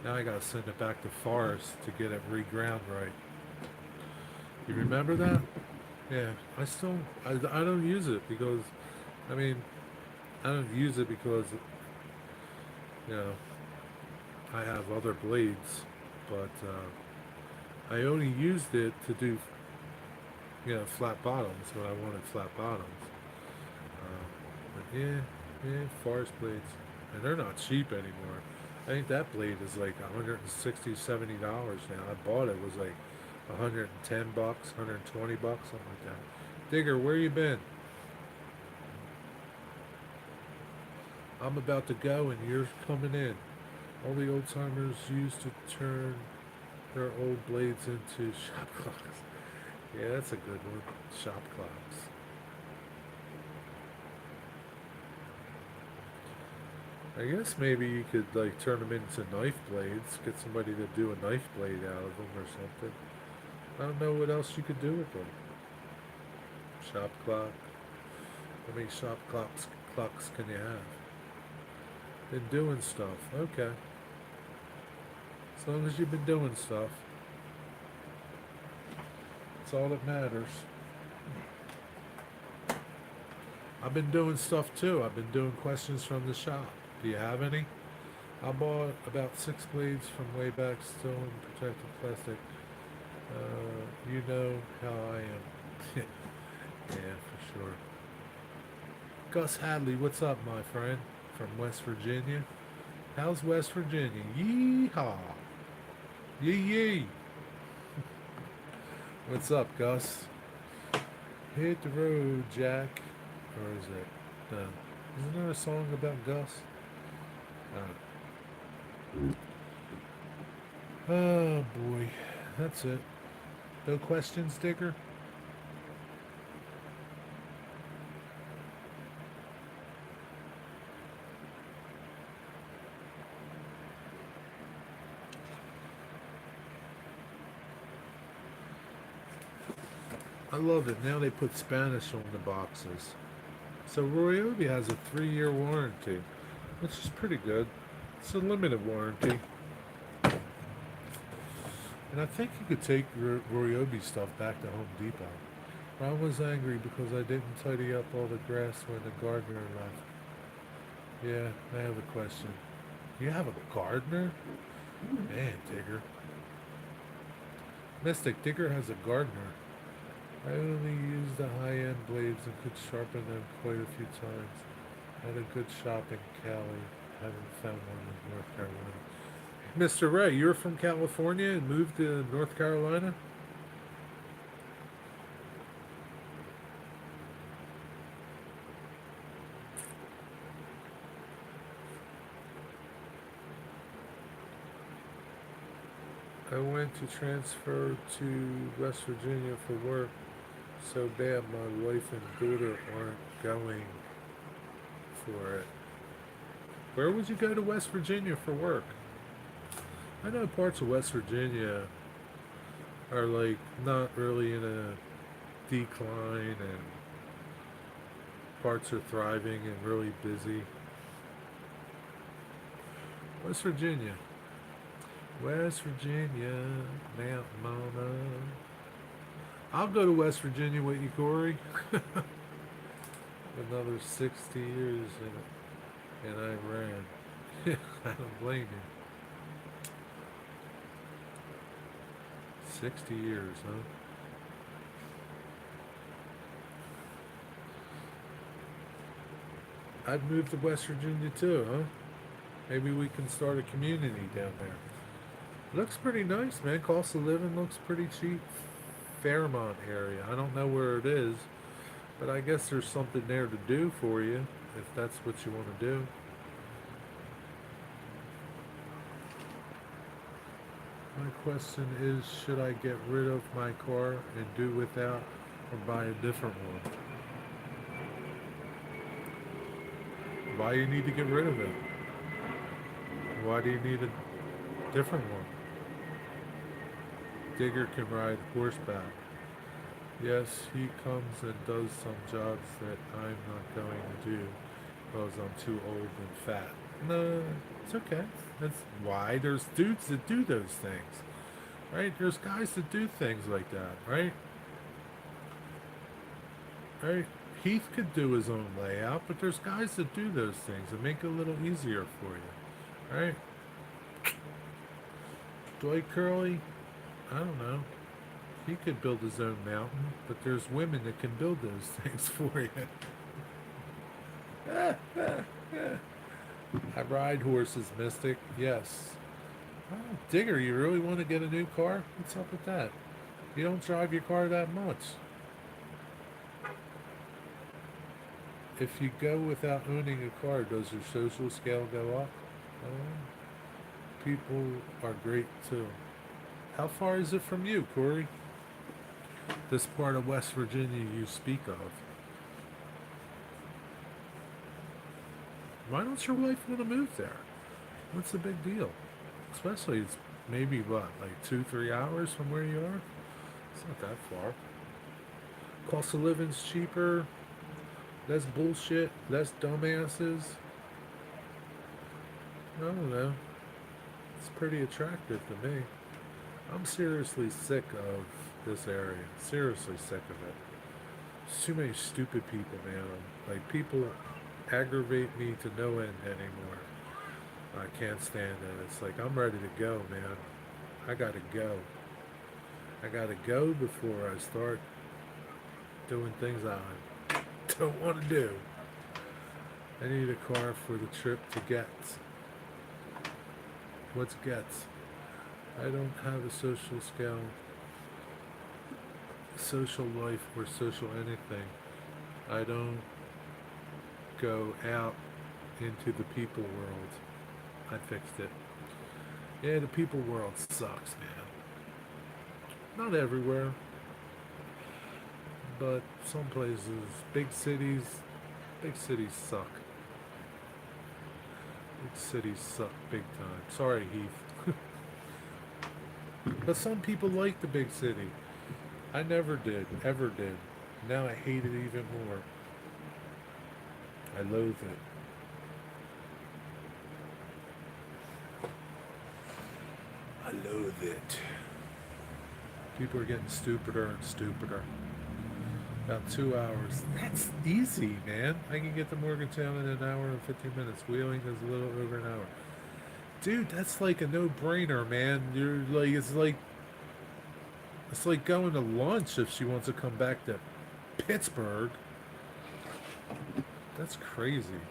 Now I gotta send it back to Forest to get it reground right. You remember that? Yeah, I don't use it because, I mean, I don't use it because, you know, I have other blades, but I only used it to do, flat bottoms when I wanted flat bottoms. But yeah, forest blades, and they're not cheap anymore. I think that blade is like 160, $70 now. I bought it was like 110 bucks, 120 bucks, something like that. Digger, where you been? I'm about to go and you're coming in. All the old timers used to turn their old blades into shop clocks. Yeah, that's a good one. Shop clocks. I guess maybe you could like turn them into knife blades. Get somebody to do a knife blade out of them or something. I don't know what else you could do with them. Shop clock. How many clocks can you have? Been doing stuff. Okay. As long as you've been doing stuff. That's all that matters. I've been doing stuff too. I've been doing questions from the shop. Do you have any? I bought about 6 blades from way back, still in protected plastic. You know how I am. Yeah, for sure. Gus Hadley, what's up, my friend? From West Virginia. How's West Virginia? Yeehaw! Yee yee! What's up, Gus? Hit the road, Jack. Or is it? No. Isn't there a song about Gus? Oh boy. That's it. No questions, Digger? I love it. Now they put Spanish on the boxes. So Ryobi has a 3-year warranty, which is pretty good. It's a limited warranty. And I think you could take Ryobi stuff back to Home Depot. Ron was angry because I didn't tidy up all the grass when the gardener left. Yeah, I have a question. You have a gardener? Man, Digger. Mystic, Digger has a gardener. I only used the high-end blades and could sharpen them quite a few times. Had a good shop in Cali. Haven't found one in North Carolina. Mr. Ray, you're from California and moved to North Carolina? I went to transfer to West Virginia for work. So bad my wife and daughter aren't going for it. Where would you go to West Virginia for work? I know parts of West Virginia are like not really in a decline, and parts are thriving and really busy. West Virginia. West Virginia, Mountain Mama. I'll go to West Virginia with you, Corey. Another 60 years in Iran. I don't blame you. 60 years, huh? I'd move to West Virginia too, huh? Maybe we can start a community down there. Looks pretty nice, man. Cost of living looks pretty cheap. Fairmont area. I don't know where it is, but I guess there's something there to do for you if that's what you want to do. My question is, should I get rid of my car and do without or buy a different one? Why do you need to get rid of it? Why do you need a different one? Digger can ride horseback. Yes, he comes and does some jobs that I'm not going to do because I'm too old and fat. No, it's okay. That's why there's dudes that do those things, right? There's guys that do things like that, right? Right? Heath could do his own layout, but there's guys that do those things that make it a little easier for you, right? Dwight Curley, I don't know. He could build his own mountain, but there's women that can build those things for you. I ride horses, Mystic. Yes. Oh, Digger, you really want to get a new car? What's up with that? You don't drive your car that much. If you go without owning a car, does your social scale go up? People are great too. How far is it from you, Corey? This part of West Virginia you speak of. Why don't your wife want to move there? What's the big deal? Especially it's maybe what, like 2-3 hours from where you are? It's not that far. Cost of living's cheaper. Less bullshit. Less dumbasses. I don't know. It's pretty attractive to me. I'm seriously sick of this area. Seriously sick of it. There's too many stupid people, man. Like, people aggravate me to no end anymore. I can't stand it. It's like, I'm ready to go, man. I gotta go. I gotta go before I start doing things I don't want to do. I need a car for the trip to Getz. What's Getz? I don't have a social scale, social life, or social anything. I don't go out into the people world. I fixed it. Yeah, the people world sucks, man. Not everywhere, but some places, big cities suck. Big cities suck big time. Sorry, Heath. But some people like the big city. I never did, ever did. Now I hate it even more. I loathe it. I loathe it. People are getting stupider and stupider. About 2 hours. That's easy, man. I can get to Morgantown in an hour and 15 minutes. Wheeling is a little over an hour. Dude, that's like a no-brainer, man. You're like, it's like going to lunch if she wants to come back to Pittsburgh. That's crazy.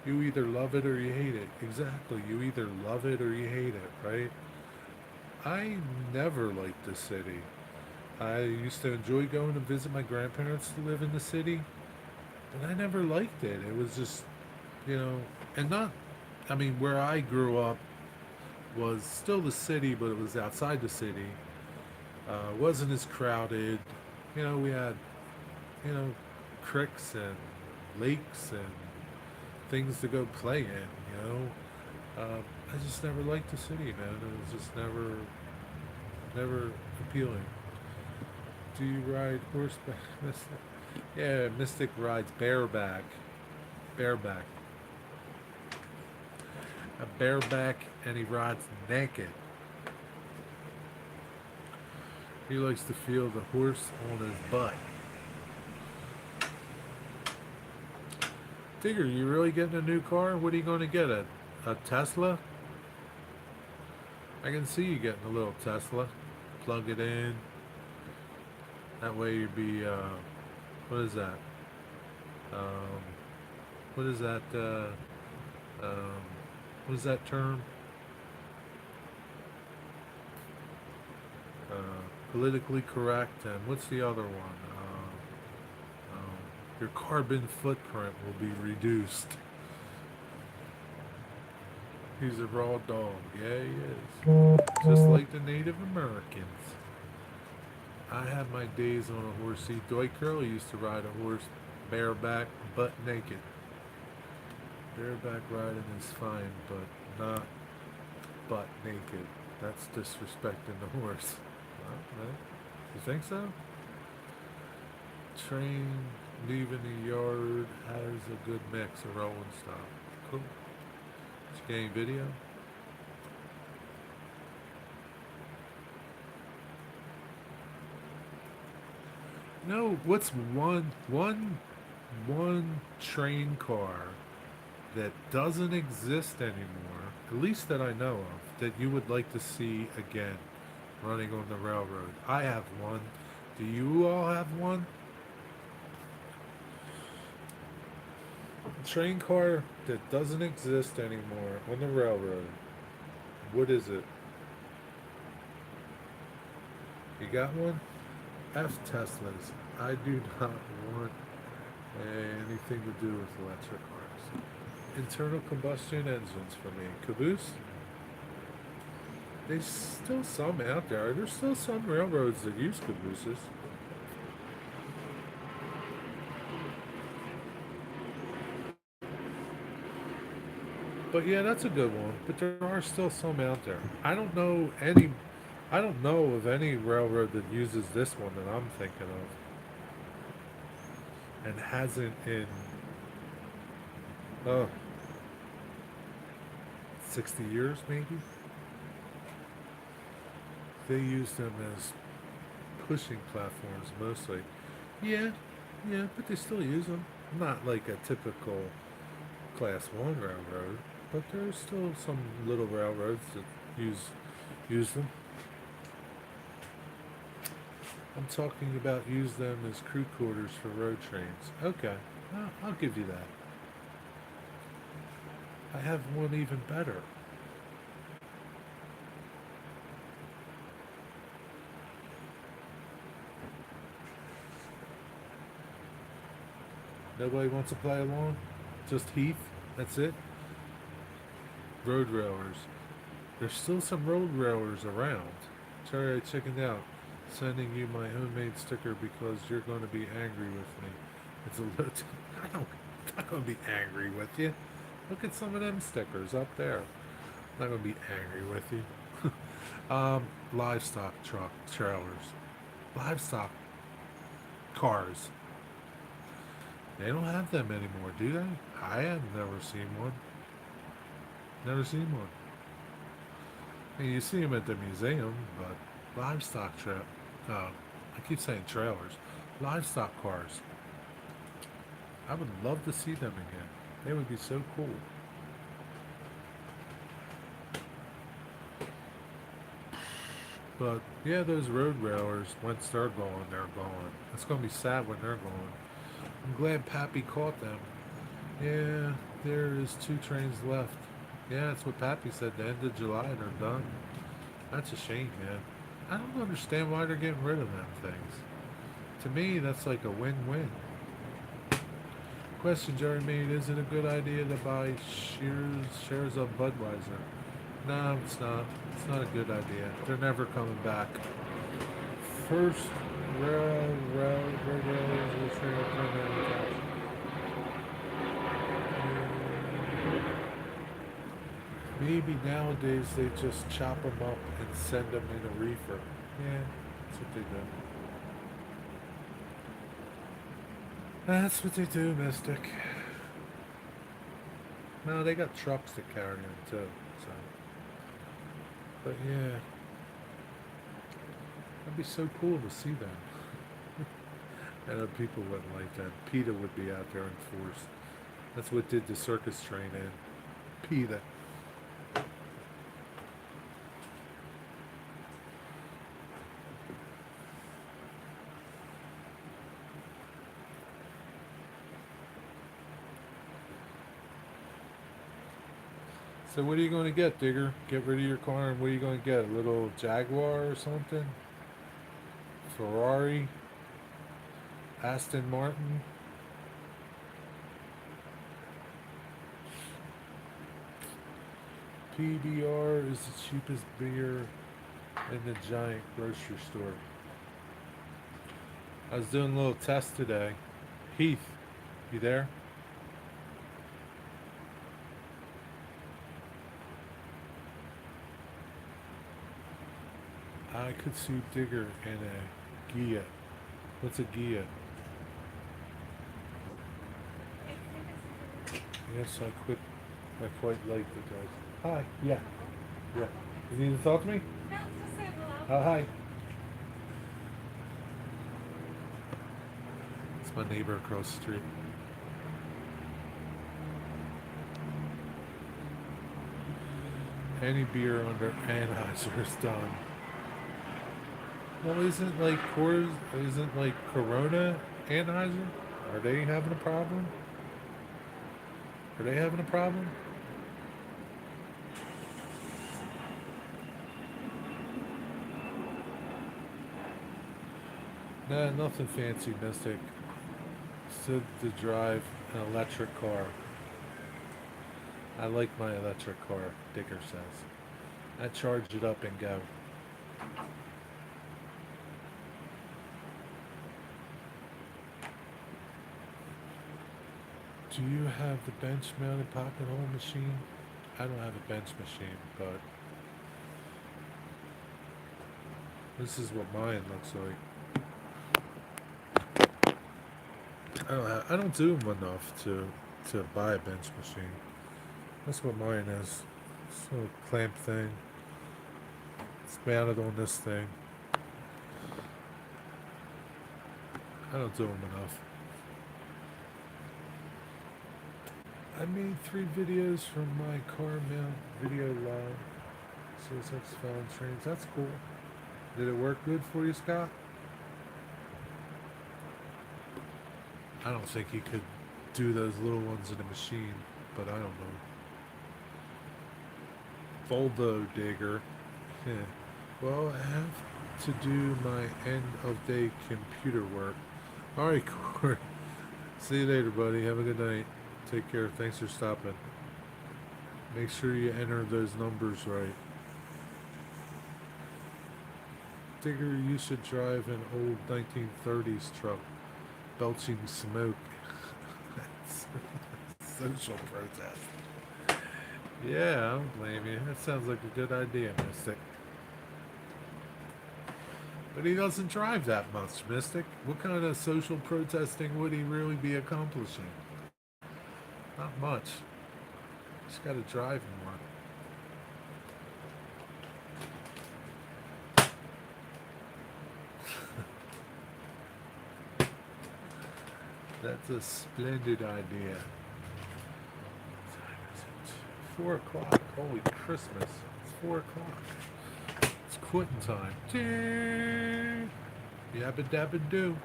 You either love it or you hate it. Exactly. You either love it or you hate it, right? I never liked the city. I used to enjoy going to visit my grandparents to live in the city, but I never liked it. It was just, and not, I mean, where I grew up was still the city, but it was outside the city. Wasn't as crowded. We had, creeks and lakes and things to go play in, I just never liked the city, man. It was just never appealing. Do you ride horseback? Yeah, Mystic rides bareback. Bareback. A bareback, and he rides naked. He likes to feel the horse on his butt. Tigger, you really getting a new car? What are you going to get? A Tesla? I can see you getting a little Tesla. Plug it in. That way you'd be, what is that? Um, what is that, um, what is that term? Uh, Politically correct. And what's the other one? Um, your carbon footprint will be reduced. He's a raw dog. Yeah, he is. Just like the Native Americans. I had my days on a horse. See, Dwight Curley used to ride a horse bareback, butt naked. Bareback riding is fine, but not butt naked. That's disrespecting the horse. Well, right? You think so? Train leaving the yard has a good mix of rolling stop. Cool. Just getting video. No, what's one train car that doesn't exist anymore, at least that I know of, that you would like to see again running on the railroad? I have one. Do you all have one? A train car that doesn't exist anymore on the railroad. What is it? You got one? F Teslas. I do not want anything to do with electric cars. Internal combustion engines for me. Caboose? There's still some out there. There's still some railroads that use cabooses. But yeah, that's a good one. But there are still some out there. I don't know of any railroad that uses this one that I'm thinking of and hasn't in uh 60 years maybe. They use them as pushing platforms mostly. Yeah, yeah, but they still use them. Not like a typical class one railroad, but there's still some little railroads that use them. I'm talking about use them as crew quarters for road trains. Okay, I'll give you that. I have one even better. Nobody wants to play along? Just Heath? That's it? Road railers. There's still some road railers around. Sorry I chickened out. Sending you my homemade sticker because you're going to be angry with me. It's a little. I'm not going to be angry with you. Look at some of them stickers up there. I'm not going to be angry with you. Livestock truck trailers, livestock cars. They don't have them anymore, do they? I have never seen one. Never seen one. I mean, you see them at the museum, but livestock trip. I keep saying trailers. Livestock cars. I would love to see them again. They would be so cool. But yeah, those road railers, once they're gone, they're gone. It's gonna be sad when they're gone. I'm glad Pappy caught them. Yeah, there is 2 trains left. Yeah, that's what Pappy said. The end of July, they're done. That's a shame, man. I don't understand why they're getting rid of them things. To me, that's like a win-win. Question, Jeremy: is it a good idea to buy shares of Budweiser? No, it's not. It's not a good idea. They're never coming back. First railroads will trade up permanent cash. Maybe nowadays they just chop them up and send them in a reefer. Yeah, that's what they do. That's what they do, Mystic. No, they got trucks that carry them too. So, but yeah, that'd be so cool to see them. I know people wouldn't like that. PETA would be out there in force. That's what did the circus train in. PETA. So what are you going to get, Digger? Get rid of your car and what are you going to get? A little Jaguar or something? Ferrari? Aston Martin? PBR is the cheapest beer in the giant grocery store. I was doing a little test today. Heath, you there? I could see Digger in a Gia. What's a Gia? Yes, I quite like the guys. Hi. Yeah. Yeah. You need to talk to me? Oh, hi. It's my neighbor across the street. Any beer under Anheuser is done. Well, isn't like Corona Anheuser? Are they having a problem? Are they having a problem? Nah, nothing fancy, Mystic. Still to drive an electric car. I like my electric car, Digger says. I charge it up and go. Do you have the bench mounted pocket hole machine? I don't have a bench machine, but this is what mine looks like. I don't do them enough to buy a bench machine. That's what mine is. This little clamp thing. It's mounted on this thing. I don't do them enough. I made 3 videos from my car mount video log. CSX Fallon trains. That's cool. Did it work good for you, Scott? I don't think he could do those little ones in a machine, but I don't know. Voldo Digger. Yeah. Well, I have to do my end of day computer work. Alright, Corey. See you later, buddy. Have a good night. Take care. Thanks for stopping. Make sure you enter those numbers right. Digger, you should drive an old 1930s truck belching smoke. Social protest. Yeah, I don't blame you. That sounds like a good idea, Mystic. But he doesn't drive that much, Mystic. What kind of social protesting would he really be accomplishing? Not much. Just gotta drive more. That's a splendid idea. What time is it? 4 o'clock. Holy Christmas. It's 4 o'clock. It's quitting time. Yabba dabba do.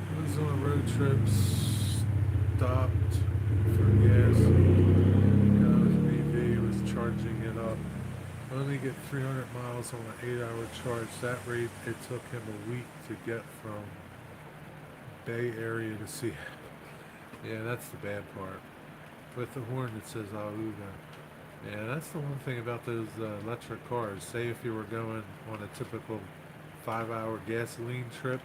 I was on a road trip, stopped for gas. Got his EV, was charging it up. Only get 300 miles on an 8-hour charge. That rate, it took him a week to get from Bay Area to Seattle. Yeah, that's the bad part. With the horn that says Auga. Yeah, that's the one thing about those electric cars. Say if you were going on a typical 5-hour gasoline trip,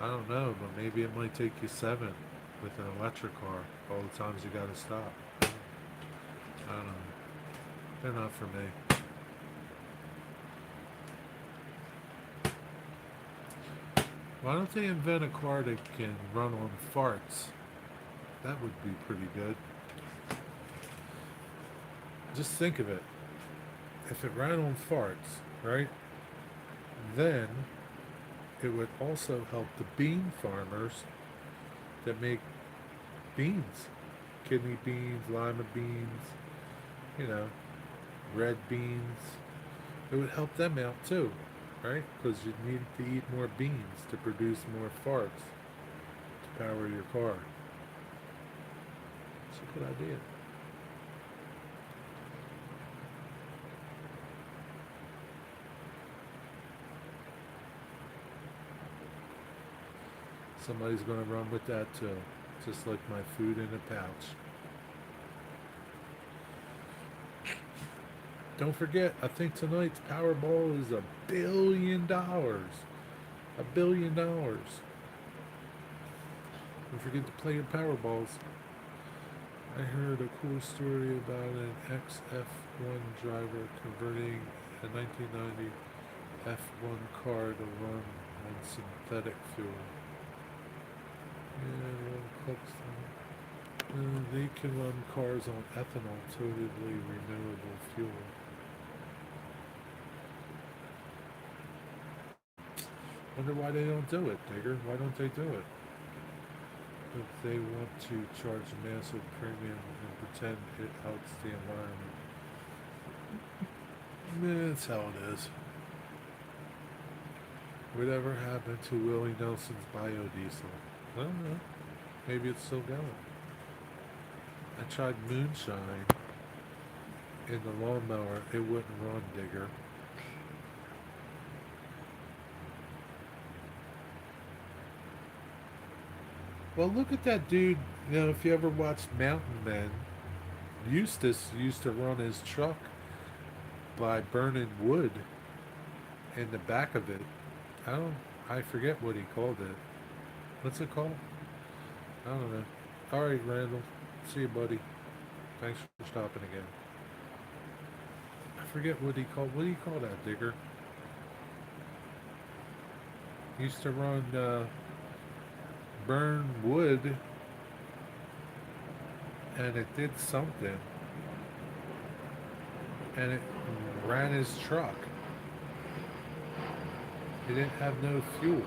I don't know, but maybe it might take you 7 with an electric car. All the times you gotta stop. I don't know. They're not for me. Why don't they invent a car that can run on farts? That would be pretty good. Just think of it. If it ran on farts, right? Then it would also help the bean farmers that make beans. Kidney beans, lima beans, you know, red beans. It would help them out too, right? Because you need to eat more beans to produce more farts to power your car. It's a good idea. Somebody's going to run with that too, just like my food in a pouch. Don't forget, I think tonight's Powerball is $1 billion. $1 billion. Don't forget to play your Powerballs. I heard a cool story about an ex-F1 driver converting a 1990 F1 car to run on synthetic fuel. Yeah, cooks. They can run cars on ethanol, totally renewable fuel. Wonder why they don't do it, Digger. Why don't they do it? If they want to charge a massive premium and pretend it helps the environment. That's how it is. Whatever happened to Willie Nelson's biodiesel? I don't know. Maybe it's still going. I tried moonshine in the lawnmower. It wouldn't run, Digger. Well, look at that dude. You know, if you ever watched Mountain Men, Eustace used to run his truck by burning wood in the back of it. I don't. I forget what he called it. What's it called? I don't know. All right, Randall. See you, buddy. Thanks for stopping again. I forget what he called. What do you call that, Digger? He used to run burn wood, and it did something, and it ran his truck. He didn't have no fuel.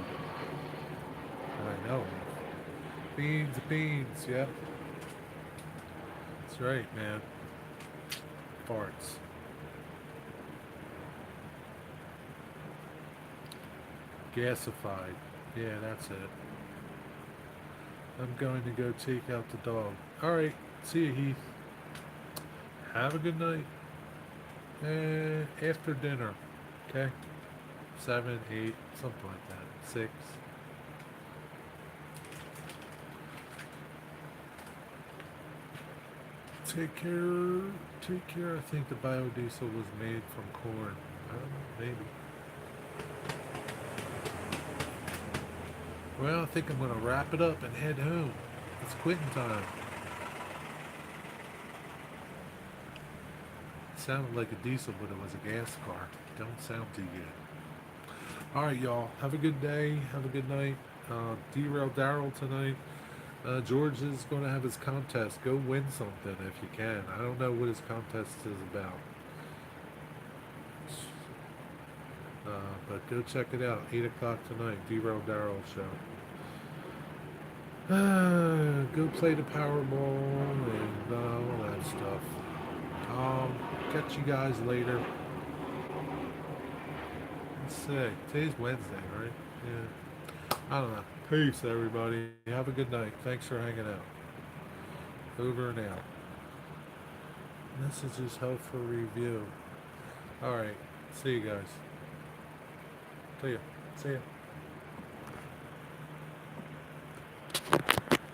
I know. Beans, beans. Yep. That's right, man. Farts. Gasified. Yeah, that's it. I'm going to go take out the dog. Alright, see you, Heath. Have a good night. After dinner. Okay? 7, 8, something like that. 6. Take care. Take care. I think the biodiesel was made from corn. I don't know, maybe. Well, I think I'm going to wrap it up and head home. It's quitting time. It sounded like a diesel, but it was a gas car. Don't sound too good. All right, y'all. Have a good day. Have a good night. Derail Daryl tonight. George is going to have his contest. Go win something if you can. I don't know what his contest is about. But go check it out. 8 o'clock tonight. Derail Daryl show. Go play the Powerball and all that stuff. I'll catch you guys later. Let's see. Today's Wednesday, right? Yeah. I don't know. Peace, everybody. Have a good night. Thanks for hanging out. Over and out. Messages help for review. Alright. See you guys. See ya. See ya.